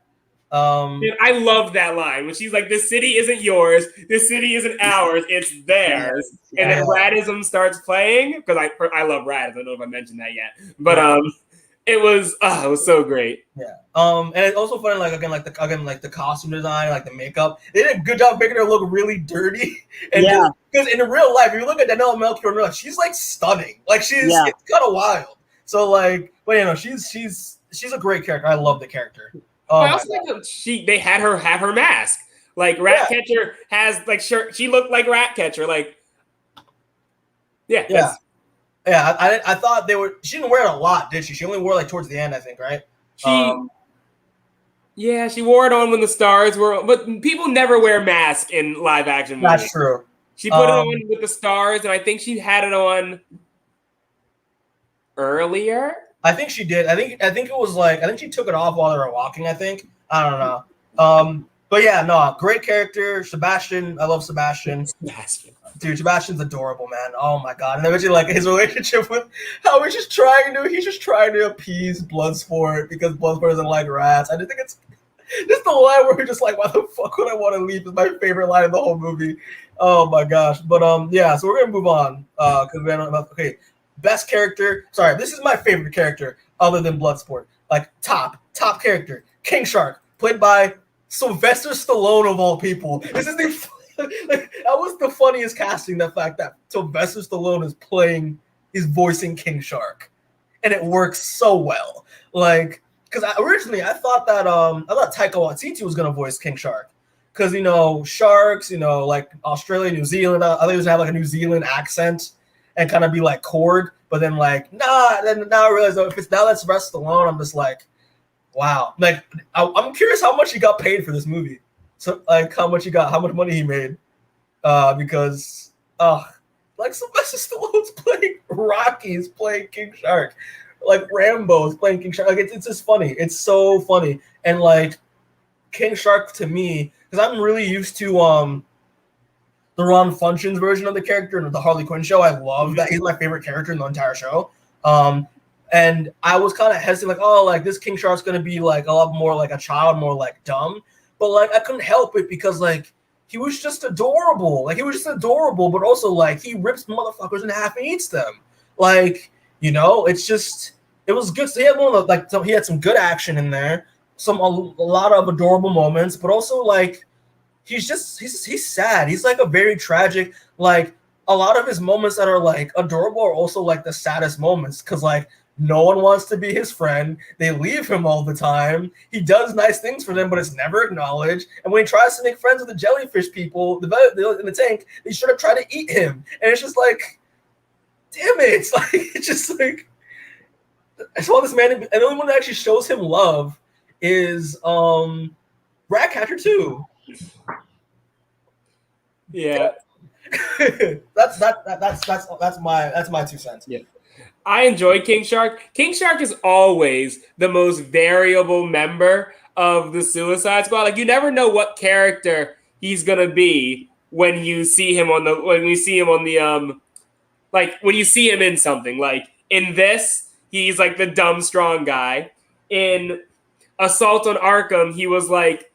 Dude, I love that line when she's like, "This city isn't yours. This city isn't ours. It's theirs." And then Radism starts playing because I love Rad. I don't know if I mentioned that yet, but it was so great. Yeah. And it's also funny, like the costume design, like the makeup. They did a good job making her look really dirty. And because in real life, if you look at Daniela Melchior in real life, she's like stunning. Like it's kind of wild. So like, but you know, she's a great character. I love the character. I also think they had her have her mask. Like Ratcatcher has like she looked like Ratcatcher. Like I thought she didn't wear it a lot, did she? She only wore it like towards the end, I think, right? She wore it on when the stars were, but people never wear masks in live action movies. That's true. She put it on with the stars, and I think she had it on earlier. I think she did. I think it was like, I think she took it off while they were walking, I think. I don't know. But yeah, no, great character. Sebastian, I love Sebastian. Dude, Sebastian's adorable, man. Oh my god. And eventually, like, his relationship with how he's just trying to appease Bloodsport because Bloodsport doesn't like rats. I just think it's just the line where we're just like, why the fuck would I want to leave is my favorite line in the whole movie. Oh my gosh. But yeah, so we're gonna move on. Okay. Best character. Sorry, this is my favorite character other than Bloodsport. Like top character. King Shark, played by Sylvester Stallone of all people. This is that was the funniest casting, the fact that Sylvester Stallone is voicing King Shark. And it works so well. Like, because originally I thought Taika Waititi was gonna voice King Shark. Because, you know, sharks, you know, like Australia, New Zealand, others have like a New Zealand accent and kind of be like Korg, but then like, nah, then now I realize if it's now that's Sylvester Stallone, I'm just like, wow. Like, I'm curious how much he got paid for this movie. So, like, how much money he made. Because, like, Sylvester Stallone's playing Rocky, he's playing King Shark. Like, Rambo is playing King Shark. Like, it's just funny. It's so funny. And, like, King Shark to me, because I'm really used to the Ron Funches version of the character in the Harley Quinn show. I love that. He's my favorite character in the entire show. And And I was kind of hesitant, like, oh, like this King Shark's gonna be like a lot more like a child, more like dumb. But like I couldn't help it because like he was just adorable. Like he was just adorable, but also like he rips motherfuckers in half and eats them. Like, you know, it's just it was good. So he had one of the, like he had some good action in there, a lot of adorable moments, but also like he's sad. He's like a very tragic, like a lot of his moments that are like adorable are also like the saddest moments because like no one wants to be his friend. They leave him all the time. He does nice things for them, but it's never acknowledged. And when he tries to make friends with the jellyfish people in the tank, they sort of try to eat him. And it's just like, damn it. It's like, it's just like, I saw this man, and the only one that actually shows him love is Ratcatcher 2. Yeah. that's my 2 cents. Yeah. I enjoy King Shark. King Shark is always the most variable member of the Suicide Squad. Like you never know what character he's gonna be when you see him on the when you see him in something. Like in this, he's like the dumb strong guy. In Assault on Arkham, he was like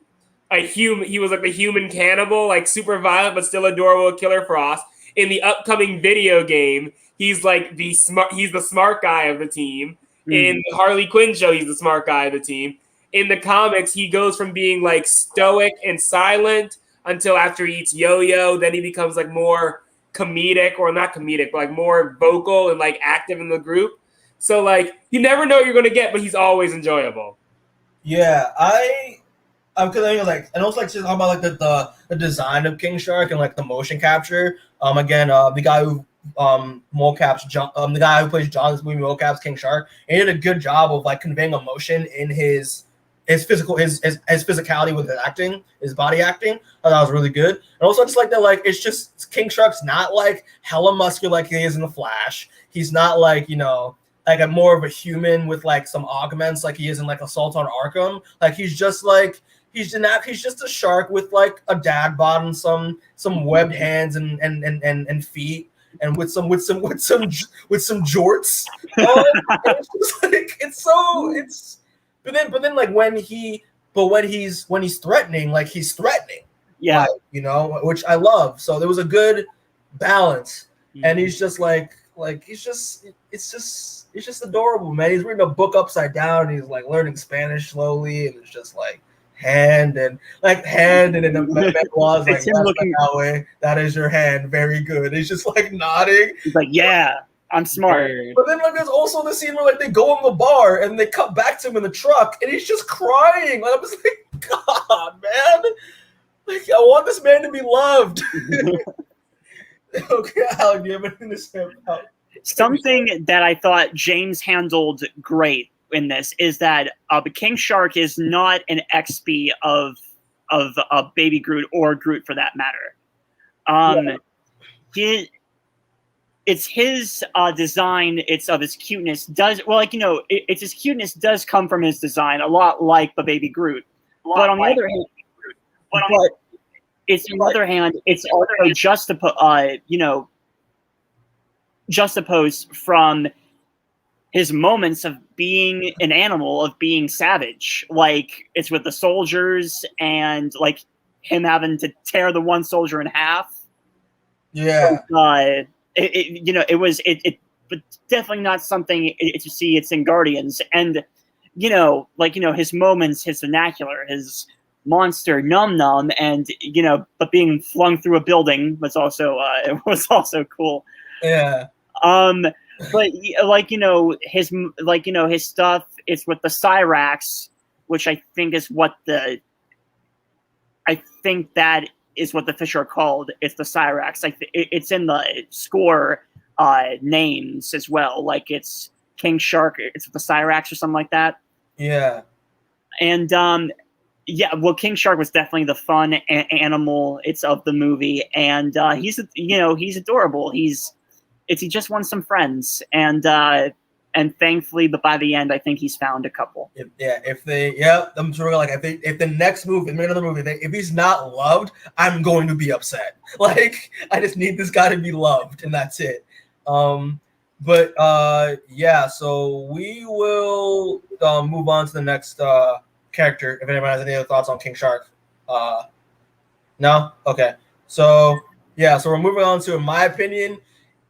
a human. He was like the human cannibal, like super violent but still adorable, Killer Frost. In the upcoming video game, he's like the smart guy of the team. Mm-hmm. In the Harley Quinn show, he's the smart guy of the team. In the comics, he goes from being like stoic and silent until after he eats yo-yo, then he becomes like more comedic, or not comedic, but like more vocal and like active in the group. So like you never know what you're gonna get, but he's always enjoyable. Yeah, I'm feeling like, and also like talking about like the design of King Shark and like the motion capture. Again, the guy who mocaps John, the guy who plays John in this movie mocaps King Shark, and he did a good job of like conveying emotion in his physicality with his acting, his body acting. I thought that was really good. And also just like that, like it's just King Shark's not like hella muscular like he is in the Flash. He's not like, you know, like a more of a human with like some augments like he is in like Assault on Arkham. Like he's just like he's just a shark with like a dad bod and some webbed hands and feet and with some jorts. It's just like but then like when he's threatening, like he's threatening. Yeah. Like, you know, which I love. So there was a good balance. Mm-hmm. And he's just it's just adorable, man. He's reading a book upside down and he's like learning Spanish slowly, and it's just like hand and in the was like that way. That is your hand. Very good. He's just like nodding. He's like, yeah, I'm smart. But then like there's also the scene where like they go in the bar and they cut back to him in the truck and he's just crying. Like, I was like, God, man. Like I want this man to be loved. Okay, Alec, do you have anything to say about something that I thought James handled great in this is that King Shark is not an XP of Baby Groot or Groot for that matter. It's his design. It's of his cuteness. It's his cuteness does come from his design, a lot like the Baby Groot. But on the other hand, it's also juxtaposed from his moments of being an animal, of being savage. Like it's with the soldiers and like him having to tear the one soldier in half. Yeah. It was definitely not something to see. It's in Guardians, and his moments, his vernacular, his monster num num, and but being flung through a building was also cool. Yeah. But his stuff is with the Cyrax, which I think that is what the fish are called. It's the Cyrax. Like it's in the score names as well. Like it's King Shark. It's the Cyrax or something like that. Yeah. And King Shark was definitely the fun animal. It's of the movie, and he's adorable. He just wants some friends, and thankfully, but by the end, I think he's found a couple. I'm sure. Like, if the next movie, another movie, if he's not loved, I'm going to be upset. Like, I just need this guy to be loved, and that's it. But yeah, so we will move on to the next character. If anyone has any other thoughts on King Shark, no, okay. So yeah, so we're moving on to, in my opinion,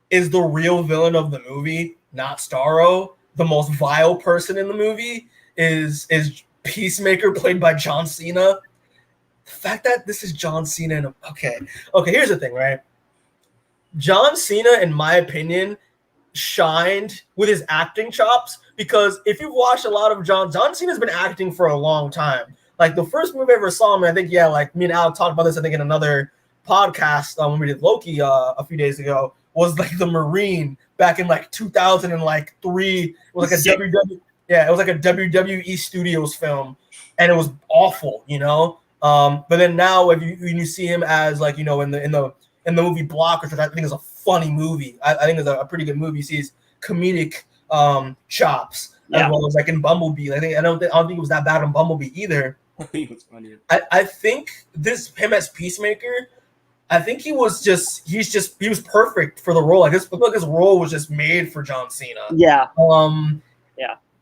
is the real villain of the movie, not Starro. The most vile person in the movie is Peacemaker, played by John Cena. The fact that this is John Cena, and okay, here's the thing, right? John Cena, in my opinion, shined with his acting chops, because if you've watched a lot of John Cena's been acting for a long time. Like the first movie I ever saw him, I think, yeah, like me and Alec talked about this, I think, in another podcast when we did Loki a few days ago, was like the Marine back in like 2003. It was like a it was like a WWE Studios film, and it was awful, you know. But then now, if when you see him as, like, you know, in the movie Blockers, which I think is a funny movie. I think it's a pretty good movie. He sees comedic chops, as well as like in Bumblebee. I don't think it was that bad in Bumblebee either. I think it was funny. I think him as Peacemaker, I think he was perfect for the role. Like his role was just made for John Cena. Yeah.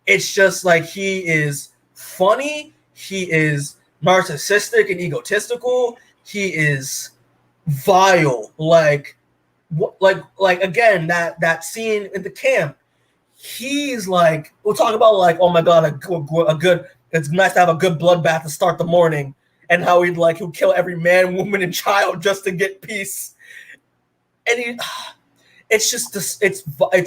It's just like, he is funny, he is narcissistic and egotistical, he is vile. Like again, that scene in the camp, he's like, we'll talk about, like, oh my god, a good, it's nice to have a good bloodbath to start the morning, and how he'll kill every man, woman, and child just to get peace. And it's just this, it's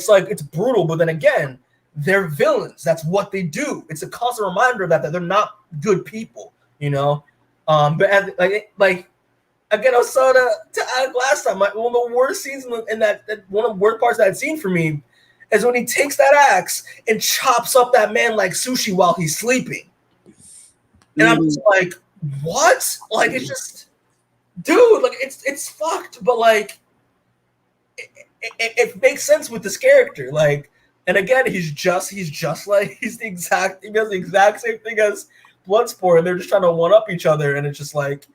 like, it's brutal, but then again, they're villains. That's what they do. It's a constant reminder that they're not good people, you know. But like again, I was saying to Alec last time, one of the worst scenes in that one of the worst parts of that scene for me is when he takes that axe and chops up that man like sushi while he's sleeping. And I'm just like, what? Like, it's just, dude, like, it's fucked, but like, it makes sense with this character. Like, and again, he does the exact same thing as Bloodsport, and they're just trying to one up each other, and it's just like,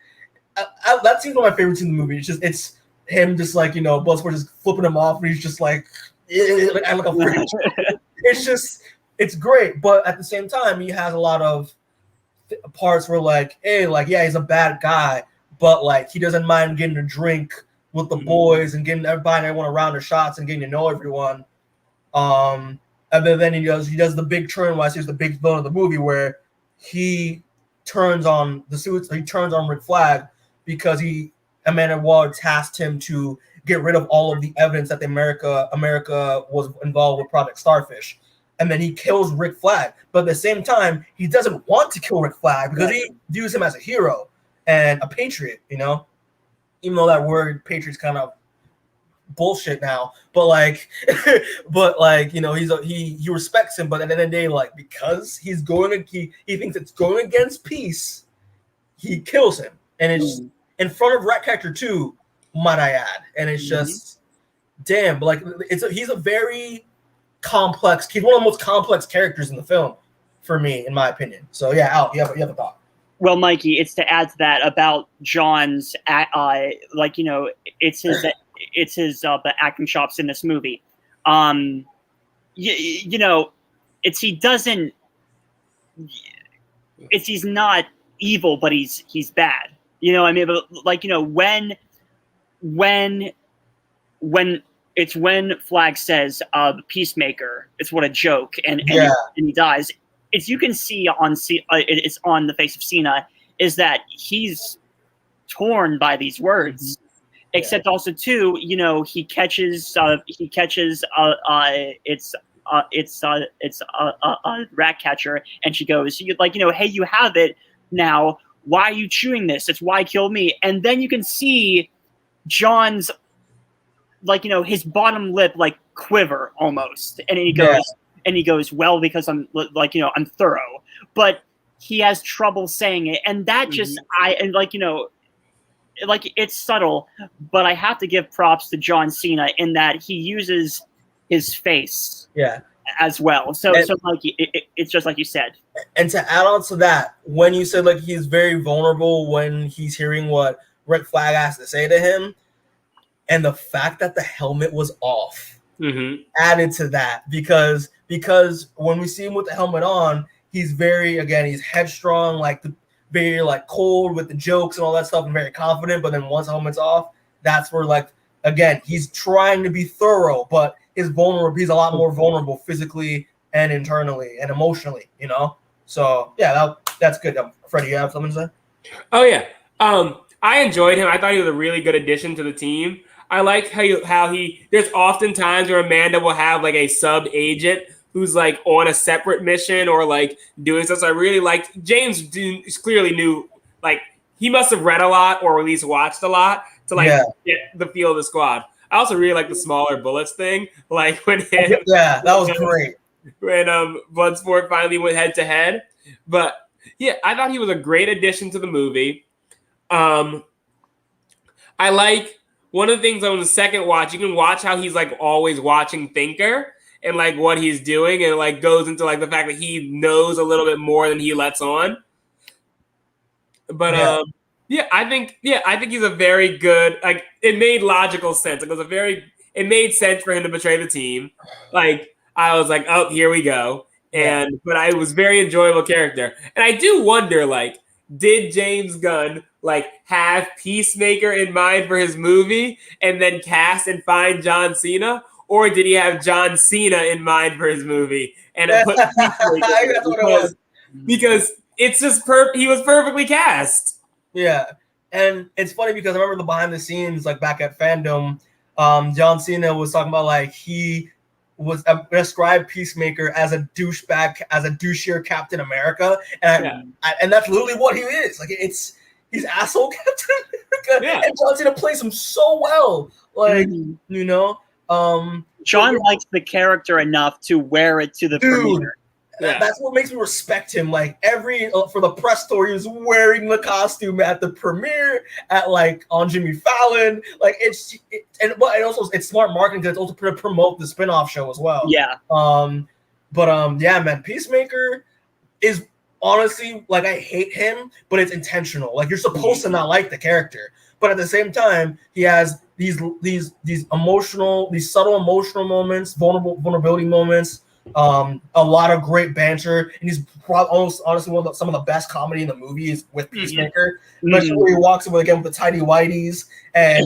that seems one of my favorites in the movie. It's him just, like, you know, Bloodsport just flipping him off, and he's just like I'm like a freak. It's great, but at the same time, he has a lot of parts where, like, hey, like, yeah, he's a bad guy, but like, he doesn't mind getting a drink with the boys and getting everyone around the shots and getting to know everyone. And then he does the big turn, where I see the big villain of the movie, where he turns on the suits. He turns on Rick Flag because Amanda Waller tasked him to get rid of all of the evidence that America was involved with Project Starfish. And then he kills Rick Flag. But at the same time, he doesn't want to kill Rick Flag because he views him as a hero and a patriot, you know? Even though that word patriot's kind of bullshit now. But like, you know, he respects him, but at the end of the day, like, because he thinks it's going against peace, he kills him. And it's in front of Ratcatcher too, might I add. And it's just, damn, but like, he's a very complex, he's one of the most complex characters in the film for me, in my opinion. So yeah, Al, you have a thought. Well, Mikey, it's to add to that about John's, like, you know, it's his acting chops in this movie. You know, he's not evil, but he's bad. You know, I mean, but like, you know, when Flag says the Peacemaker, it's what a joke, and he dies. It's, you can see it's on the face of Cena, is that he's torn by these words. Except also too, you know, he catches it's Ratcatcher, and she goes, like, you know, hey, you have it now. Why are you chewing this? It's why kill me. And then you can see John's, like, you know, his bottom lip like quiver almost, and he goes, well, because I'm, like, you know, I'm thorough, but he has trouble saying it, and that just like, you know, like, it's subtle, but I have to give props to John Cena in that he uses his face as well. So like, it's just like you said. And to add on to that, when you said, like, he's very vulnerable when he's hearing what Rick Flag has to say to him, and the fact that the helmet was off, added to that because when we see him with the helmet on, he's he's headstrong, like very like cold with the jokes and all that stuff, and very confident. But then once the helmet's off, that's where like again he's trying to be thorough, but he's a lot more vulnerable physically and internally and emotionally, you know. So yeah, that's good. Freddy, you have something to say? Oh yeah, I enjoyed him. I thought he was a really good addition to the team. I like how he. There's often times where Amanda will have like a sub agent who's like on a separate mission or like doing stuff. So I really liked James. Clearly knew like he must have read a lot or at least watched a lot to like get the feel of the squad. I also really like the smaller bullets thing. Like when that was great when Bloodsport finally went head to head. But yeah, I thought he was a great addition to the movie. I like one of the things on the second watch, you can watch how he's like always watching Thinker and like what he's doing, and like goes into like the fact that he knows a little bit more than he lets on. But I think he's a very good, like it made logical sense. It made sense for him to betray the team. Like I was like, oh, here we go. But I was very enjoyable character. And I do wonder, like, did James Gunn like have Peacemaker in mind for his movie and then cast and find John Cena? Or did he have John Cena in mind for his movie and put Peacemaker because it's just he was perfectly cast. Yeah. And it's funny because I remember the behind the scenes, like back at Fandom, John Cena was talking about like he was described Peacemaker as a douchebag, as a douchier Captain America, and that's literally what he is. Like he's asshole Captain America, and John Cena plays him so well. Like you know, John likes the character enough to wear it to the premiere. That's what makes me respect him. Like for the press tour, he was wearing the costume at the premiere, at like on Jimmy Fallon. Like it's smart marketing because it's also to promote the spinoff show as well. Yeah. Man, Peacemaker is honestly like I hate him, but it's intentional. Like you're supposed to not like the character, but at the same time, he has these subtle emotional moments, vulnerability moments. A lot of great banter, and he's almost honestly some of the best comedy in the movie is with Peacemaker. Especially where he walks away again with the tidy whities and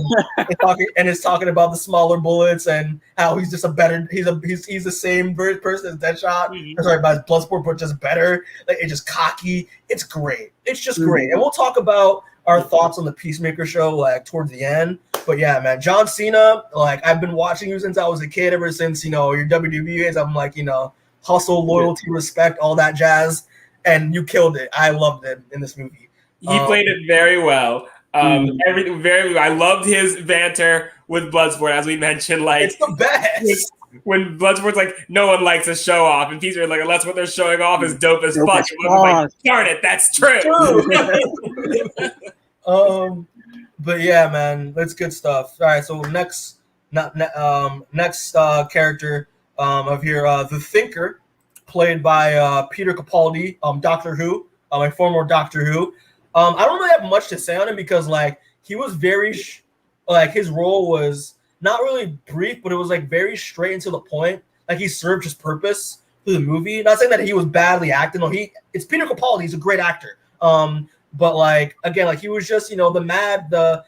is talking about the smaller bullets and how he's just he's the same person as Deadshot. Sorry, about Bloodsport, but just better. Like it's just cocky. It's great. It's just great, and we'll talk about our thoughts on the Peacemaker show like towards the end. But yeah, man, John Cena, like I've been watching you since I was a kid, ever since, your WWE days. I'm like, hustle, loyalty, respect, all that jazz. And you killed it. I loved it in this movie. He played it very well. Everything very well. I loved his banter with Bloodsport, as we mentioned. Like it's the best. When Bloodsport's like, no one likes a show off, and Peacemaker's like, unless what they're showing off is dope as fuck. Like, darn it, that's true. But yeah, man, that's good stuff. All right, so next character of here, the Thinker, played by Peter Capaldi, Doctor Who, my former Doctor Who. I don't really have much to say on him because like he was very his role was not really brief, but it was like very straight and to the point. Like he served his purpose through the movie. Not saying that he was badly acting. No, it's Peter Capaldi. He's a great actor. But like again, like he was just the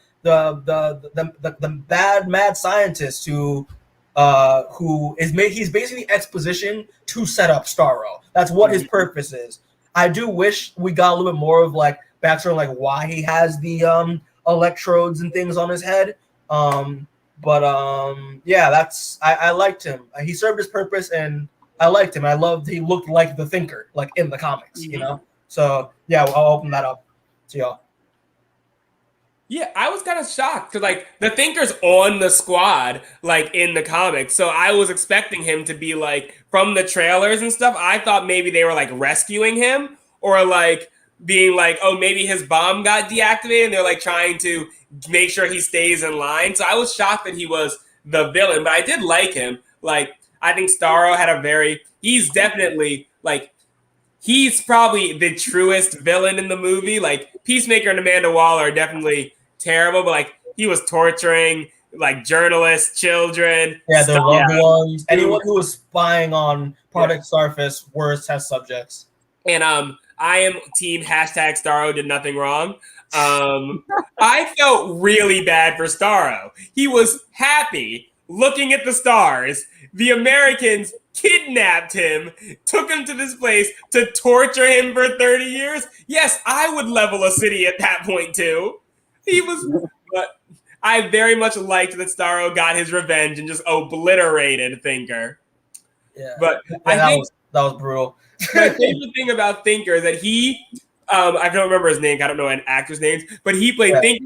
bad mad scientist who he's basically exposition to set up Starro. That's what his purpose is. I do wish we got a little bit more of like backstory on like why he has the electrodes and things on his head. That's I liked him. He served his purpose and I liked him. He looked like the Thinker, like in the comics, So yeah, I'll open that up to y'all. Yeah, I was kind of shocked because like the Thinker's on the squad, like in the comics. So I was expecting him to be like from the trailers and stuff. I thought maybe they were like rescuing him or like being like, oh, maybe his bomb got deactivated and they're like trying to make sure he stays in line. So I was shocked that he was the villain, but I did like him. Like I think Starro had he's definitely like, he's probably the truest villain in the movie. Like Peacemaker and Amanda Waller are definitely terrible, but like he was torturing like journalists, children. Yeah, their loved Yeah. ones. Anyone who was spying on Project Starfish were test subjects. And I am team hashtag Starro did nothing wrong. I felt really bad for Starro. He was happy looking at the stars. The Americans kidnapped him, took him to this place to torture him for 30 years. Yes, I would level a city at that point too. But I very much liked that Starro got his revenge and just obliterated Thinker. Yeah, But yeah, I think that was brutal. my favorite thing about Thinker is that he, I don't remember his name. I don't know an actor's names, but he played Thinker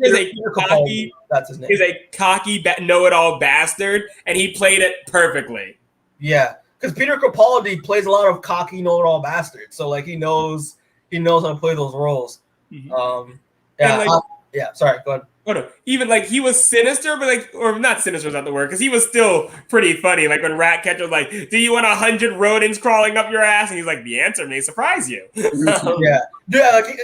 That's his name. Is a cocky, know-it-all bastard, and he played it perfectly. Yeah, because Peter Capaldi plays a lot of cocky, know-it-all bastards. So like he knows how to play those roles. Mm-hmm. Sorry, go ahead. Oh no! Even like he was sinister, but like, or not sinister is not the word, because he was still pretty funny. Like when Ratcatcher was like, "Do you want 100 rodents crawling up your ass?" And he's like, "The answer may surprise you." Yeah, like,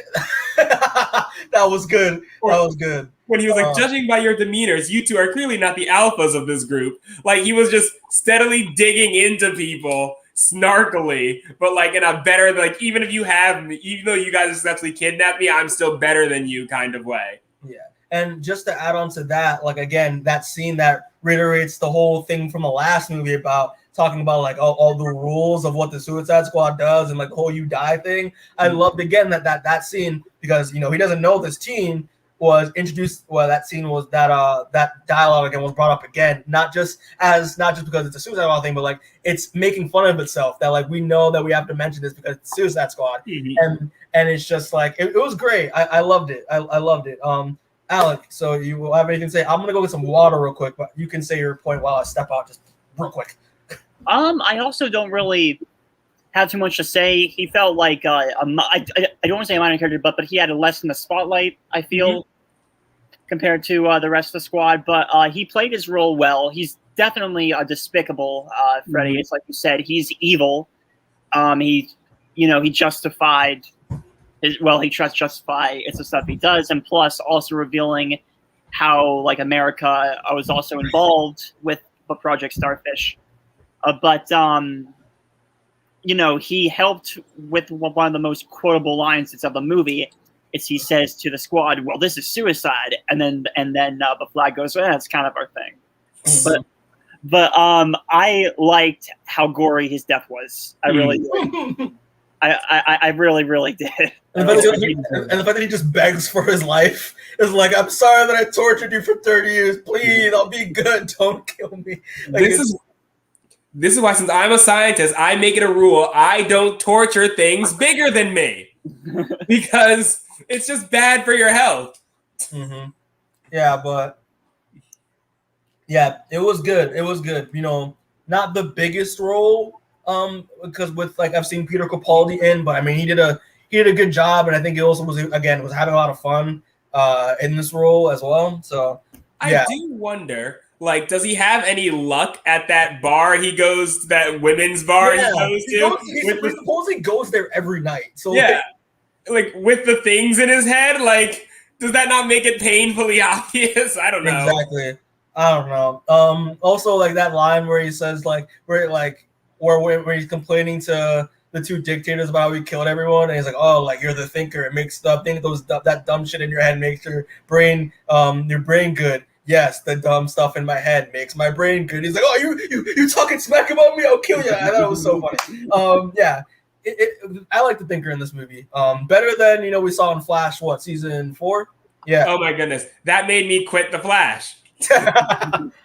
that was good. That was good. When he was like, "Judging by your demeanors, you two are clearly not the alphas of this group." Like he was just steadily digging into people, snarkily, but like in a better, like even if you have me, even though you guys essentially kidnapped me, I'm still better than you kind of way. Yeah. And just to add on to that, like again, that scene that reiterates the whole thing from the last movie about talking about like all the rules of what the Suicide Squad does and like the whole you die thing. I loved again that scene because he doesn't know this team was introduced. Well, that scene was that dialogue again was brought up again, not just because it's a Suicide Squad thing, but like it's making fun of itself that like we know that we have to mention this because it's Suicide Squad, and it's just like it was great. I loved it. I loved it. Alec, so you will have anything to say? I'm gonna go get some water real quick, but you can say your point while I step out just real quick. I also don't really have too much to say. He felt like I don't want to say a minor character, but he had less in the spotlight, I feel, compared to the rest of the squad. But he played his role well. He's definitely a despicable Freddy. It's like you said, he's evil. He justified. He tries to justify it's the stuff he does, and plus also revealing how like America was also involved with Project Starfish. He helped with one of the most quotable lines of the movie. He says to the squad, "Well, this is suicide," and then the flag goes, "Well, that's kind of our thing." But I liked how gory his death was. I really did. I really, really did. And the fact that he just begs for his life is like, I'm sorry that I tortured you for 30 years. Please, I'll be good. Don't kill me. Like, this is why, since I'm a scientist, I make it a rule I don't torture things bigger than me because it's just bad for your health. Mm-hmm. Yeah, but yeah, it was good. It was good. Not the biggest role. Because with like I've seen Peter Capaldi in, but I mean he did a good job, and I think he also was having a lot of fun in this role as well. So yeah. I do wonder, like, does he have any luck at that bar he goes, that women's bar he goes to? He supposedly goes there every night. So yeah, like with the things in his head, like does that not make it painfully obvious? I don't know. Exactly. I don't know. Also like that line where he says like where he's complaining to the two dictators about how he killed everyone, and he's like, "Oh, like you're the thinker. It makes that dumb shit in your head makes your brain good. Yes, the dumb stuff in my head makes my brain good." He's like, "Oh, you talking smack about me? I'll kill you." I thought it was so funny. Yeah, I like the thinker in this movie. Better than we saw in Flash. What, season 4? Yeah. Oh my goodness, that made me quit the Flash.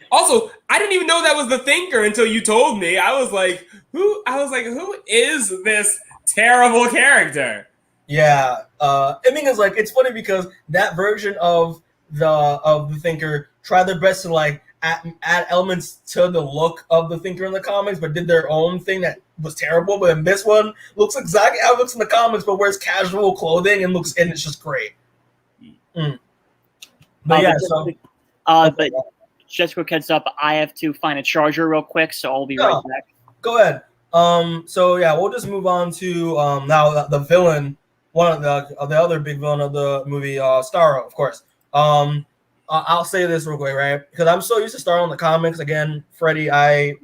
Also, I didn't even know that was the thinker until you told me. I was like, who is this terrible character? Yeah. I mean, it's funny because that version of the thinker tried their best to like add elements to the look of the thinker in the comics, but did their own thing that was terrible. But in this one, looks exactly how it looks in the comics, but wears casual clothing and it's just great. But yeah, but just quick heads up, I have to find a charger real quick, so I'll be right back. Go ahead. So yeah, we'll just move on to now the villain, one of the other big villain of the movie, Starro, of course. I'll say this real quick, right? Because I'm so used to Starro in the comics. Again, Freddy, I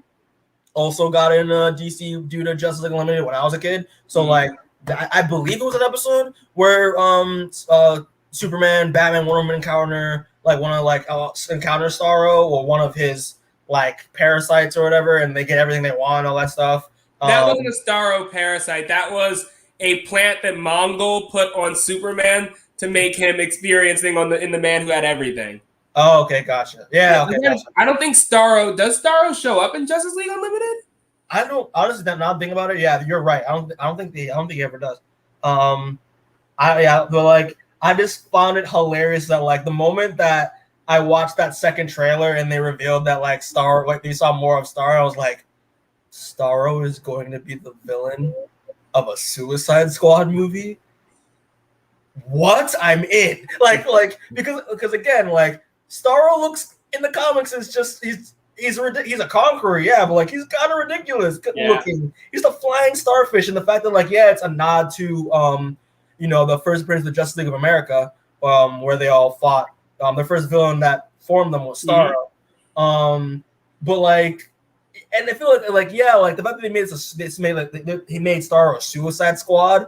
also got in DC due to Justice League Unlimited when I was a kid. So like, I believe it was an episode where Superman, Batman, Wonder Woman encounter encounter Starro or one of his like parasites or whatever, and they get everything they want, all that stuff. That wasn't a Starro parasite. That was a plant that Mongol put on Superman to make him experiencing in the man who had everything. Oh, okay, gotcha. Yeah, okay, gotcha. I don't think Starro does Starro show up in Justice League Unlimited. I don't honestly. Now thinking about it, yeah, you're right. I don't think he ever does. I just found it hilarious that like the moment that I watched that second trailer and they revealed that like they saw more of Starro, I was like, Starro is going to be the villain of a Suicide Squad movie. What? I'm in. Because again, like Starro looks in the comics is just he's a conqueror, yeah, but like he's kind of ridiculous looking. He's the flying starfish, and the fact that like it's a nod to the first appearance of the Justice League of America, where they all fought. The first villain that formed them was Starro. But like, and I feel like the fact that he made Starro a Suicide Squad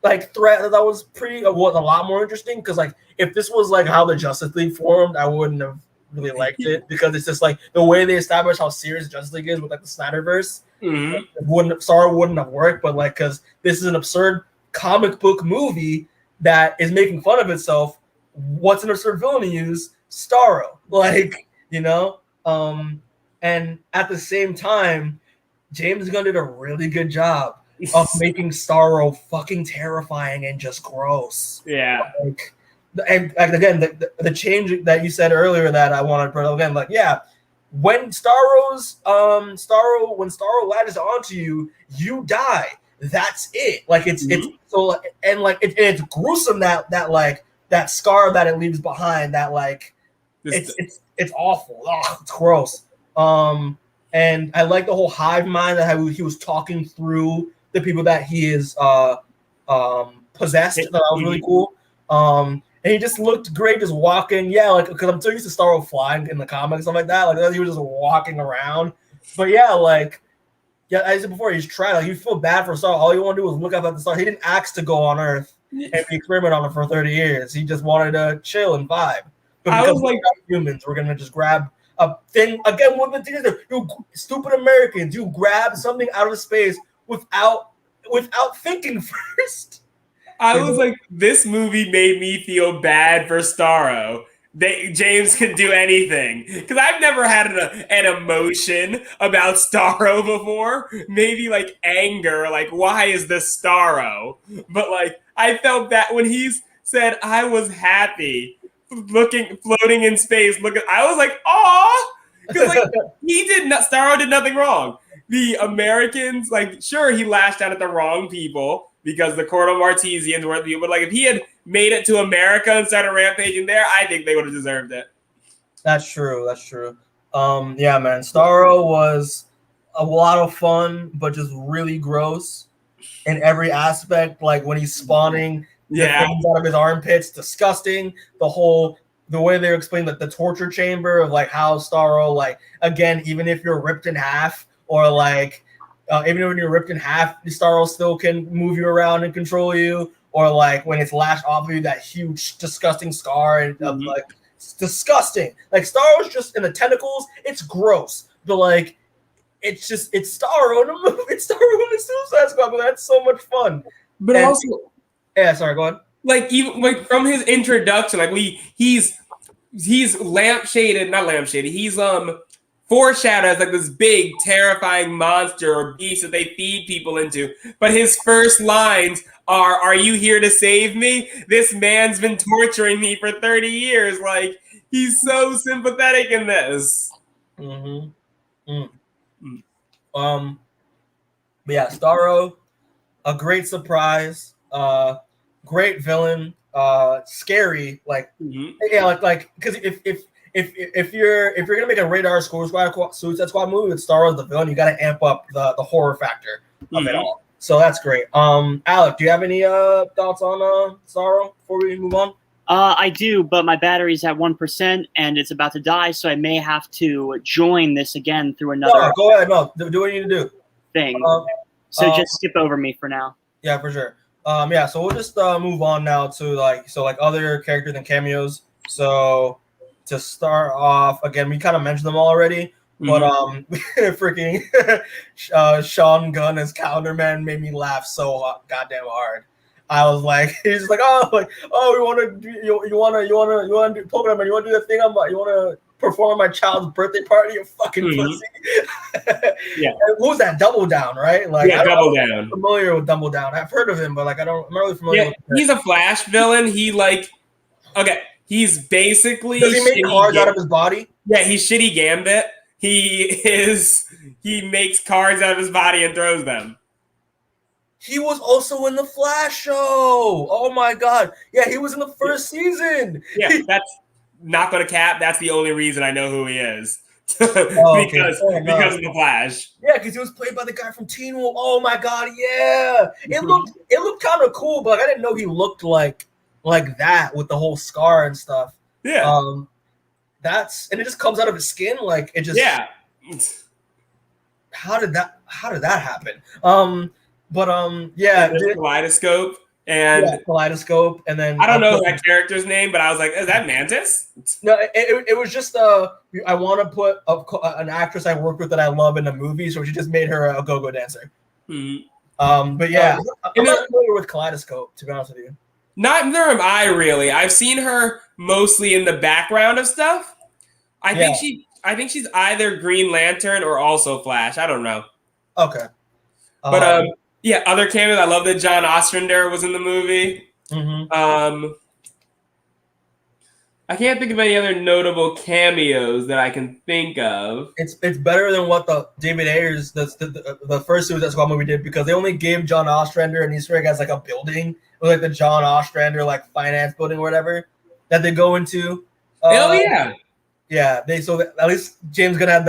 like threat, that was a lot more interesting, because like if this was like how the Justice League formed, I wouldn't have really liked it, because it's just like the way they establish how serious Justice League is with like the Snyderverse. Starro wouldn't have worked, but like because this is an absurd comic book movie that is making fun of itself, what's an absurd villain to use? Starro, and at the same time, James Gunn did a really good job of making Starro fucking terrifying and just gross. Yeah. And again, the change that you said earlier that I wanted to put again, like, yeah, when Starro latches onto you, you die. That's it. Like it's so, and like it's gruesome that scar that it leaves behind. That like it's awful. Oh, it's gross. And I like the whole hive mind, that how he was talking through the people that he is possessed. That was really cool. And he just looked great just walking. Yeah, like because I'm so used to Starro flying in the comics, stuff like that. Like he was just walking around. But yeah, like I said before, he's trying. Like you feel bad for Starro. All you want to do is look up at the star. He didn't ask to go on Earth and be experiment on it for 30 years. He just wanted to chill and vibe. But because we're humans, we're gonna just grab a thing again. What the thing is, you stupid Americans, you grab something out of space without thinking first. I was like, this movie made me feel bad for Starro. James can do anything, because I've never had an emotion about Starro before. Maybe like anger, like why is this Starro? But like I felt that when he said I was happy, floating in space. I was like, aw, because like Starro did nothing wrong. The Americans, like, sure, he lashed out at the wrong people because the Corto Maltesians weren't the people. But like, if he had made it to America and started rampaging there, I think they would have deserved it. That's true. Yeah, man, Starro was a lot of fun, but just really gross in every aspect. Like when he's spawning things out of his armpits, disgusting. The way they explain that the torture chamber of like how Starro, like, again, even if you're ripped in half, or like even when you're ripped in half, Starro still can move you around and control you, or like when it's lashed off of you, that huge disgusting scar, and like it's disgusting. Like Starro's just in the tentacles, it's gross, but like it's Starro in a movie. It's Starro in the Suicide Squad, but that's so much fun. But also, yeah, sorry, go on. Like even like from his introduction, like he's lampshaded, not lampshaded. He's foreshadowed as like this big, terrifying monster or beast that they feed people into. But his first lines are you here to save me? This man's been torturing me for 30 years. Like he's so sympathetic in this. But yeah, Starro, a great surprise. Great villain, scary, like like because if you're gonna make a Radar Suicide Squad movie with Starro as the villain, you gotta amp up the horror factor of it all. So that's great. Alec, do you have any thoughts on Starro before we move on? I do, but my battery's at 1% and it's about to die, so I may have to join this again through another. No, go ahead. No, do what you need to do. Thing. So just skip over me for now. Yeah, for sure. Yeah, so we'll just move on now to other characters and cameos. So to start off, again, we kind of mentioned them already, but freaking Sean Gunn as Calendar Man made me laugh so goddamn hard. I was like, he's just like, you want to do Polka-Dot Man, you want to do the thing you want to perform at my child's birthday party, you fucking pussy. Yeah. What was that? Double Down, right? Like, yeah, Double Down. I'm familiar with Double Down. I've heard of him, but like I'm not really familiar with he's a Flash villain. He's basically does he make cards out of his body? Yeah, he's Shitty Gambit. He makes cards out of his body and throws them. He was also in the Flash show. Oh my god. Yeah, he was in the first season. Yeah, that's not gonna cap. That's the only reason I know who he is. because of the Flash. Yeah, because he was played by the guy from Teen Wolf. Oh my god, yeah. It looked kind of cool, but I didn't know he looked like that with the whole scar and stuff. Yeah. And it just comes out of his skin, like it just. Yeah. How did that happen? Yeah, Kaleidoscope and Kaleidoscope, and then I don't know that character's name, but I was like, "Is that Mantis?" No, it was just I want to put an actress I worked with that I love in a movie, so she just made her a go-go dancer. But yeah, I'm not familiar with Kaleidoscope, to be honest with you. Neither am I really. I've seen her mostly in the background of stuff. I think she's either Green Lantern or also Flash. I don't know. Okay. But yeah, other cameos. I love that John Ostrander was in the movie. I can't think of any other notable cameos that I can think of. It's better than what the David Ayers, the first Suicide Squad movie did, because they only gave John Ostrander an Easter egg as like a building, or like the John Ostrander like finance building or whatever that they go into. Yeah, at least James Gunn had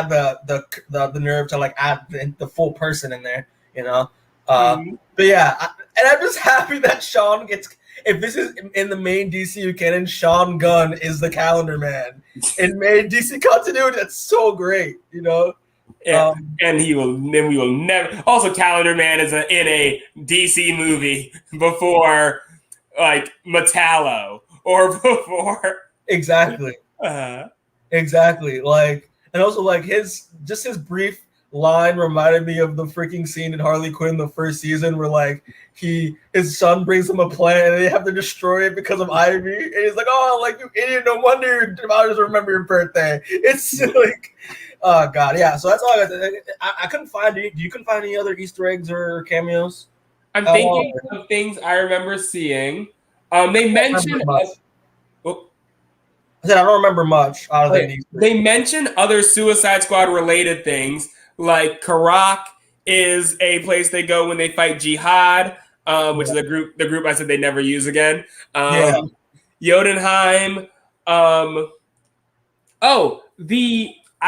the nerve to like add the full person in there, you know. But yeah, and I'm just happy that Sean gets. If this is in the main DCU canon, Sean Gunn is the Calendar Man in main DC continuity. That's so great, you know. And we will never. Also, Calendar Man is in a DC movie before like Metallo or before exactly. Exactly. Like, and also like his brief line reminded me of the freaking scene in Harley Quinn the first season where like his son brings him a plant and they have to destroy it because of Ivy, and he's like, "Oh, like you idiot! No wonder your daughters remember your birthday." It's like, oh god, yeah. So that's all I couldn't find. You couldn't find any other Easter eggs or cameos? I'm thinking of things I remember seeing. They mentioned. I said I don't remember much out of They mentioned other Suicide Squad related things, like Karak is a place they go when they fight Jihad, which is the group I said they never use again. Jotunheim. I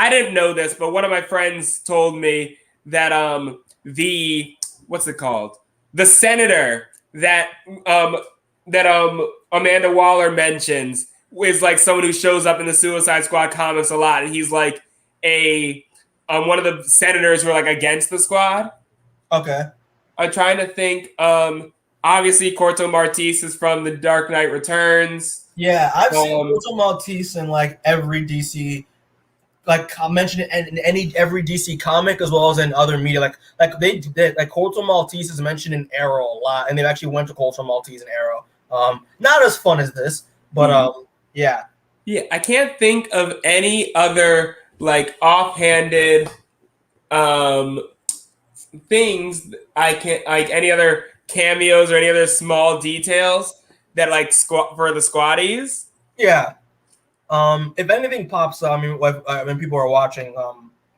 didn't know this, but one of my friends told me that what's it called? The senator that Amanda Waller mentions is like someone who shows up in the Suicide Squad comics a lot, and he's like one of the senators who are like against the squad. Okay. I'm trying to think. Obviously, Corto Maltese is from The Dark Knight Returns. Yeah, I've seen Corto Maltese in like every DC, like mentioned in every DC comic as well as in other media. Like they did, like Corto Maltese is mentioned in Arrow a lot, and they've actually went to Corto Maltese in Arrow. Not as fun as this, but yeah. Yeah, I can't think of any other like offhanded things. I can't like any other cameos or any other small details that like for the squaddies. Yeah. If anything pops up, I mean, when people are watching,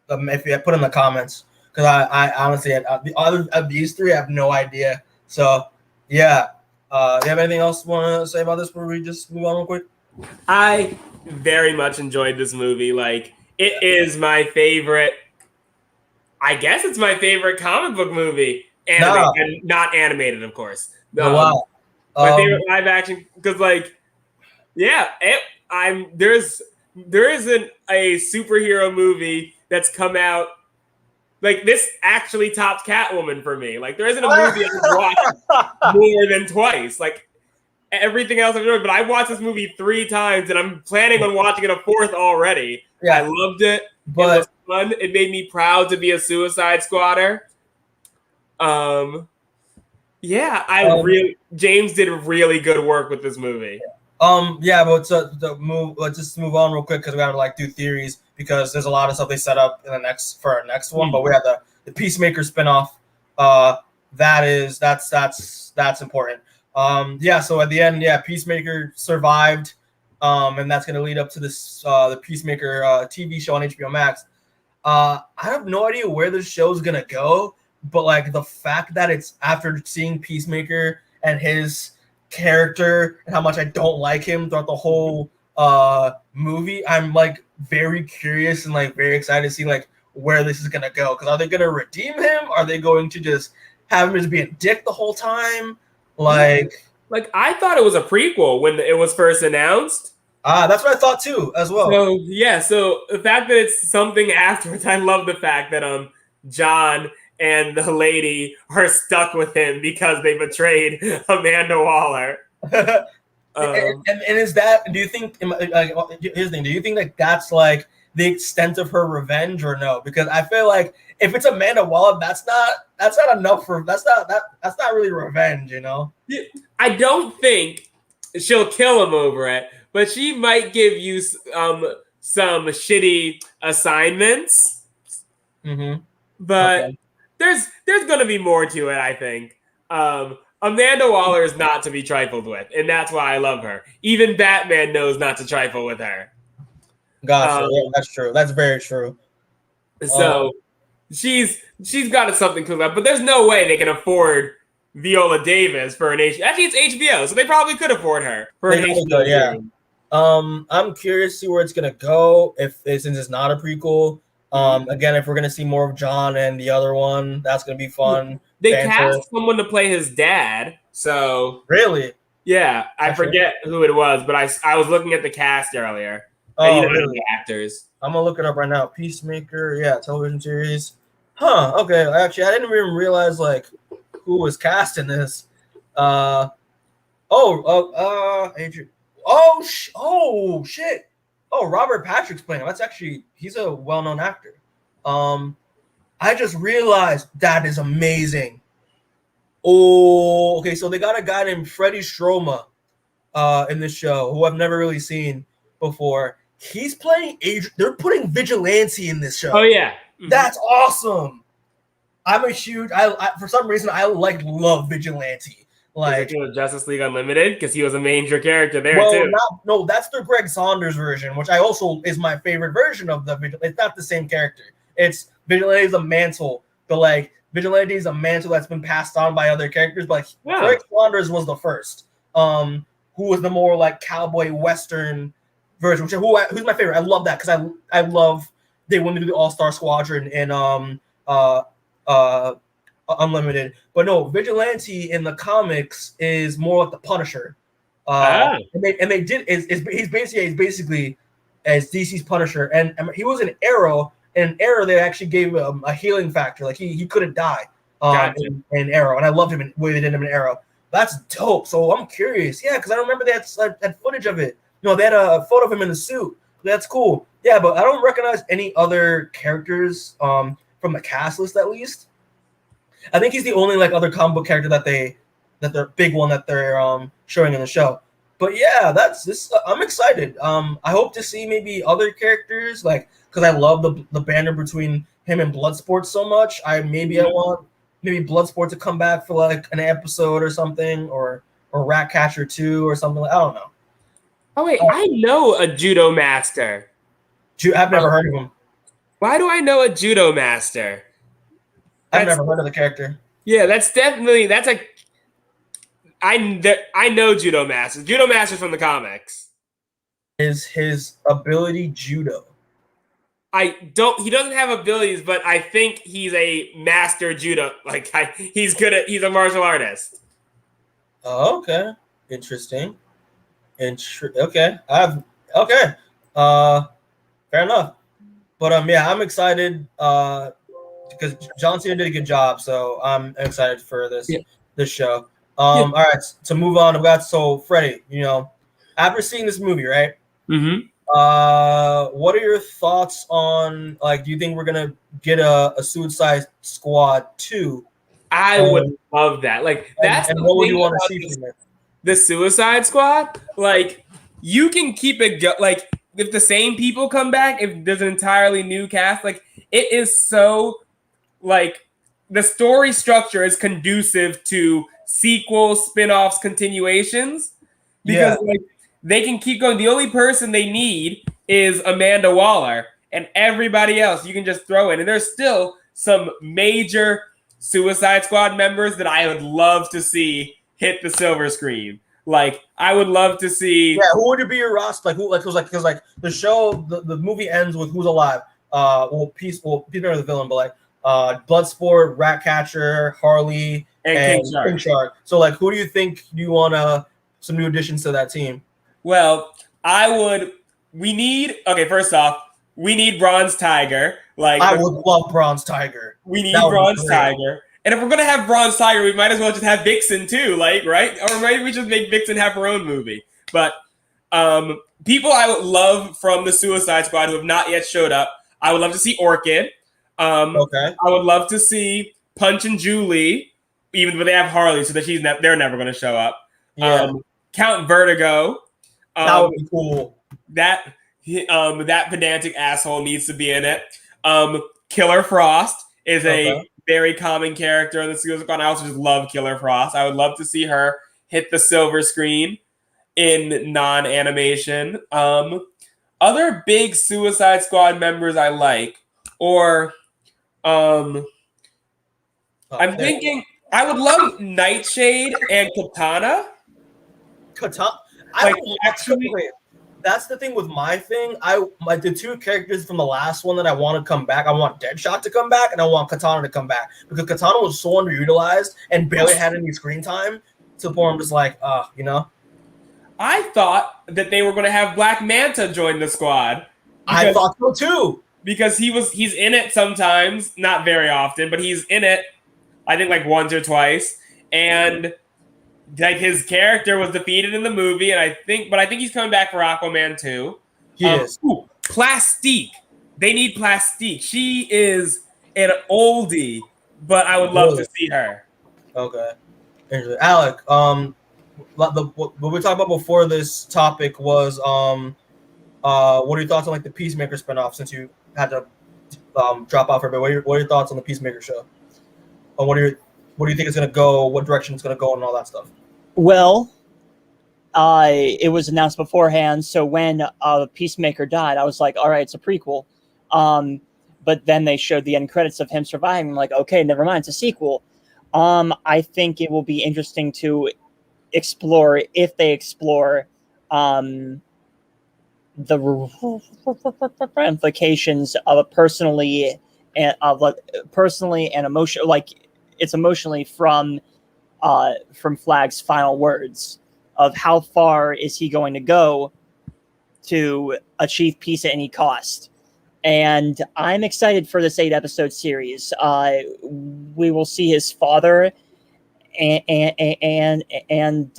if you put in the comments, because I honestly, the other of these three, I have no idea. So yeah. Do you have anything else you want to say about this before we just move on real quick? I very much enjoyed this movie. Like, it is my favorite. I guess it's my favorite comic book movie. And not animated, of course. Wow. My favorite live action, because like, yeah, there isn't a superhero movie that's come out like this actually tops Catwoman for me. Like there isn't a movie I've watched more than twice. Like everything else I've done, but I watched this movie 3 times and I'm planning on watching it a 4th already. Yeah. I loved it. But it was fun. It made me proud to be a Suicide Squatter. James did really good work with this movie. Yeah, but let's just move on real quick because we gotta like do theories because there's a lot of stuff they set up in the next one. But we have the Peacemaker spinoff. That's important. So at the end, Peacemaker survived. And that's gonna lead up to this the Peacemaker TV show on HBO Max. I have no idea where this show is gonna go, but like the fact that it's after seeing Peacemaker and his character and how much I don't like him throughout the whole movie, I'm like very curious and like very excited to see like where this is gonna go. Because are they gonna redeem him? Are they going to just have him just be a dick the whole time? Like I thought it was a prequel when it was first announced. That's what I thought too, as well. So the fact that it's something afterwards, I love the fact that John and the lady are stuck with him because they betrayed Amanda Waller. And is that? Do you think? Here's the thing. Do you think like that's like the extent of her revenge or no? Because I feel like if it's Amanda Waller, that's not enough for that's not really revenge, you know. I don't think she'll kill him over it, but she might give you some shitty assignments. Mm-hmm. But there's going to be more to it, I think. Amanda Waller is not to be trifled with, and that's why I love her. Even Batman knows not to trifle with her. Gotcha. That's true. That's very true. So she's got something to that, but there's no way they can afford Viola Davis for an Actually, it's HBO, so they probably could afford her for an HBO. Yeah. I'm curious to see where it's gonna go since it's not a prequel. Again, if we're gonna see more of John and the other one, that's gonna be fun. They cast someone to play his dad. So really, yeah, I forget who it was, but I was looking at the cast earlier. Oh, really? The actors. I'm gonna look it up right now. Peacemaker, television series. Huh. Okay. Actually, I didn't even realize like who was cast in this. Adrian. Oh shit. Oh, Robert Patrick's playing him. He's a well-known actor. I just realized that is amazing. Oh, okay. So they got a guy named Freddy Stroma in this show who I've never really seen before. He's playing Adrian. They're putting Vigilante in this show. Oh yeah, that's awesome. I'm a huge. For some reason I love Vigilante. Like Justice League Unlimited because he was a major character there too. No, that's the Greg Saunders version, which I also is my favorite version of the Vigilante. It's not the same character. It's Vigilante is a mantle, but like Vigilante is a mantle that's been passed on by other characters. But Greg Saunders was the first, who was the more like cowboy western version. Who's my favorite? I love that because I love they went to the All-Star Squadron in Unlimited, but no, Vigilante in the comics is more like the Punisher. And they did he's basically as DC's Punisher, and he was an Arrow. And Arrow, they actually gave him a healing factor, like he couldn't die in Arrow, and I loved him in the way they did him in Arrow. That's dope. So I'm curious, because I remember they had footage of it. They had a photo of him in the suit. That's cool. Yeah, but I don't recognize any other characters from the cast list at least. I think he's the only like other comic book character that they're big one that they're showing in the show. But yeah, that's this. I'm excited. I hope to see maybe other characters because I love the banner between him and Bloodsport so much. I want maybe Bloodsport to come back for like an episode or something, or Ratcatcher 2 or something. I don't know. Oh wait, I know a judo master. I've never heard of him. Why do I know a judo master? I've never heard of the character. Yeah, I know Judo Master. Judo Master's from the comics. Is his ability judo? He doesn't have abilities, but I think he's a master judo. He's a martial artist. Oh, okay. Interesting. Okay. Okay. Fair enough. But yeah, I'm excited because John Cena did a good job, so I'm excited for this show. All right, to move on, Freddy. After seeing this movie, right? Mm-hmm. What are your thoughts on, like, do you think we're gonna get a Suicide Squad 2? I would love that. Like, that's and the what would thing you want to about see from it? the Suicide Squad. Like, you can keep it like, if the same people come back, if there's an entirely new cast, like, it is so, like, the story structure is conducive to sequels, spin-offs, continuations, because like, they can keep going. The only person they need is Amanda Waller, and everybody else you can just throw in. And there's still some major Suicide Squad members that I would love to see hit the silver screen. Like, I would love to see. Yeah, who would be your roster? Like, who? Like, because the show, the movie ends with who's alive. Peacemaker the villain, but like, Bloodsport, Ratcatcher, Harley, and King Shark. So, like, who do you think you want some new additions to that team? Well, first off, we need Bronze Tiger. Like, I would love Bronze Tiger. We need Bronze Tiger. And if we're gonna have Bronze Tiger, we might as well just have Vixen too, like, right? Or maybe we just make Vixen have her own movie. But people I would love from the Suicide Squad who have not yet showed up, I would love to see Orchid. Okay. I would love to see Punch and Julie, even though they have Harley, so that they're never going to show up. Yeah. Count Vertigo. That would be cool. That pedantic asshole needs to be in it. Killer Frost is a very common character in the Suicide Squad. I also just love Killer Frost. I would love to see her hit the silver screen in non-animation. Other big Suicide Squad members I like, or I'm thinking I would love Nightshade and Katana. That's the thing with my thing. Like the two characters from the last one that I want to come back. I want Deadshot to come back, and I want Katana to come back because Katana was so underutilized and barely had any screen time. To the point I'm just like, I thought that they were going to have Black Manta join the squad. I thought so too. Because he's in it sometimes, not very often, but he's in it, I think, like once or twice, and like his character was defeated in the movie, and I think he's coming back for Aquaman too. He is. Plastique. They need Plastique. She is an oldie, but I would love to see her. Okay. Alec, what we talked about before this topic was what are your thoughts on like the Peacemaker spinoff, since you had to drop out for a bit? What are your thoughts on the Peacemaker show? And what do you think it's gonna go? What direction it's gonna go, and all that stuff? Well, it was announced beforehand, so when Peacemaker died, I was like, all right, it's a prequel. But then they showed the end credits of him surviving. I'm like, okay, never mind, it's a sequel. I think it will be interesting to explore, if they explore the ramifications of a personally and emotional, like it's emotionally from Flag's final words of how far is he going to go to achieve peace at any cost. And I'm excited for this 8-episode series. We will see his father and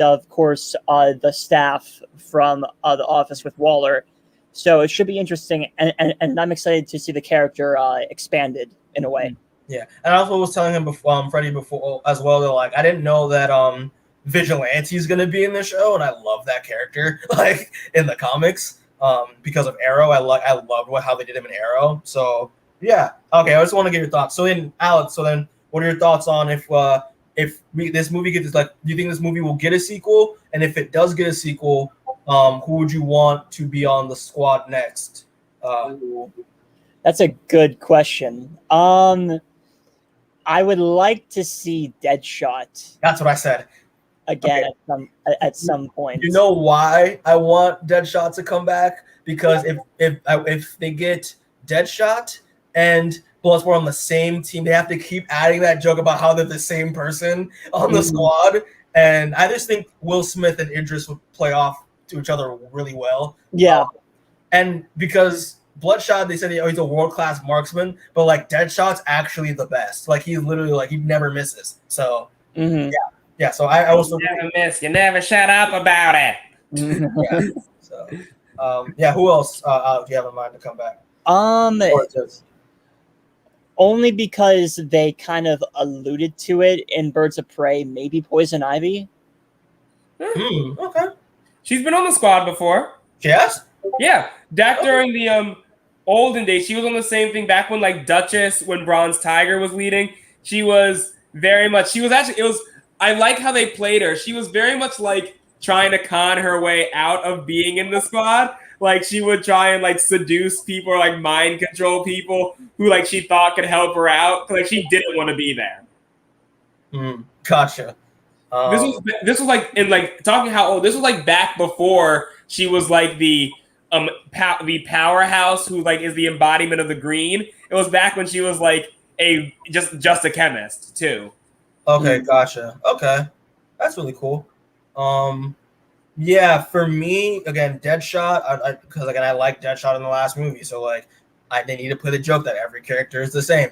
of course the staff from the office with Waller. So it should be interesting, and I'm excited to see the character expanded in a way. Yeah, and I also was telling him before, Freddy, before as well, that like I didn't know that Vigilante is gonna be in the show, and I love that character like in the comics because of Arrow. I loved how they did him in Arrow. So yeah, okay. I just want to get your thoughts. So then, Alex, what are your thoughts on if this movie gets like? Do you think this movie will get a sequel? And if it does get a sequel, who would you want to be on the squad next? That's a good question. I would like to see Deadshot. That's what I said. Again, okay. at some point. You know why I want Deadshot to come back? Because if they get Deadshot and Bloodsport on the same team, they have to keep adding that joke about how they're the same person on the squad. And I just think Will Smith and Idris would play off to each other really well. Yeah. And because Bloodshot, they said he's a world-class marksman, but like Deadshot's actually the best. Like he's literally like he never misses. So yeah. So I also never miss. You never shut up about it. yeah. So who else do you have in mind to come back? Only because they kind of alluded to it in Birds of Prey, maybe Poison Ivy. Okay. She's been on the squad before. Yes? Yeah. Back during the olden days, she was on the same thing back when like Duchess, when Bronze Tiger was leading. She was very much, I like how they played her. She was very much like trying to con her way out of being in the squad. Like she would try and like seduce people or like mind control people who like she thought could help her out. Like she didn't want to be there. Gotcha. This was like in like talking how old this was like back before she was like the powerhouse who like is the embodiment of the green. It was back when she was like just a chemist too. Okay, gotcha. Okay, that's really cool. Yeah, for me again, Deadshot. Because again, I like Deadshot in the last movie, so like they need to play the joke that every character is the same,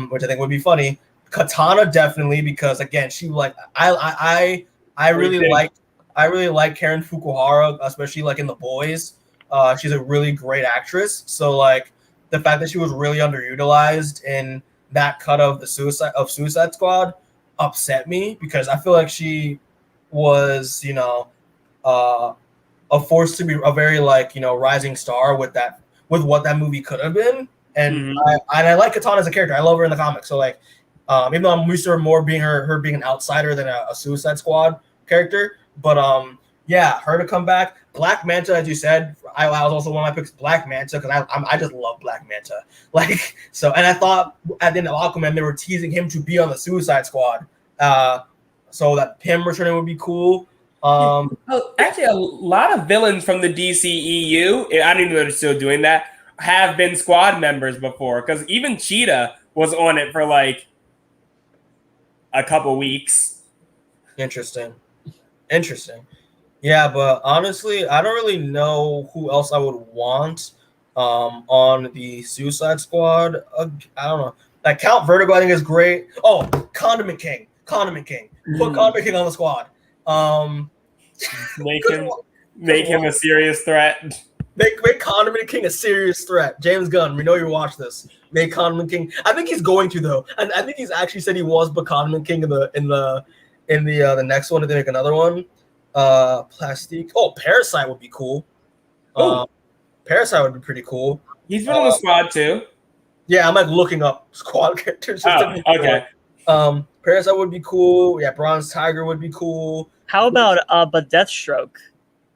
which I think would be funny. Katana definitely, because again, she like I really like Karen Fukuhara, especially like in The Boys. She's a really great actress. So like the fact that she was really underutilized in that cut of the Suicide Squad upset me, because I feel like she was, a force to be a very like, rising star with what that movie could have been. And I like Katana as a character. I love her in the comics. So like, even though I'm used to her more being her being an outsider than a Suicide Squad character, but her to come back. Black Manta, as you said, I was also one of my picks. Black Manta, because I just love Black Manta. Like so, and I thought at the end of Aquaman they were teasing him to be on the Suicide Squad, so that him returning would be cool. Actually, a lot of villains from the DCEU, I don't even know if they're still doing that, have been squad members before. Because even Cheetah was on it for like a couple weeks. Interesting. Yeah, but honestly, I don't really know who else I would want on the Suicide Squad. I don't know. Like Count Vertigo, I think is great. Oh, Condiment King. Put Condiment King on the squad. Make him a serious threat. Make Condiment King a serious threat. James Gunn, we know you watch this. Make Condiment King. I think he's going to though, and I think he's actually said he was but Condiment King in the next one. If they make another one. Plastique. Oh, Parasite would be cool. Parasite would be pretty cool. He's been on the squad too. Yeah, I'm like looking up squad characters. Okay. Parasite would be cool. Yeah, Bronze Tiger would be cool. How about but Deathstroke?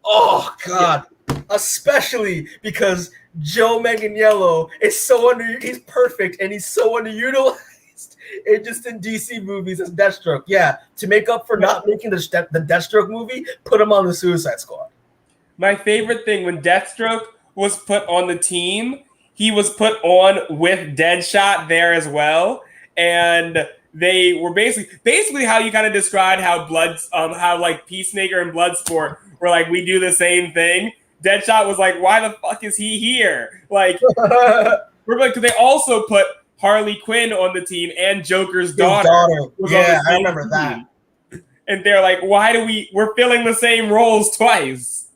Oh God, especially because Joe Manganiello is so he's perfect and he's so underutilized. It just in DC movies as Deathstroke. Yeah, to make up for not making the Deathstroke movie, put him on the Suicide Squad. My favorite thing when Deathstroke was put on the team, he was put on with Deadshot there as well, and they were basically how you kind of described how how like Peacemaker and Bloodsport were like, we do the same thing. Deadshot was like, why the fuck is he here? Like, because they also put Harley Quinn on the team and Joker's daughter. Yeah, I remember that. And they're like, we're filling the same roles twice.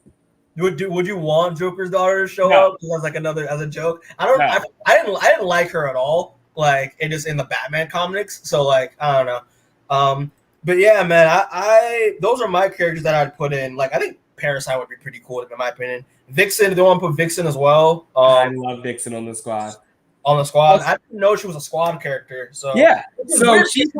Would you want Joker's daughter to show up as a joke? I didn't like her at all. Like it is in the Batman comics. So like I don't know. But yeah, man, I those are my characters that I'd put in. Like I think Parasite would be pretty cool in my opinion. Vixen, they want to put Vixen as well. I love Vixen on the squad. I didn't know she was a squad character. So yeah, so she's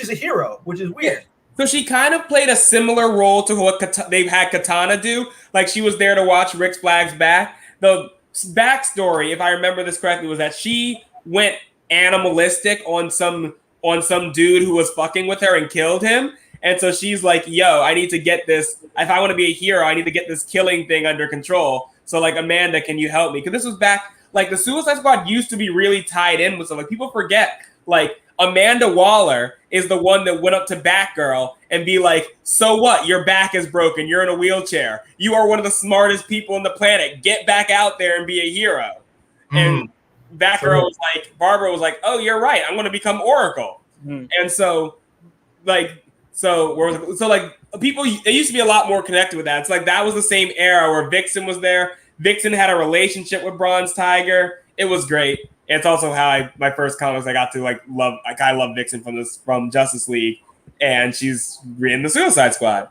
a hero, which is weird. Yeah. So she kind of played a similar role to what they've had Katana do. Like she was there to watch Rick Flagg's back. The backstory, if I remember this correctly, was that she went animalistic on some dude who was fucking with her and killed him. And so she's like, yo, I need to get this. If I want to be a hero, I need to get this killing thing under control. So like, Amanda, can you help me? Because this was back, like the Suicide Squad used to be really tied in with stuff. Like people forget, like Amanda Waller is the one that went up to Batgirl and be like, so what? Your back is broken. You're in a wheelchair. You are one of the smartest people on the planet. Get back out there and be a hero. And Batgirl was like, Barbara was like, oh, you're right. I'm going to become Oracle. And so, like, people, they used to be a lot more connected with that. It's like that was the same era where Vixen was there. Vixen had a relationship with Bronze Tiger. It was great. It's also how my first comics I got to love. Like I love Vixen from Justice League, and she's in the Suicide Squad.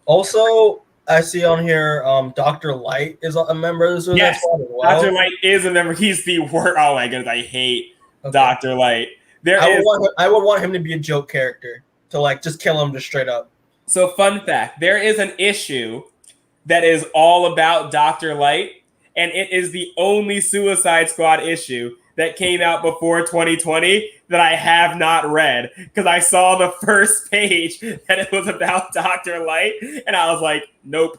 Also, I see on here, Dr. Light is a member of the Suicide Squad as well. Dr. Light is a member. He's the worst. Oh my goodness, I hate Dr. Light. I would want him to be a joke character to just kill him just straight up. So fun fact, there is an issue that is all about Dr. Light, and it is the only Suicide Squad issue that came out before 2020 that I have not read, because I saw the first page that it was about Dr. Light, and I was like, nope.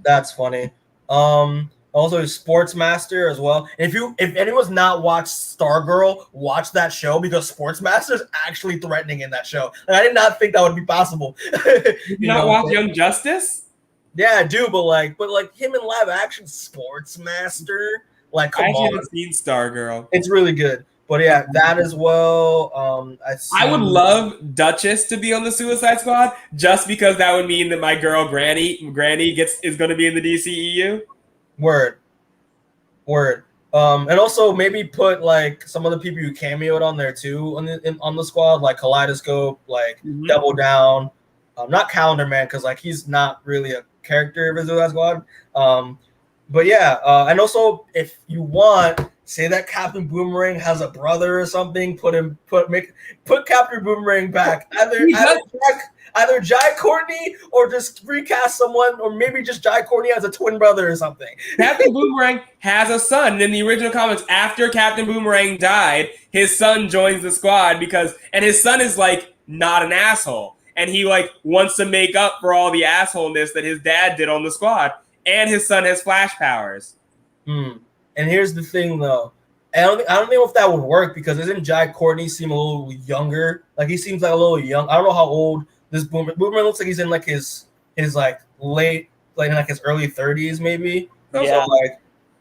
That's funny. Also, Sportsmaster as well. If anyone's not watched Stargirl, watch that show, because Sportsmaster is actually threatening in that show. And I did not think that would be possible. You not watch Young Justice? Yeah, I do, but him in live action, Sportsmaster. Come on. I haven't seen Stargirl. It's really good. But yeah, that as well. I would love Duchess to be on the Suicide Squad, just because that would mean that my girl Granny is going to be in the DCEU. Word. And also maybe put some of the people who cameoed on there too on the squad, like Kaleidoscope, Double Down, not Calendar Man, because he's not really a character of the Suicide Squad. But yeah, and also if you want, say that Captain Boomerang has a brother or something, put Captain Boomerang back. Either Jai Courtney, or just recast someone, or maybe just Jai Courtney as a twin brother or something. Captain Boomerang has a son. In the original comics, after Captain Boomerang died, his son joins the squad and his son is not an asshole. And he wants to make up for all the assholeness that his dad did on the squad. And his son has flash powers. And here's the thing, though. I don't know if that would work, because doesn't Jai Courtney seem a little younger? He seems a little young. I don't know how old this Boomerang looks like. He's in his late, in his early 30s, maybe. Yeah. So,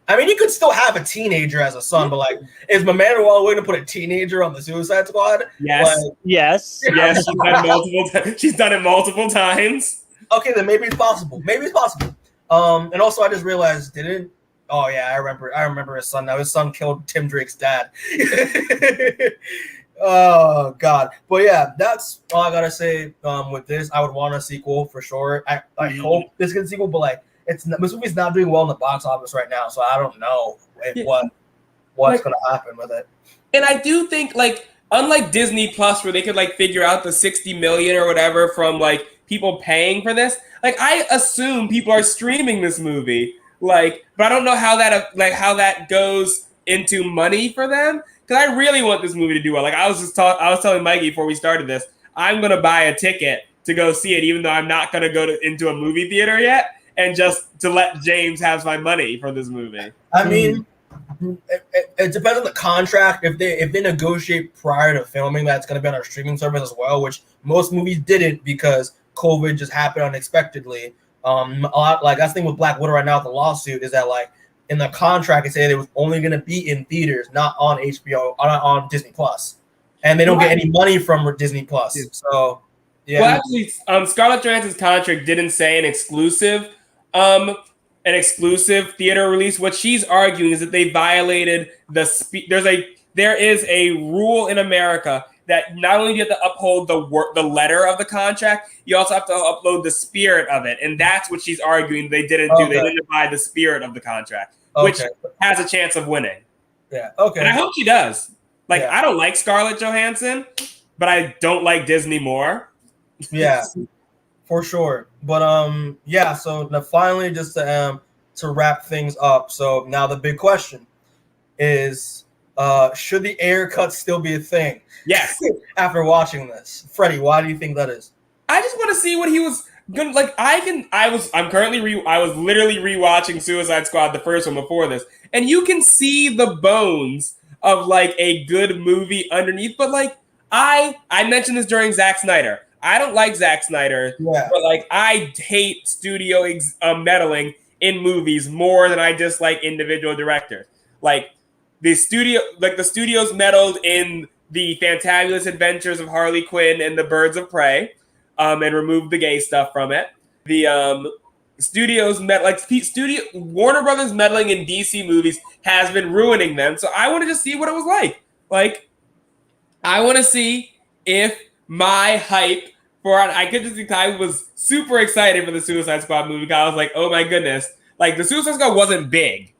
I mean, you could still have a teenager as a son, but is Amanda Waller going to put a teenager on the Suicide Squad? Yes. Yes. She's done it multiple times. Okay, then maybe it's possible. And also, I just realized, oh yeah, I remember his son now. His son killed Tim Drake's dad. Oh God. But yeah, that's all I gotta say. With this, I would want a sequel for sure. I hope this gets a sequel, but this movie's not doing well in the box office right now, so I don't know what's gonna happen with it. And I do think unlike Disney Plus, where they could like figure out the 60 million or whatever from like people paying for this, like I assume people are streaming this movie, like, but I don't know how that goes into money for them, because I really want this movie to do well. Like I was telling Mikey before we started this, I'm gonna buy a ticket to go see it, even though I'm not gonna go into a movie theater yet, and just to let James have my money for this movie. I mean, it depends on the contract. If they negotiate prior to filming that's going to be on our streaming service as well, which most movies didn't because COVID just happened unexpectedly. A lot, like that's the thing with Black Widow right now with the lawsuit is that like in the contract it said it was only going to be in theaters, not on HBO, not on Disney Plus, and they don't get any money from Disney Plus. So yeah. Well, actually, Scarlett Johansson's contract didn't say an exclusive theater release. What she's arguing is that they violated there is a rule in America that not only do you have to uphold the letter of the contract, you also have to upload the spirit of it, and that's what she's arguing they didn't do. They didn't abide the spirit of the contract, which has a chance of winning. Yeah. Okay. And I hope she does. Like, I don't like Scarlett Johansson, but I don't like Disney more. Yeah. For sure. But yeah, so now finally just to wrap things up. So now the big question is should the Ayer Cut still be a thing? Yes. After watching this. Freddie, why do you think that is? I just want to see what he was gonna like. I was literally rewatching Suicide Squad, the first one before this, and you can see the bones of like a good movie underneath. But like I mentioned this during Zack Snyder. I don't like Zack Snyder, but like I hate studio meddling in movies more than I dislike individual directors. Like the studios meddled in the Fantabulous Adventures of Harley Quinn and the Birds of Prey, and removed the gay stuff from it. The studios Warner Brothers meddling in DC movies has been ruining them. So I want to just see what it was like. Like, I want to see if my hype I was super excited for the Suicide Squad movie. I was like, oh my goodness. Like, the Suicide Squad wasn't big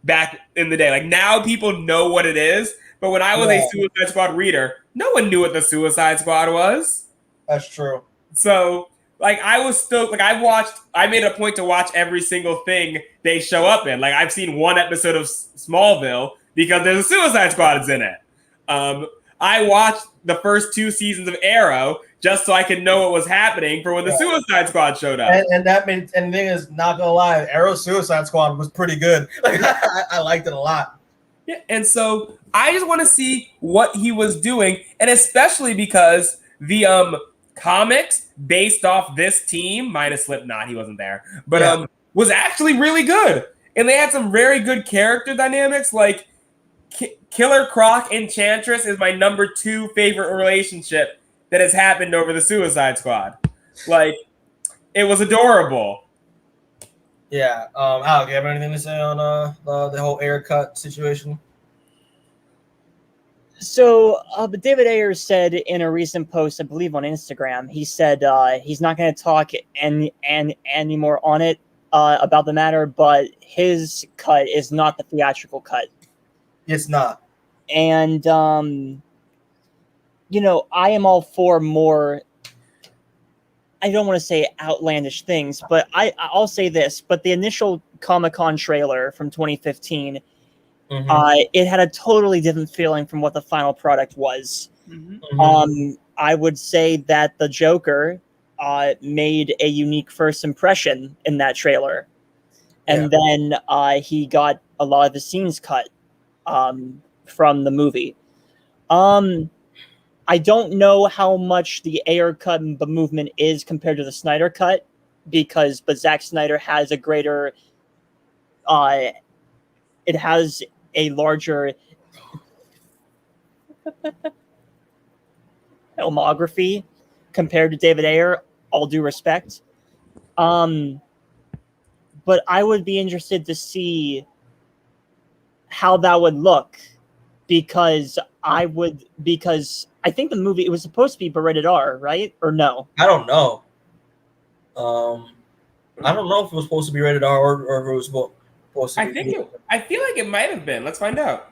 back in the day. Like, now people know what it is. But when I was a Suicide Squad reader, no one knew what the Suicide Squad was. That's true. So, like, I was stoked. Like, I made a point to watch every single thing they show up in. Like, I've seen one episode of Smallville because there's a Suicide Squad in it. I watched the first 2 seasons of Arrow just so I could know what was happening for when the Suicide Squad showed up. And that means, and the thing is, not gonna lie, Arrow's Suicide Squad was pretty good. Like, I liked it a lot. Yeah, and so I just want to see what he was doing, and especially because the comics based off this team, minus Slipknot, he wasn't there, but was actually really good, and they had some very good character dynamics. Like Killer Croc Enchantress is my number 2 favorite relationship that has happened over the Suicide Squad. Like, it was adorable. Yeah. Alec, you have anything to say on the whole Ayer Cut situation? So, but David Ayer said in a recent post, I believe on Instagram, he said he's not going to talk anymore on it about the matter, but his cut is not the theatrical cut. It's not. And, you know, I am all for more, I don't want to say outlandish things, but I'll say this, but the initial Comic-Con trailer from 2015, it had a totally different feeling from what the final product was. I would say that the Joker made a unique first impression in that trailer. And then he got a lot of the scenes cut from the movie. I don't know how much the Ayer Cut movement is compared to the Snyder Cut, but Zack Snyder has a greater, it has a larger filmography compared to David Ayer, all due respect. But I would be interested to see how that would look, because I think the movie, it was supposed to be rated R, right? Or no? I don't know. I don't know if it was supposed to be rated R or if it was supposed to be. I feel like it might have been. Let's find out.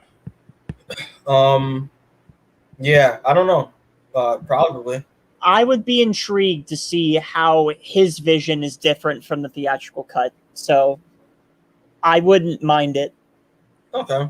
Yeah, I don't know. Probably. I would be intrigued to see how his vision is different from the theatrical cut. So I wouldn't mind it. Okay.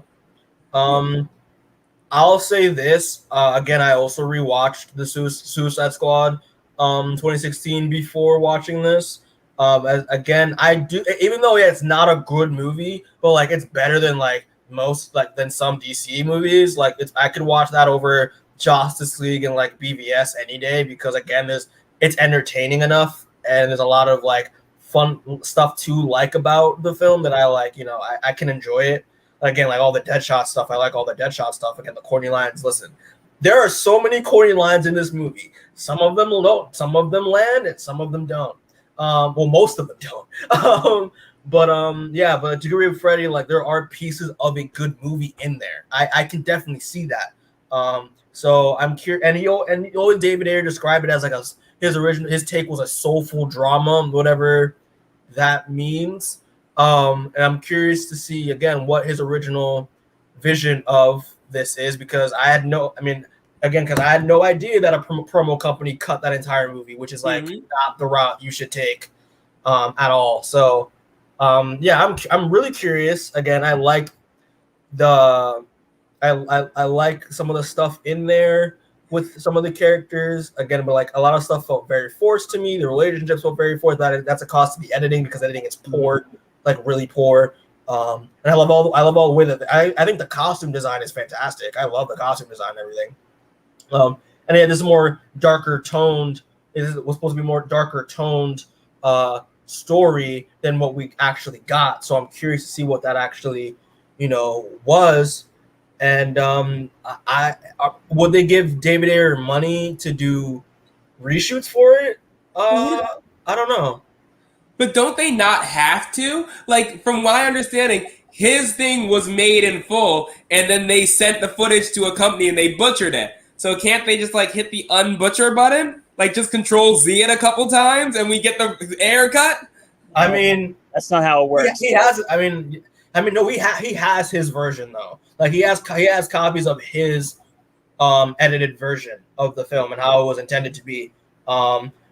I'll say this. Again, I also rewatched the Suicide Squad 2016 before watching this. Again, I do, even though it's not a good movie, but like it's better than than some DC movies. Like I could watch that over Justice League and like BVS any day, because again, it's entertaining enough and there's a lot of like fun stuff to like about the film that I like. You know, I can enjoy it. Again, like all the Deadshot stuff, I like all the Deadshot stuff. Again, the corny lines. Listen, there are so many corny lines in this movie. Some of them don't. Some of them land, and some of them don't. Well, most of them don't. But Degree of Freddy, like there are pieces of a good movie in there. I can definitely see that. So I'm curious, and he always David Ayer described it as like his take was a soulful drama, whatever that means. And I'm curious to see again what his original vision of this is, because I had no idea that a promo company cut that entire movie, which is like not the route you should take at all. So I'm really curious. Again, I like I like some of the stuff in there with some of the characters. Again, but like a lot of stuff felt very forced to me. The relationships felt very forced. That's a cost of the editing, because editing is poor. Like really poor. And I love all the way that I think the costume design is fantastic. I love the costume design and everything. And yeah, this is more darker toned. It was supposed to be more darker toned story than what we actually got. So I'm curious to see what that actually, was. And I would they give David Ayer money to do reshoots for it? I don't know. But don't they not have to? Like, from my understanding, his thing was made in full, and then they sent the footage to a company and they butchered it. So can't they just like hit the unbutcher button? Like just Control Z it a couple times and we get the Ayer cut? I mean, that's not how it works. He has. I mean, no. He has his version though. Like he has copies of his edited version of the film and how it was intended to be.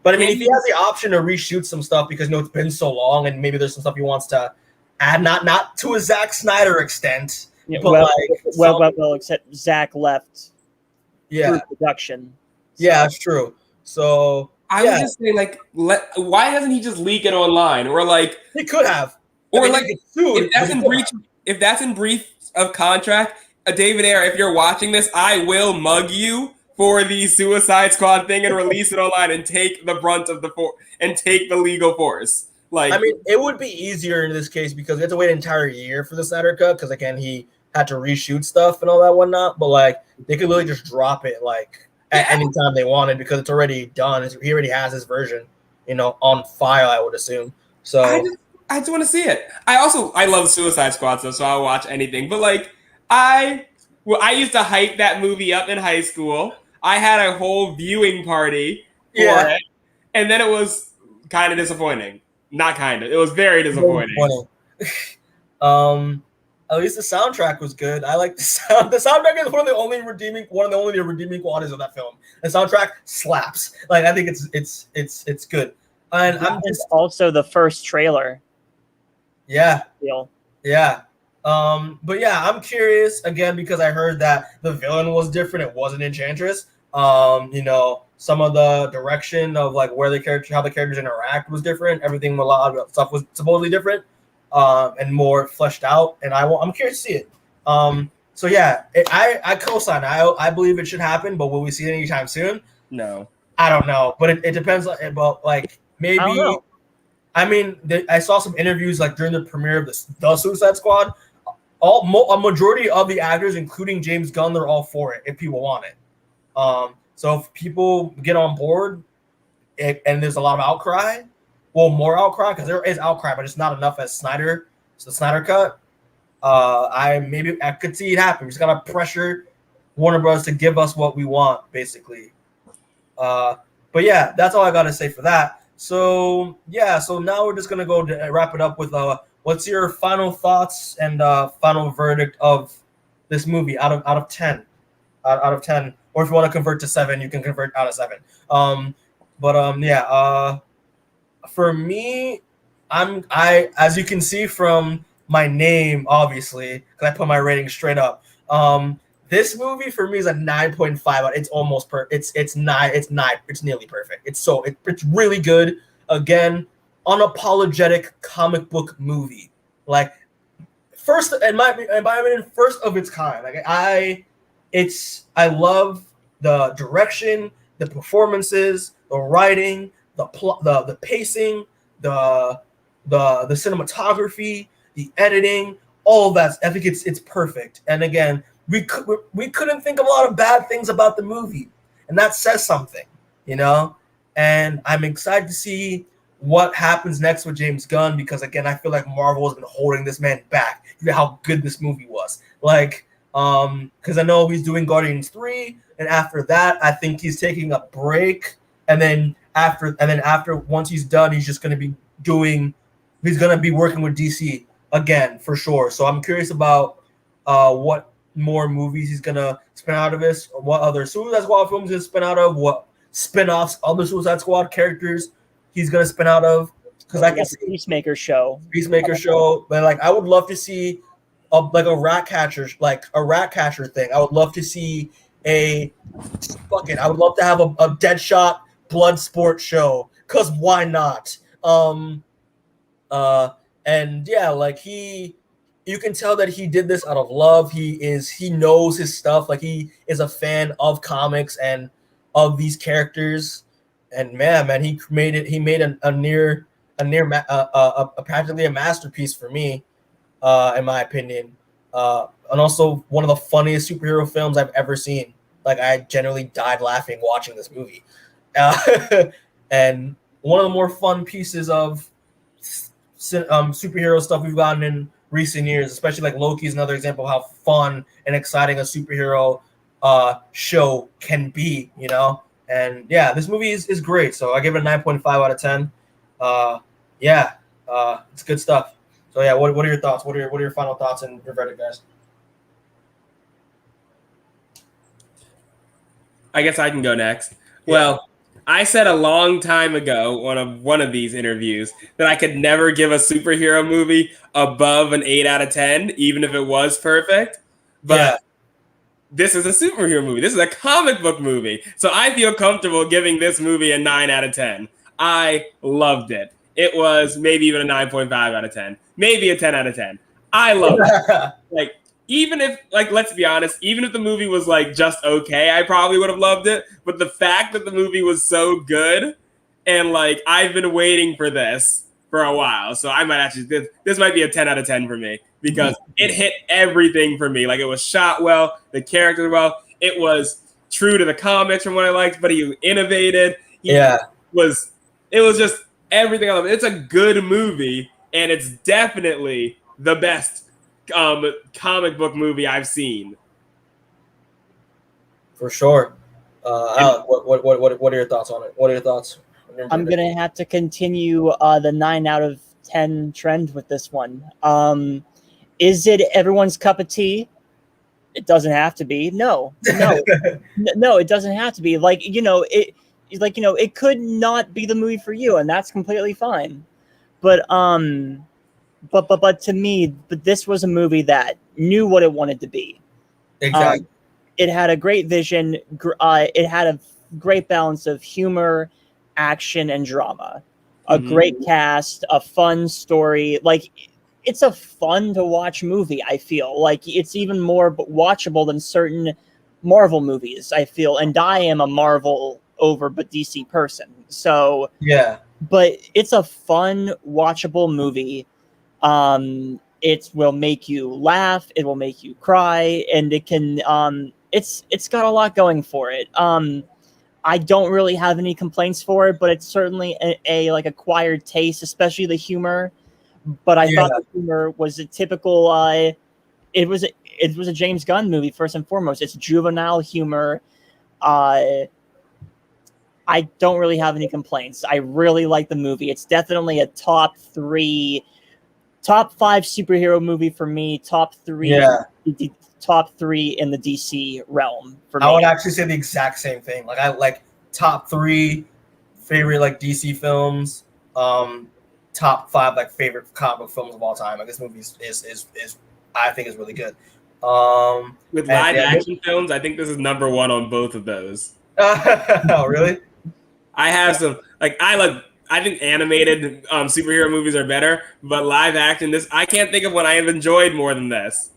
But I mean, if he has the option to reshoot some stuff because it's been so long and maybe there's some stuff he wants to add, not to a Zack Snyder extent, but well, except Zack left. Yeah, production. So. Yeah, that's true. So I would just say, like, why doesn't he just leak it online, or like he could have, or like if that's in breach of contract, David Ayer, if you're watching this, I will mug you for the Suicide Squad thing and release it online and take the brunt of and take the legal force. Like, I mean, it would be easier in this case because we have to wait an entire year for the Snyder Cut because again he had to reshoot stuff and all that whatnot. But like they could literally just drop it like at any time they wanted because it's already done. He already has his version, on file. I would assume. So I just want to see it. I love Suicide Squad stuff, so I'll watch anything. But like I used to hype that movie up in high school. I had a whole viewing party for it, and then it was kind of disappointing. Not kind of. It was very disappointing. At least the soundtrack was good. I like the sound. The soundtrack is one of the only redeeming qualities of that film. The soundtrack slaps. Like I think it's good. And I'm just also the first trailer. Yeah. Yeah. But yeah, I'm curious again because I heard that the villain was different. It wasn't Enchantress. Some of the direction of like how the characters interact was different. Everything, a lot of stuff was supposedly different, and more fleshed out. And I'm curious to see it. So yeah, I co-sign. I believe it should happen, but will we see it anytime soon? No, I don't know. But it depends. About like maybe. I mean, I saw some interviews like during the premiere of the Suicide Squad. A majority of the actors, including James Gunn, they're all for it if people want it. So if people get on board, and there's a lot of outcry, more outcry because there is outcry, but it's not enough as Snyder. It's the Snyder Cut. I could see it happen. We just gotta pressure Warner Bros. To give us what we want, basically. But yeah, that's all I gotta say for that. So yeah, so now we're just gonna go to wrap it up with what's your final thoughts and final verdict of this movie out of 10? Out of 10, or if you want to convert to 7, you can convert out of 7. For me, as you can see from my name, obviously, because I put my rating straight up. This movie for me is a 9.5. It's almost perfect. It's nearly perfect. It's really good. Again, unapologetic comic book movie. Like first, in my opinion, first of its kind. Like I love the direction, the performances, the writing, the pacing, the cinematography, the editing, all of that. I think it's perfect. And again, we couldn't think of a lot of bad things about the movie, and that says something, And I'm excited to see what happens next with James Gunn because again, I feel like Marvel has been holding this man back. You know how good this movie was, like. Because I know he's doing Guardians 3, and after that, I think he's taking a break, and then after once he's done, he's going to be working with DC again for sure. So I'm curious about what more movies he's gonna spin out of this, or what other Suicide Squad films he's spin out of, what spin-offs other Suicide Squad characters he's gonna spin out of. Because I can see Peacemaker show, but like I would love to see. A Ratcatcher thing. I would love to see I would love to have a Deadshot Bloodsport show. Cause why not? And yeah, like you can tell that he did this out of love. He knows his stuff. Like, he is a fan of comics and of these characters. And man, he made it. He made practically a masterpiece for me, in my opinion. And also one of the funniest superhero films I've ever seen. Like, I generally died laughing watching this movie. And one of the more fun pieces of superhero stuff we've gotten in recent years, especially like Loki is another example of how fun and exciting a superhero show can be, you know? And yeah, this movie is great. So I give it a 9.5 out of 10. It's good stuff. So yeah, what are your thoughts? What are your final thoughts and your verdict, guys? I guess I can go next. Yeah. Well, I said a long time ago on one of these interviews that I could never give a superhero movie above an 8 out of 10, even if it was perfect. But this is a superhero movie. This is a comic book movie. So I feel comfortable giving this movie a 9 out of 10. I loved it. It was maybe even a 9.5 out of 10. Maybe a 10 out of 10. I loved it. Like, even if, like, let's be honest, even if the movie was, like, just okay, I probably would have loved it. But the fact that the movie was so good, and, like, I've been waiting for this for a while. So I might actually, this might be a 10 out of 10 for me, because it hit everything for me. Like, it was shot well, the characters well, it was true to the comics from what I liked, but he innovated. It was just everything I love. It's a good movie, and it's definitely the best comic book movie I've seen. For sure. Alec, what are your thoughts on it? What are your thoughts? I'm gonna have to continue the 9 out of 10 trend with this one. Is it everyone's cup of tea? It doesn't have to be. No, it doesn't have to be. It could not be the movie for you, and that's completely fine. But to me, this was a movie that knew what it wanted to be. Exactly. It had a great vision. It had a great balance of humor, action, and drama. A great cast, a fun story. Like, it's a fun to watch movie. I feel like it's even more watchable than certain Marvel movies, I feel. And I am a Marvel over but DC person. So yeah. But it's a fun, watchable movie. It will make you laugh, it will make you cry, and it can it's got a lot going for it. I don't really have any complaints for it, but it's certainly a like acquired taste, especially the humor. But I thought the humor was a typical it was a James Gunn movie first and foremost. It's juvenile humor. I don't really have any complaints. I really like the movie. It's definitely a top 5 superhero movie for me. Top 3 in the DC realm for me. I would actually say the exact same thing. Like, I like top 3 favorite like DC films. Top 5 like favorite comic book films of all time. Like, this movie is I think is really good. With live action films, I think this is number 1 on both of those. Oh, really? I have some I think animated superhero movies are better, but live action, I can't think of one I have enjoyed more than this.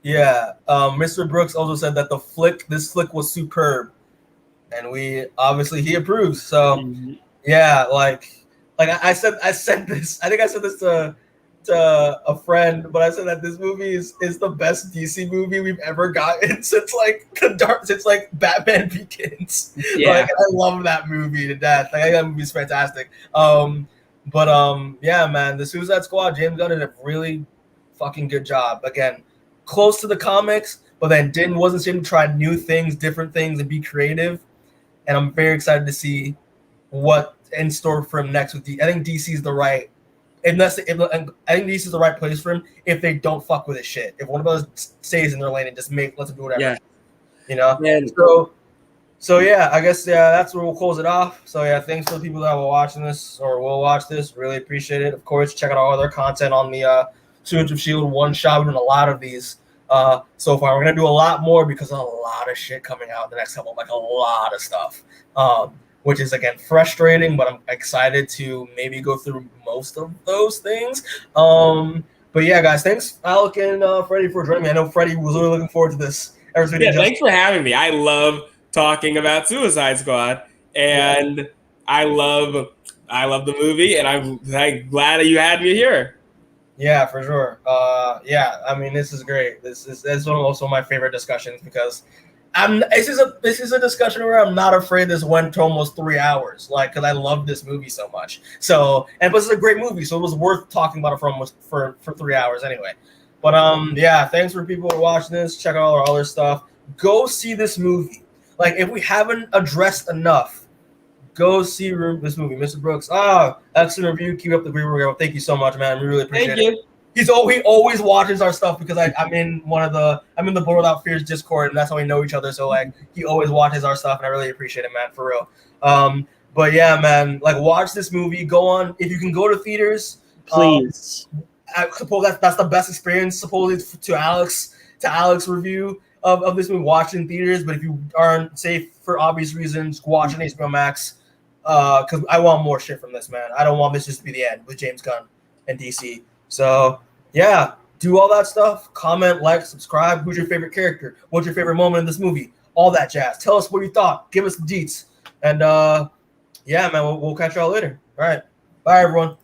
Yeah, Mr. Brooks also said that this flick was superb, and he approves. So yeah, like I said this. I think I said this to a friend, but I said that this movie is the best DC movie we've ever gotten since Batman Begins. Yeah. Like, I love that movie to death. Like, I think that movie's fantastic. Yeah, man, the Suicide Squad, James Gunn did a really fucking good job. Again, close to the comics, but then wasn't ashamed to try new things, different things, and be creative. And I'm very excited to see what in store for him next with I think DC is the right. I think DC is the right place for him if they don't fuck with his shit. If one of those stays in their lane and just lets him do whatever. Yeah. You know? And So yeah, I guess that's where we'll close it off. So yeah, thanks for the people that were watching this or will watch this. Really appreciate it. Of course, check out all other content on the Students of S.H.I.E.L.D. one shot. We're doing a lot of these so far. We're gonna do a lot more because of a lot of shit coming out the next couple, like a lot of stuff. Which is, again, frustrating, but I'm excited to maybe go through most of those things. But But yeah, guys, thanks Alec and Freddy for joining me. I know Freddy was really looking forward to this. Yeah, thanks for having me. I love talking about Suicide Squad, and I love the movie, and I'm glad that you had me here. Yeah, for sure. Yeah, I mean, this is great. This is also my favorite discussions because this is a discussion where I'm not afraid this went to almost 3 hours, like, because I love this movie so much. So, and plus it's a great movie, so it was worth talking about it for 3 hours anyway. But yeah, thanks for people who are watching this. Check out all our other stuff. Go see this movie. Like, if we haven't addressed enough, go see this movie, Mr. Brooks. Excellent review. Keep up the great work. Thank you so much, man. We really appreciate it. He always watches our stuff because I'm in the Blood Without Fears Discord, and that's how we know each other. So like he always watches our stuff, and I really appreciate it, man, for real. But yeah, man, like watch this movie. Go on if you can go to theaters, please. I suppose that's the best experience. Supposedly to Alec's review of this movie, watch in theaters. But if you aren't safe for obvious reasons, watch on HBO Max. Because I want more shit from this, man. I don't want this just to be the end with James Gunn and DC. So, yeah, do all that stuff. Comment, like, subscribe. Who's your favorite character? What's your favorite moment in this movie? All that jazz. Tell us what you thought. Give us the deets. And, yeah, man, we'll catch y'all later. All right. Bye, everyone.